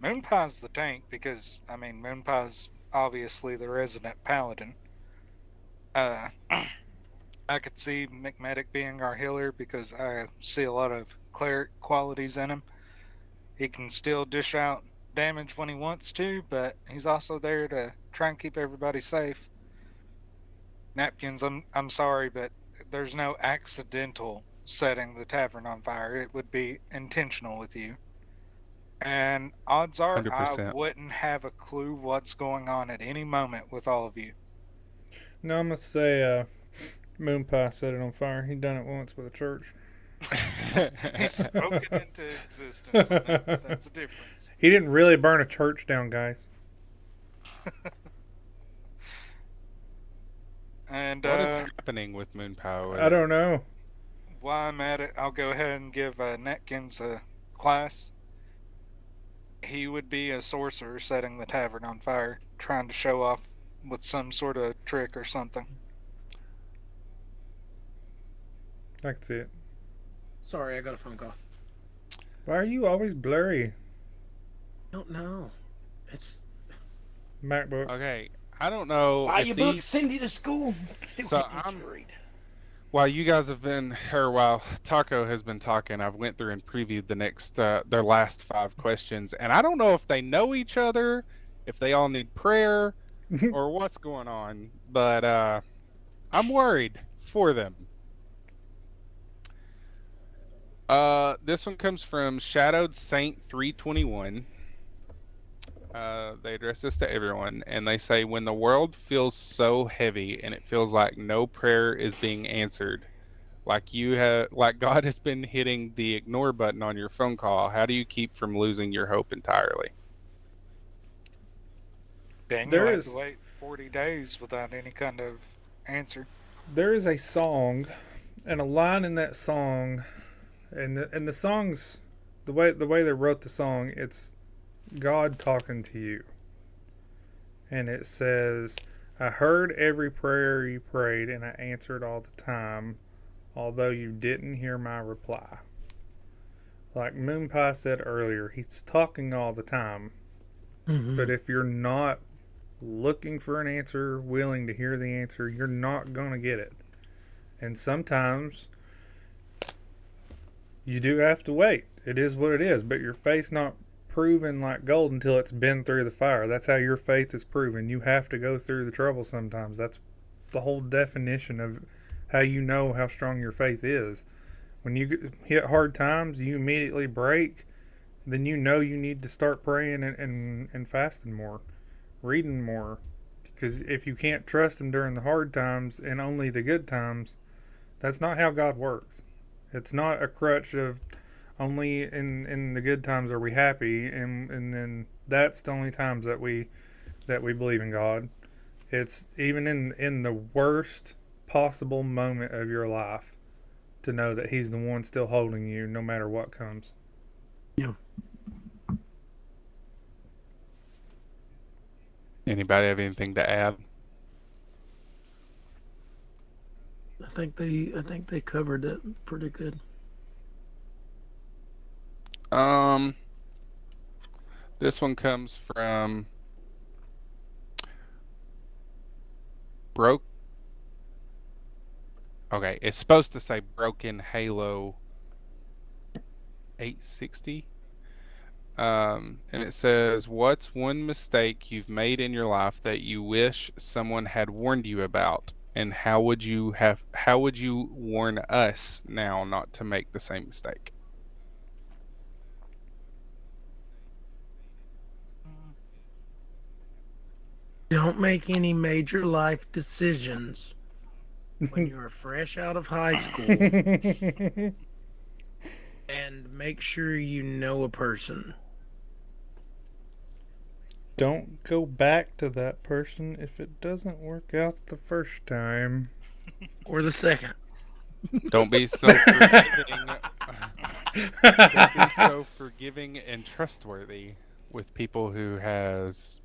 Moonpie's the tank because, I mean, Moonpie's obviously the resident paladin. I could see McMedic being our healer because I see a lot of cleric qualities in him. He can still dish out damage when he wants to, but he's also there to try and keep everybody safe. Napkins, I'm sorry, but there's no accidental setting the tavern on fire. It would be intentional with you. And odds are 100%. I wouldn't have a clue what's going on at any moment with all of you. No, I'm going to say Moonpie set it on fire. He done it once with a church. He's spoken into existence. That's a difference. He didn't really burn a church down, guys. And What is happening with Moonpower? I don't know. while I'm at it, I'll go ahead and give Netkins a class. He would be a sorcerer setting the tavern on fire, trying to show off with some sort of trick or something. I can see it. Sorry, I got a phone call. Why are you always blurry? I don't know. It's MacBook. Okay, I don't know. why if you booked Cindy to school. Still So can't teach I'm- you to read. While you guys have been, or while Taco has been talking, I've went through and previewed the next, their last 5 questions, and I don't know if they know each other, if they all need prayer, or what's going on, but I'm worried for them. This one comes from Shadowed Saint 321. They address this to everyone, and they say, when the world feels so heavy and it feels like no prayer is being answered, like God has been hitting the ignore button on your phone call, how do you keep from losing your hope entirely? Daniel There had is- to wait 40 days without any kind of answer. There is a song, and a line in that song, and the song's the way they wrote the song. It's God talking to you, and it says, "I heard every prayer you prayed, and I answered all the time, although you didn't hear my reply." Like Moonpie said earlier, he's talking all the time, but if you're not looking for an answer, willing to hear the answer, you're not going to get it. And sometimes you do have to wait. It is what it is, but your faith's not proven like gold until it's been through the fire. That's how your faith is proven. You have to go through the trouble sometimes. That's the whole definition of how you know how strong your faith is. When you hit hard times, you immediately break. Then you know you need to start praying and fasting more, reading more. Because if you can't trust Him during the hard times and only the good times, that's not how God works. It's not a crutch of only in the good times are we happy, and then that's the only times that we believe in God. It's even in the worst possible moment of your life to know that He's the one still holding you no matter what comes. Yeah. Anybody have anything to add? I think they covered it pretty good. This one comes from Broke. Okay, it's supposed to say Broken Halo 860. And it says, "What's one mistake you've made in your life that you wish someone had warned you about, and how would you warn us now not to make the same mistake?" Don't make any major life decisions when you're fresh out of high school, and make sure you know a person. Don't go back to that person if it doesn't work out the first time. Or the second. Don't be so forgiving. Don't be so forgiving and trustworthy with people who has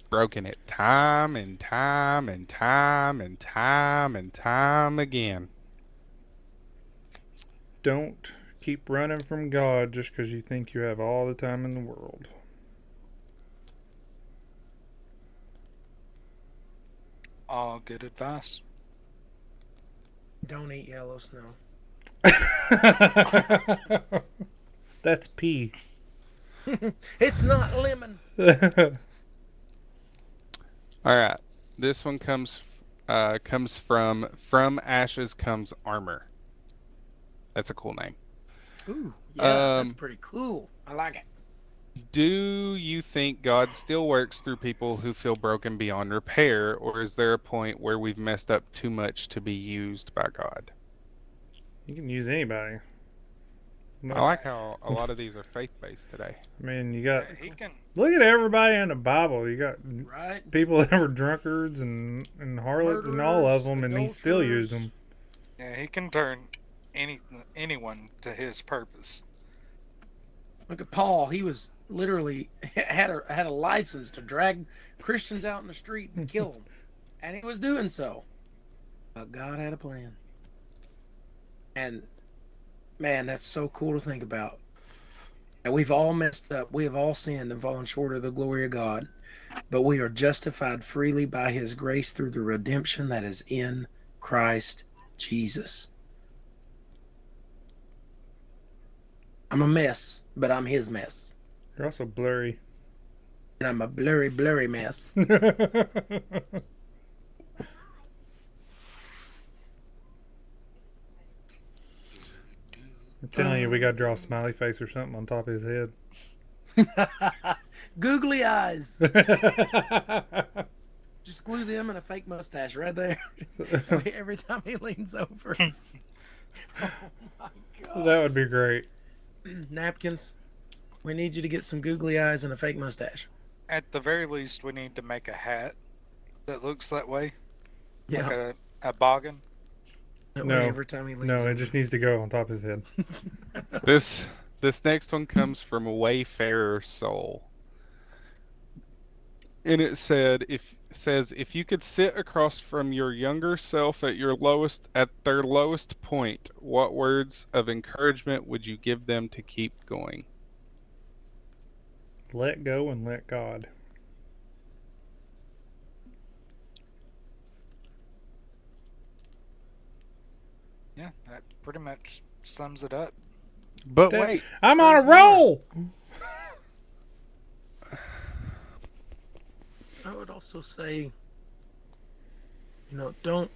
broken it time and time and time and time and time again. Don't keep running from God just because you think you have all the time in the world. All good advice. Don't eat yellow snow. That's pee. It's not lemon. All right, this one comes from Ashes Comes Armor. That's a cool name. Ooh, yeah, that's pretty cool. I like it. Do you think God still works through people who feel broken beyond repair, or is there a point where we've messed up too much to be used by God? You can use anybody. I like how a lot of these are faith-based today. I mean, you got He can. look at everybody in the Bible. You got Right? people that were drunkards and harlots and all of them, and He still used them. Yeah, he can turn anyone to his purpose. Look at Paul. He was literally had a license to drag Christians out in the street and kill them, and he was doing so. But God had a plan. And man, that's so cool to think about. And we've all messed up. We have all sinned and fallen short of the glory of God. But we are justified freely by His grace through the redemption that is in Christ Jesus. I'm a mess, but I'm His mess. You're also blurry. And I'm a blurry, blurry mess. I'm telling you, we got to draw a smiley face or something on top of his head. Googly eyes. Just glue them and a fake mustache right there. Every time he leans over. Oh my God. That would be great. Napkins. We need you to get some googly eyes and a fake mustache. At the very least, we need to make a hat that looks that way. Yeah. Like a boggin. That No. way every time he leans No, over. it just needs to go on top of his head. This next one comes from a Wayfarer Soul. And it says if you could sit across from your younger self at their lowest point, what words of encouragement would you give them to keep going? Let go and let God. Yeah, that pretty much sums it up. But wait, I'm on a there's more. roll. I would also say, don't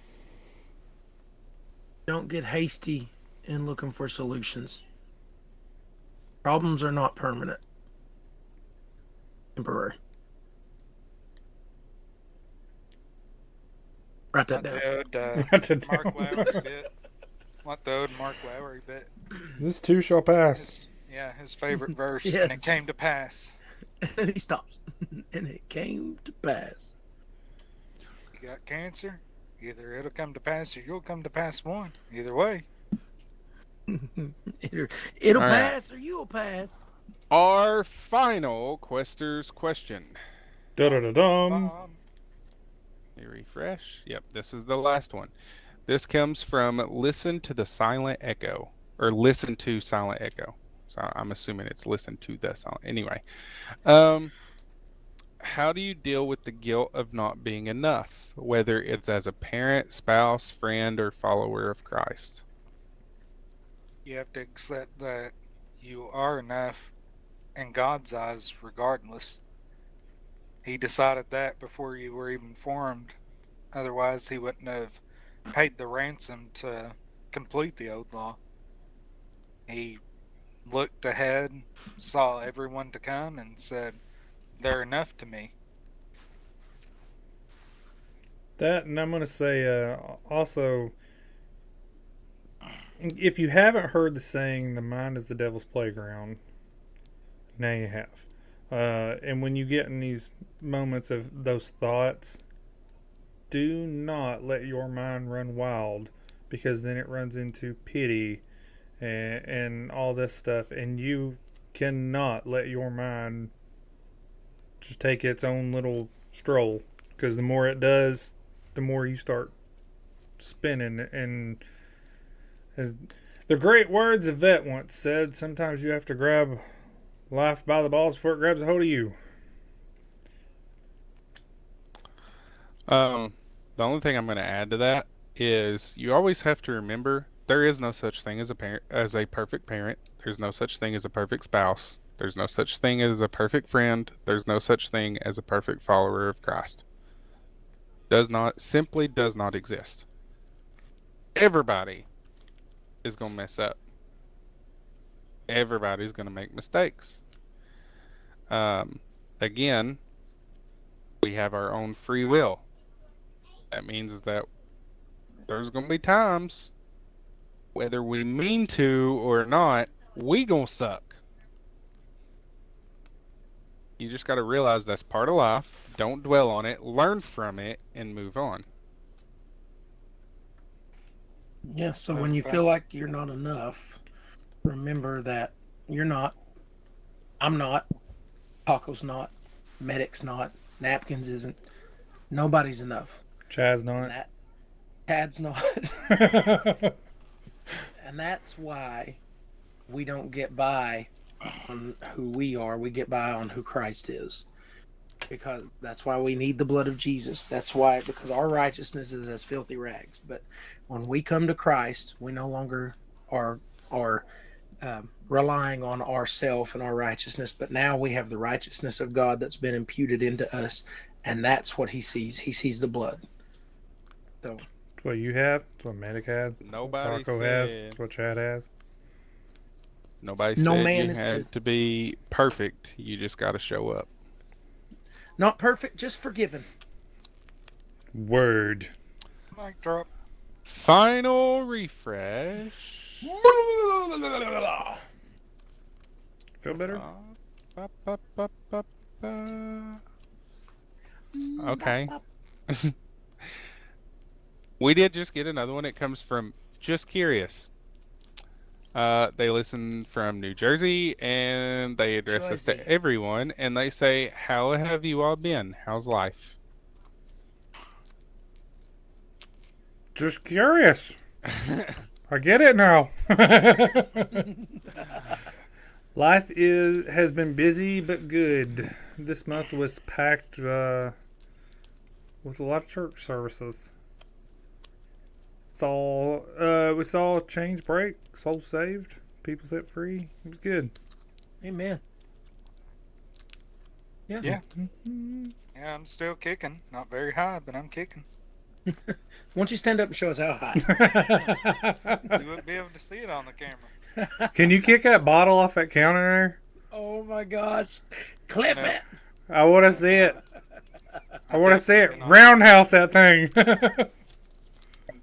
get hasty and looking for solutions. Problems are not permanent, temporary. Write that down. Write it Mark down. Lowry bit. What the old Mark Lowry bit? This too shall pass. His favorite verse. Yes. And it came to pass. And he stops. And it came to pass. You got cancer? Either it'll come to pass or you'll come to pass one. Either way. It'll All right. pass or you'll pass. Our final Quester's question. Da-da-da-dum. Bomb. Let me refresh. Yep, this is the last one. This comes from Listen to the Silent Echo, or Listen to Silent Echo. So I'm assuming it's Listen to the Silent. Anyway, how do you deal with the guilt of not being enough, whether it's as a parent, spouse, friend, or follower of Christ? You have to accept that you are enough in God's eyes regardless. He decided that before you were even formed. Otherwise, he wouldn't have paid the ransom to complete the old law. He looked ahead, saw everyone to come, and said, they're enough to me. That, and I'm going to say also, if you haven't heard the saying, the mind is the devil's playground, now you have. And when you get in these moments of those thoughts, do not let your mind run wild, because then it runs into pity and all this stuff, and you cannot let your mind just take its own little stroll, because the more it does, the more you start spinning. And as the great words of Vet once said, sometimes you have to grab life by the balls before it grabs a hold of you. The only thing I'm going to add to that is you always have to remember there is no such thing as a perfect parent. There's no such thing as a perfect spouse. There's no such thing as a perfect friend. There's no such thing as a perfect follower of Christ. Simply does not exist. Everybody is going to mess up. Everybody's going to make mistakes. Again, we have our own free will. That means that there's going to be times, whether we mean to or not, we going to suck. You just got to realize that's part of life. Don't dwell on it. Learn from it and move on. Yeah, so when you feel like you're not enough, remember that you're not. I'm not. Paco's not. Medic's not. Napkins isn't. Nobody's enough. Chaz not. Chad's not. And that's why we don't get by on who we are. We get by on who Christ is. Because that's why we need the blood of Jesus. That's why, because our righteousness is as filthy rags. But when we come to Christ, we no longer are relying on ourself and our righteousness, but now we have the righteousness of God that's been imputed into us, and that's what he sees. He sees the blood. So It's what you have. It's what Medic has. Nobody Taco has. It's what Chad has. Nobody No said man you is had to be perfect. You just got to show up. not perfect, just forgiven. Word. Mic drop. Final refresh. Feel better? Okay. We did just get another one. It comes from Just Curious. They listen from New Jersey, and they address us Jersey. to everyone, and they say, how have you all been? How's life? Just curious. I get it now. Life has been busy but good. This month was packed with a lot of church services. We saw chains break, souls saved, people set free. It was good. Amen. Yeah. Yeah. Yeah, I'm still kicking. Not very high, but I'm kicking. Once you stand up and show us how high. You wouldn't be able to see it on the camera. Can you kick that bottle off that counter there? Oh my gosh. Clip No. it. I want to see it. I want to see it. definitely not. Roundhouse that thing.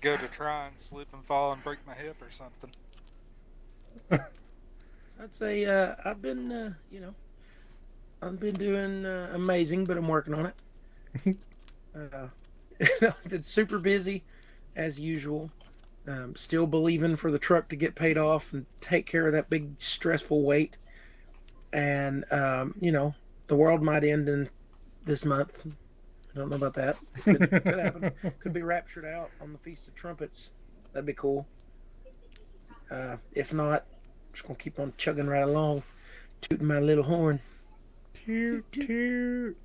Go to try and slip and fall and break my hip or something. I'd say I've been, I've been doing amazing, but I'm working on it. I've been super busy, as usual. Still believing for the truck to get paid off and take care of that big stressful weight. And, the world might end in this month. I don't know about that. Could happen. Could be raptured out on the Feast of Trumpets. That'd be cool. If not, I'm just going to keep on chugging right along, tooting my little horn. Toot toot.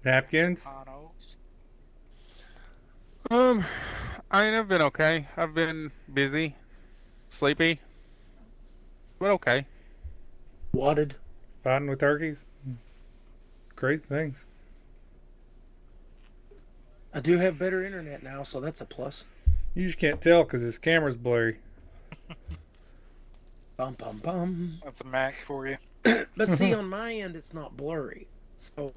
Napkins. I've been okay. I've been busy, sleepy, but okay. Wadded. Fighting with turkeys. Crazy things. I do have better internet now, so that's a plus. You just can't tell because his camera's blurry. Bum, bum, bum. That's a Mac for you. But see, on my end, it's not blurry. So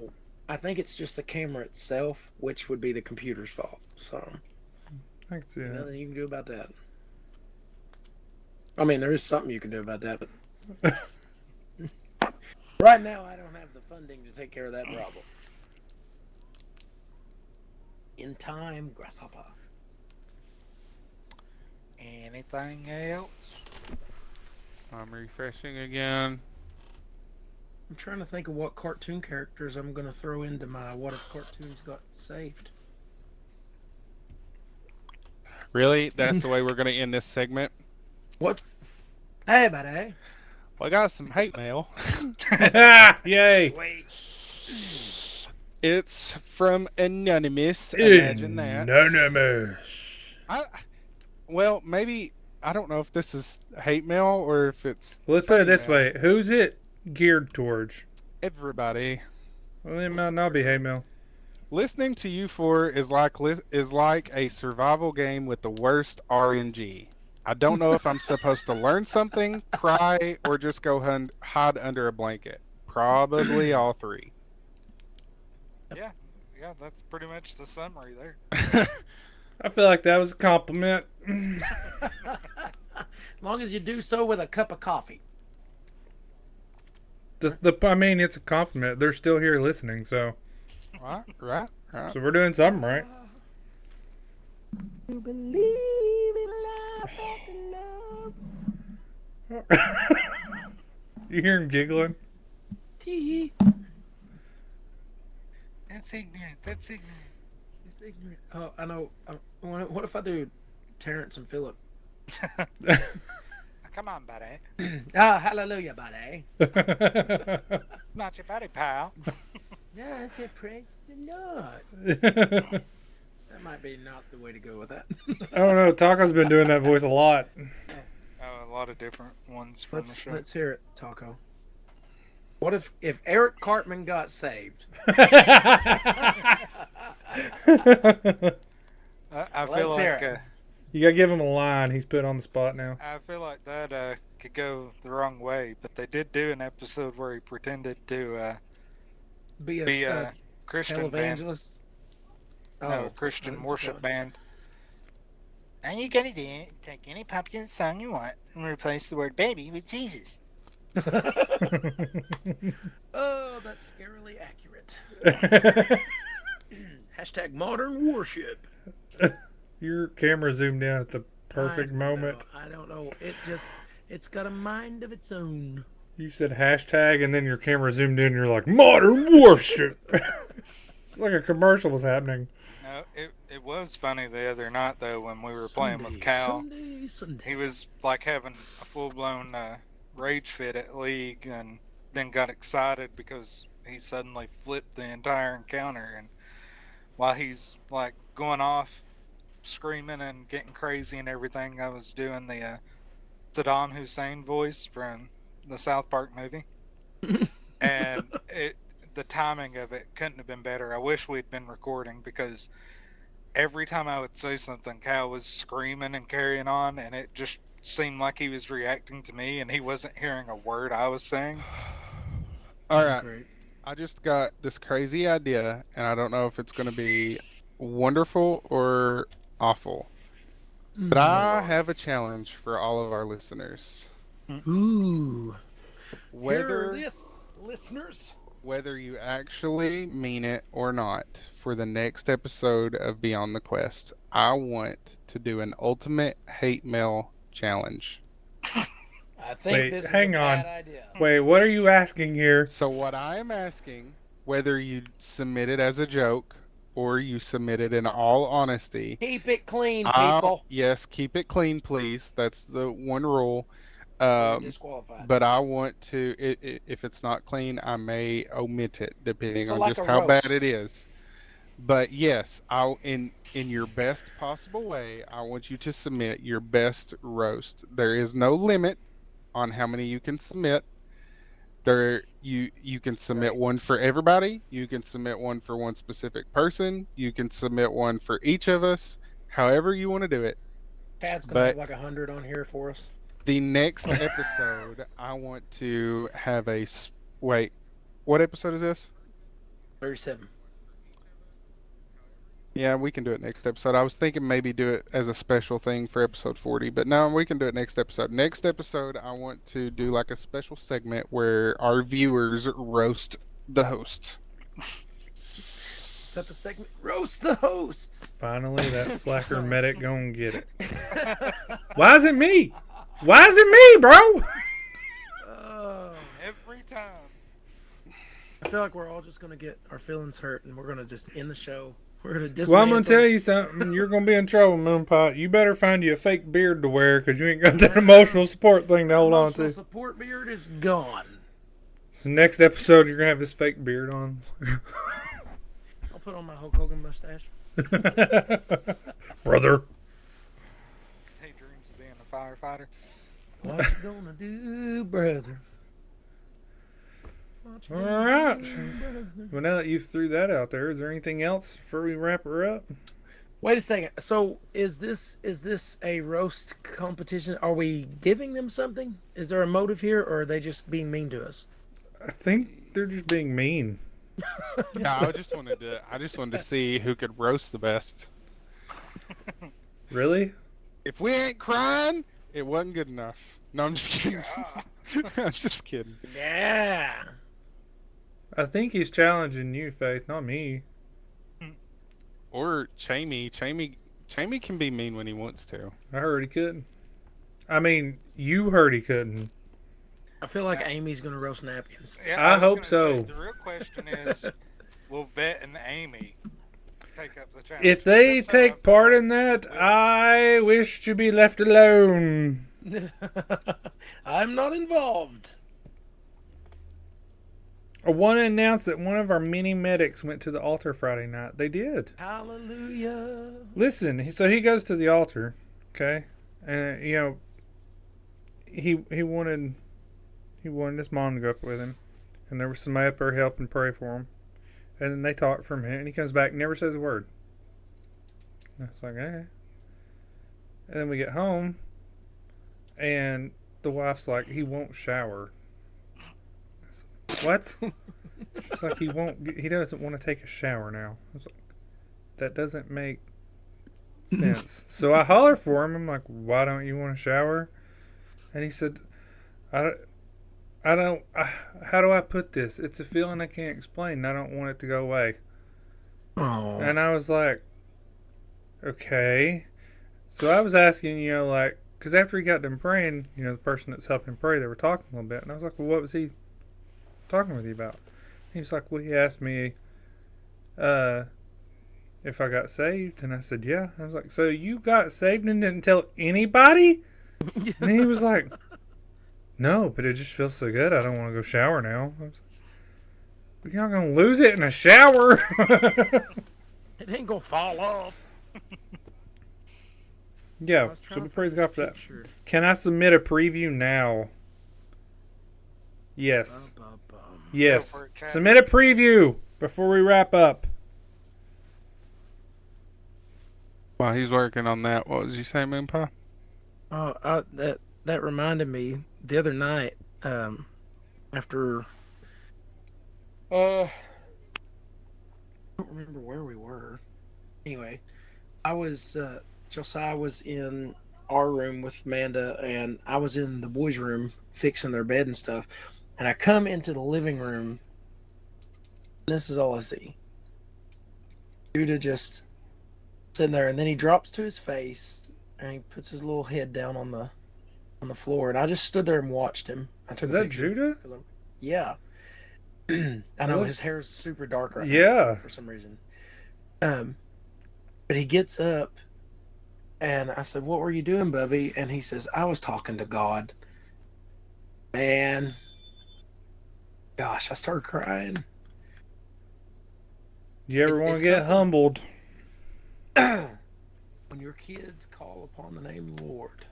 I think it's just the camera itself, which would be the computer's fault. So I can see that. nothing you can do about that. I mean, there is something you can do about that, but right now I don't have the funding to take care of that problem. In time, grasshopper. Anything else? I'm refreshing again. I'm trying to think of what cartoon characters I'm going to throw into my what if cartoons got saved. Really? That's the way we're going to end this segment? What? Hey, buddy. Well, I got some hate mail. Yay! It's from Anonymous. Imagine that. Anonymous. Well, maybe, I don't know if this is hate mail or if it's Let's put it this mail. way. Who's it geared towards? Everybody. Well, it might not be hate mail. Listening to you four is like a survival game with the worst RNG. I don't know if I'm supposed to learn something, cry, or just go hide under a blanket. Probably all three. Yeah, that's pretty much the summary there. I feel like that was a compliment. As long as you do so with a cup of coffee. I mean, it's a compliment. They're still here listening, so Right. so we're doing something right. You believe in love. You hear him giggling? Tee. That's ignorant. That's ignorant. It's ignorant. Oh, I know. What if I do Terrence and Phillip? Come on, buddy. Ah, hallelujah, buddy. Not your buddy, pal. Yeah, it's a praise the Lord. That might be not the way to go with that. I don't know. Taco's been doing that voice a lot. Oh, a lot of different ones from the show. Let's hear it, Taco. What if Eric Cartman got saved? I feel Let's hear like it. You gotta give him a line. He's put on the spot now. I feel like that could go the wrong way, but they did do an episode where he pretended to Be be a a Christian band. televangelist? No, Christian that's worship fun. band. All you gotta do is take any popular song you want and replace the word baby with Jesus. Oh, that's scarily accurate. Hashtag modern worship. Your camera zoomed in at the perfect moment. I don't know. It's got a mind of its own. You said hashtag and then your camera zoomed in and you're like, modern worship. It's like a commercial was happening. No, it was funny the other night though when we were playing with Cal. Sunday. He was like having a full blown rage fit at League, and then got excited because he suddenly flipped the entire encounter. And while he's like going off, screaming and getting crazy and everything, I was doing the Saddam Hussein voice from the South Park movie, and the timing of it couldn't have been better. I wish we'd been recording because every time I would say something, Cal was screaming and carrying on, and it just seemed like he was reacting to me and he wasn't hearing a word I was saying. All That's right. great. I just got this crazy idea, and I don't know if it's going to be wonderful or awful. But I have a challenge for all of our listeners. Ooh. Hear Whether this, listeners. whether you actually mean it or not, for the next episode of Beyond the Quest, I want to do an ultimate hate mail challenge. I think Wait, this hang is a on. bad idea. Wait, what are you asking here? So what I am asking, whether you submit it as a joke or you submit it in all honesty, Keep it clean, people. yes, keep it clean, please. That's the one rule. You're disqualified. But I want to, if it's not clean, I may omit it depending So on like just a how bad roast. it is. But yes, I'll in your best possible way, I want you to submit your best roast. There is no limit on how many you can submit. You can submit Right. one for everybody. You can submit one for one specific person. You can submit one for each of us. However you want to do it. Tad's gonna But have like 100 on here for us. the next episode, I want to have wait. What episode is this? 37. Yeah, we can do it next episode. I was thinking maybe do it as a special thing for episode 40, but no, we can do it next episode. Next episode, I want to do like a special segment where our viewers roast the host. Set the segment. Roast the hosts. Finally, that slacker medic gonna get it. Why is it me? Why is it me, bro? Every time. I feel like we're all just gonna get our feelings hurt, and we're gonna just end the show. We're gonna dismantle. Well, I'm gonna tell you something. You're gonna be in trouble, Moonpot. You better find you a fake beard to wear because you ain't got that emotional support thing to hold on Emotional to. support beard is gone. So next episode, you're gonna have this fake beard on. I'll put on my Hulk Hogan mustache. Brother. He dreams of being a firefighter. What you gonna do, brother? What you All gonna right. do, brother? Well, now that you've threw that out there, is there anything else before we wrap her up? Wait a second. So is this a roast competition? Are we giving them something? Is there a motive here, or are they just being mean to us? I think they're just being mean. Yeah, I just wanted to see who could roast the best. Really? If we ain't crying, it wasn't good enough. No, I'm just kidding. I'm just kidding. Yeah. I think he's challenging you, Faith, not me. Or Chamey. Chamey can be mean when he wants to. I heard he couldn't. I mean, you heard he couldn't. I feel like Amy's gonna roast napkins. Yeah, I was hope gonna so. say, the real question is, will Vet and Amy take up the challenge? If they That's how I take feel part like in that, we will. I wish to be left alone. I'm not involved. I want to announce that one of our mini medics went to the altar Friday night. They did. Hallelujah. Listen, so he goes to the altar, okay, and he wanted his mom to go up with him, and there was somebody up there helping pray for him, and then they talk for a minute, and he comes back, and never says a word. And it's like, okay. And then we get home, and the wife's like, he won't shower. I said, what? She's like, he doesn't want to take a shower now. I was like, that doesn't make sense. So I holler for him. I'm like, why don't you want to shower? And he said, I don't, how do I put this? It's a feeling I can't explain. And I don't want it to go away. Oh. And I was like, okay. So I was asking, because after he got done praying, the person that's helping pray, they were talking a little bit. And I was like, well, what was he talking with you about? He was like, well, he asked me if I got saved. And I said, yeah. I was like, so you got saved and didn't tell anybody? And he was like, no, but it just feels so good. I don't want to go shower now. I was like, you're not going to lose it in a shower. It ain't gonna fall off. Yeah, so we praise God for that. Can I submit a preview now? Yes. Yes. for it, Chad. Submit a preview before we wrap up. While he's working on that, what was you saying, Moon Pie? Oh, that reminded me the other night. After I don't remember where we were. Anyway, Josiah was in our room with Amanda, and I was in the boys' room fixing their bed and stuff. And I come into the living room, and this is all I see. Judah just sitting there, and then he drops to his face, and he puts his little head down on the floor, and I just stood there and watched him. I took Is a that picture. Judah? Yeah. I know Really? his hair is super dark right Yeah. now for some reason. But he gets up, and I said, "What were you doing, Bubby?" And he says, "I was talking to God." Man, gosh, I started crying. You ever want to It's get something- humbled? When your kids call upon the name of the Lord.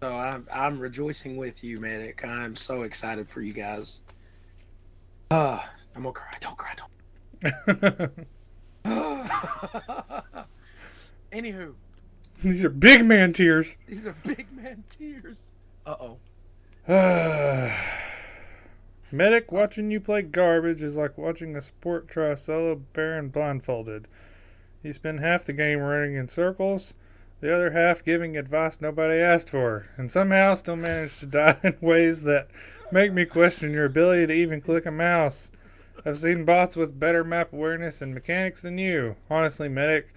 So I'm rejoicing with you, man. I'm so excited for you guys. I'm gonna cry. Don't cry. Anywho, These are big man tears. these are big man tears. Uh-oh. Medic, watching you play garbage is like watching a sport try a solo baron blindfolded. You spend half the game running in circles, the other half giving advice nobody asked for, and somehow still manage to die in ways that make me question your ability to even click a mouse. I've seen bots with better map awareness and mechanics than you. Honestly, Medic,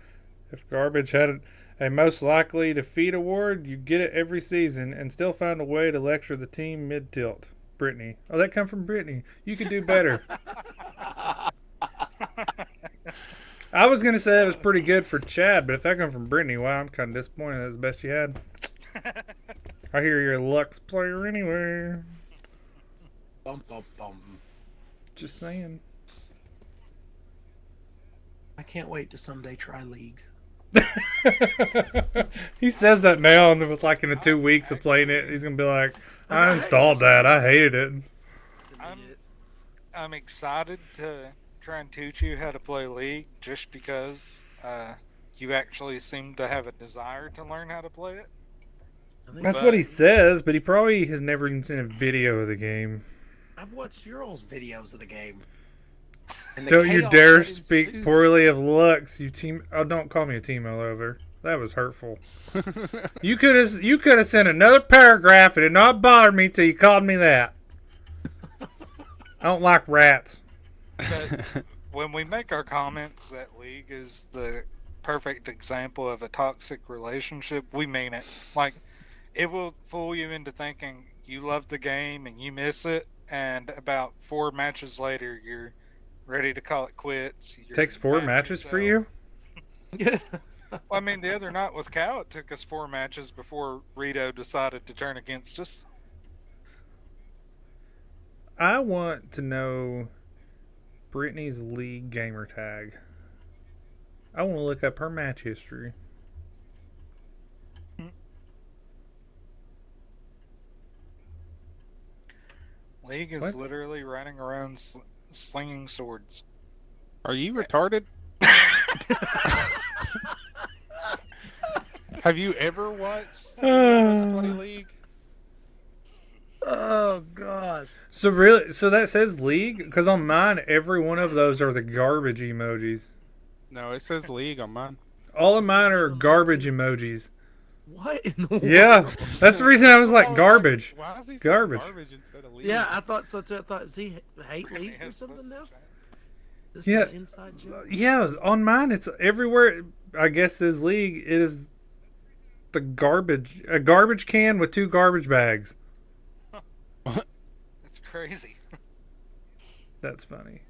if garbage had a most likely defeat award, you'd get it every season and still find a way to lecture the team mid-tilt. Brittany. Oh, that come from Brittany. You could do better. I was going to say that was pretty good for Chad, but if that come from Brittany, wow, I'm kind of disappointed. That was the best you had. I hear you're a Lux player anyway. Bum, bum, bum. Just saying. I can't wait to someday try League. He says that now, and then with like in the 2 weeks of playing it, he's gonna be like, "I installed that. I hated it." I'm excited to try and teach you how to play League just because you actually seem to have a desire to learn how to play it. That's what he says, but he probably has never even seen a video of the game. I've watched your all's videos of the game. And the Don't you chaos dare that speak ensues. poorly of Lux, you team. Oh, don't call me a Teemo lover. That was hurtful. You could have sent another paragraph. It did not bother me till you called me that. I don't like rats. But when we make our comments that League is the perfect example of a toxic relationship, we mean it. Like, it will fool you into thinking you love the game and you miss it, and about 4 matches later, you're ready to call it quits. You're Takes 4 mad at matches for yourself. you? Well, I mean, the other night with Cal, it took us 4 matches before Rito decided to turn against us. I want to know Brittany's League gamer tag. I want to look up her match history. League is What? literally running around slinging swords. Are you retarded? Have you ever watched us play League? Oh gosh. So that says League? Because on mine, every one of those are the garbage emojis. No, it says League on mine. All of mine are garbage emojis. What in the world? Yeah, that's the reason I was like Oh, garbage. Why is he saying Garbage. garbage instead of League? Yeah, I thought so too. I thought, does he hate Brittany League or has something the- now? This Yeah. is inside joke. Yeah, on mine it's everywhere. I guess says League. It is the garbage, a garbage can with 2 garbage bags. It's crazy. That's funny.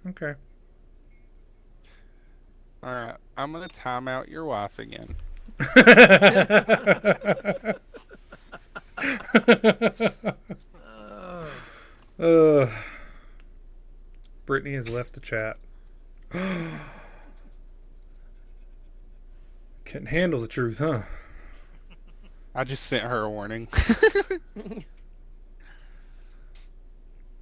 Okay. All right, I'm gonna time out your wife again. Brittany has left the chat. Can't handle the truth, huh? I just sent her a warning.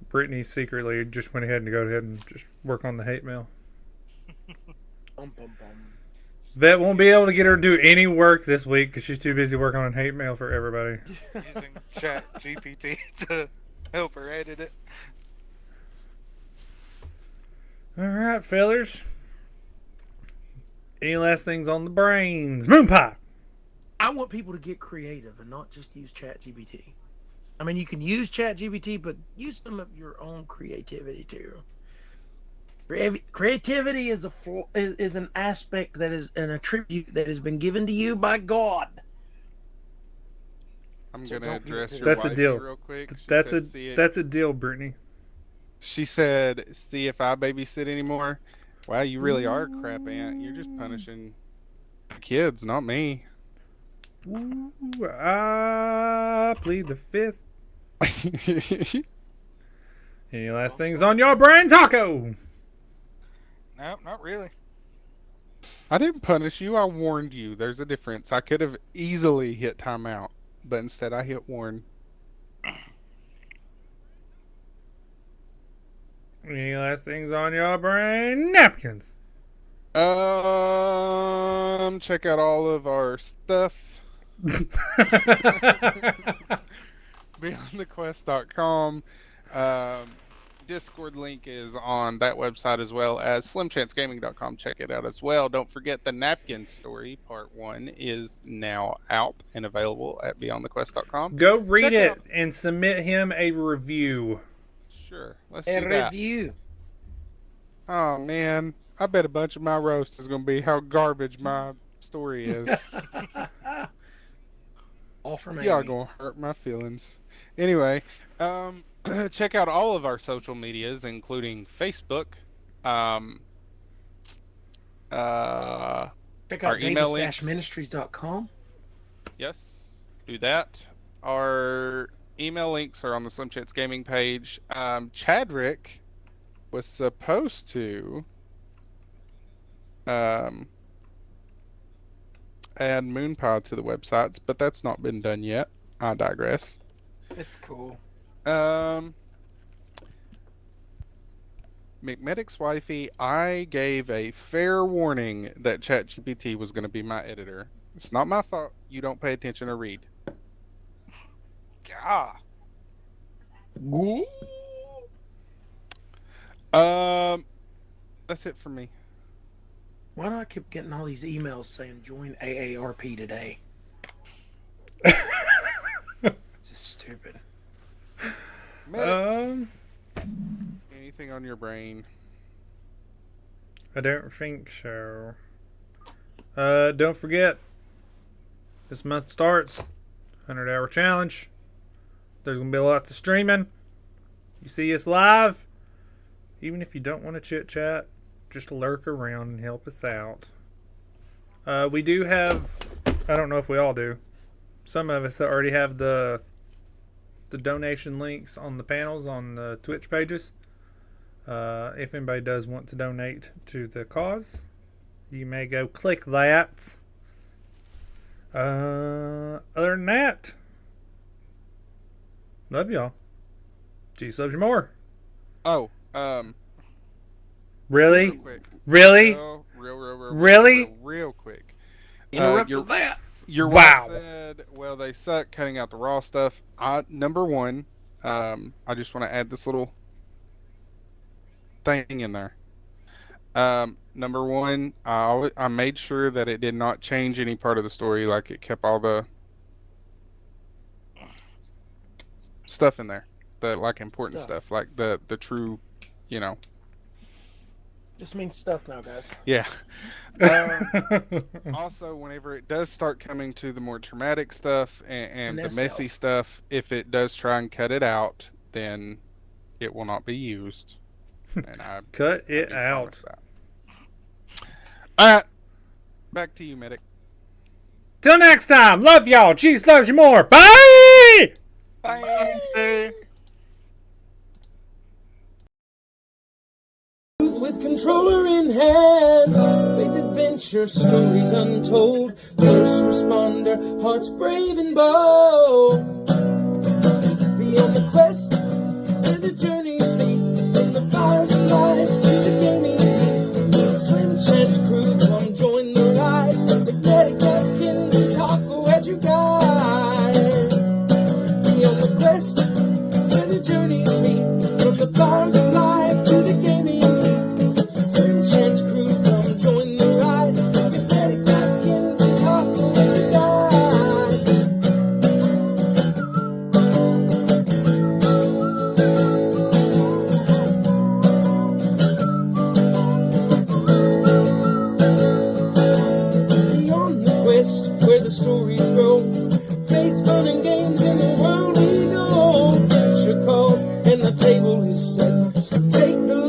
Brittany secretly just went ahead and go ahead and just work on the hate mail. Bum, bum, bum. Vet won't be able to get her to do any work this week because she's too busy working on hate mail for everybody. Using Chat GPT to help her edit it. All right, fellers. Any last things on the brains? Moon pie. I want people to get creative and not just use ChatGPT. I mean, you can use ChatGPT, but use some of your own creativity too. Creativity is is an aspect that is an attribute that has been given to you by God. I'm So gonna don't give it address to your That's a wifey deal. real quick. She That's said, "See it." that's a deal, Brittany. She said, "See if I babysit anymore." Wow, you really are a crap aunt. You're just punishing the kids, not me. Ooh, I plead the fifth. Any last things on your brain, Taco? Nope, not really. I didn't punish you. I warned you. There's a difference. I could have easily hit timeout, but instead I hit warn. Any last things on your brain? Napkins. Check out all of our stuff. BeyondTheQuest.com. Discord link is on that website as well as SlimChanceGaming.com. Check it out as well. Don't forget the Napkin story, part 1, is now out and available at BeyondTheQuest.com. Go read Check it out- and submit him a review. Sure, let's A do that. review. Oh man, I bet a bunch of my roast is going to be how garbage my story is. All from Y'all Amy. gonna hurt my feelings. Anyway, check out all of our social medias, including Facebook. Check Our out email links. davis-ministries.com. Yes, do that. Our email links are on the Slim Chance Gaming page. Chadrick was supposed to add Moonpie to the websites, but that's not been done yet. I digress. It's cool. McMedic's wifey, I gave a fair warning that ChatGPT was going to be my editor. It's not my fault you don't pay attention or read. God. That's it for me. Why do I keep getting all these emails saying join AARP today? It's just stupid. Medic, anything on your brain? I don't think so. Don't forget, this month starts 100-hour challenge. There's gonna be lots of streaming. You see us live, even if you don't want to chit chat, just lurk around and help us out. We do have, I don't know if we all do, some of us already have the donation links on the panels on the Twitch pages. If anybody does want to donate to the cause, you may go click that. Other than that, love y'all. Jesus loves you more. Oh, Really? real quick. Really? Real quick. Interrupt your- that. Your Wow. wife said, well, they suck cutting out the raw stuff. Number one, I just want to add this little thing in there. Number one, I made sure that it did not change any part of the story. Like it kept all the stuff in there, the like important stuff, like the true, you know. This means stuff now, guys. Yeah. Also, whenever it does start coming to the more traumatic stuff and the SL. messy stuff, if it does try and cut it out, then it will not be used. And I Cut I it do out. promise that. All right, back to you, medic. Till next time, love y'all. Jesus loves you more. Bye! Bye. truth with controller in hand. Faith adventure, stories untold. First responder, hearts brave and bold. Be on the quest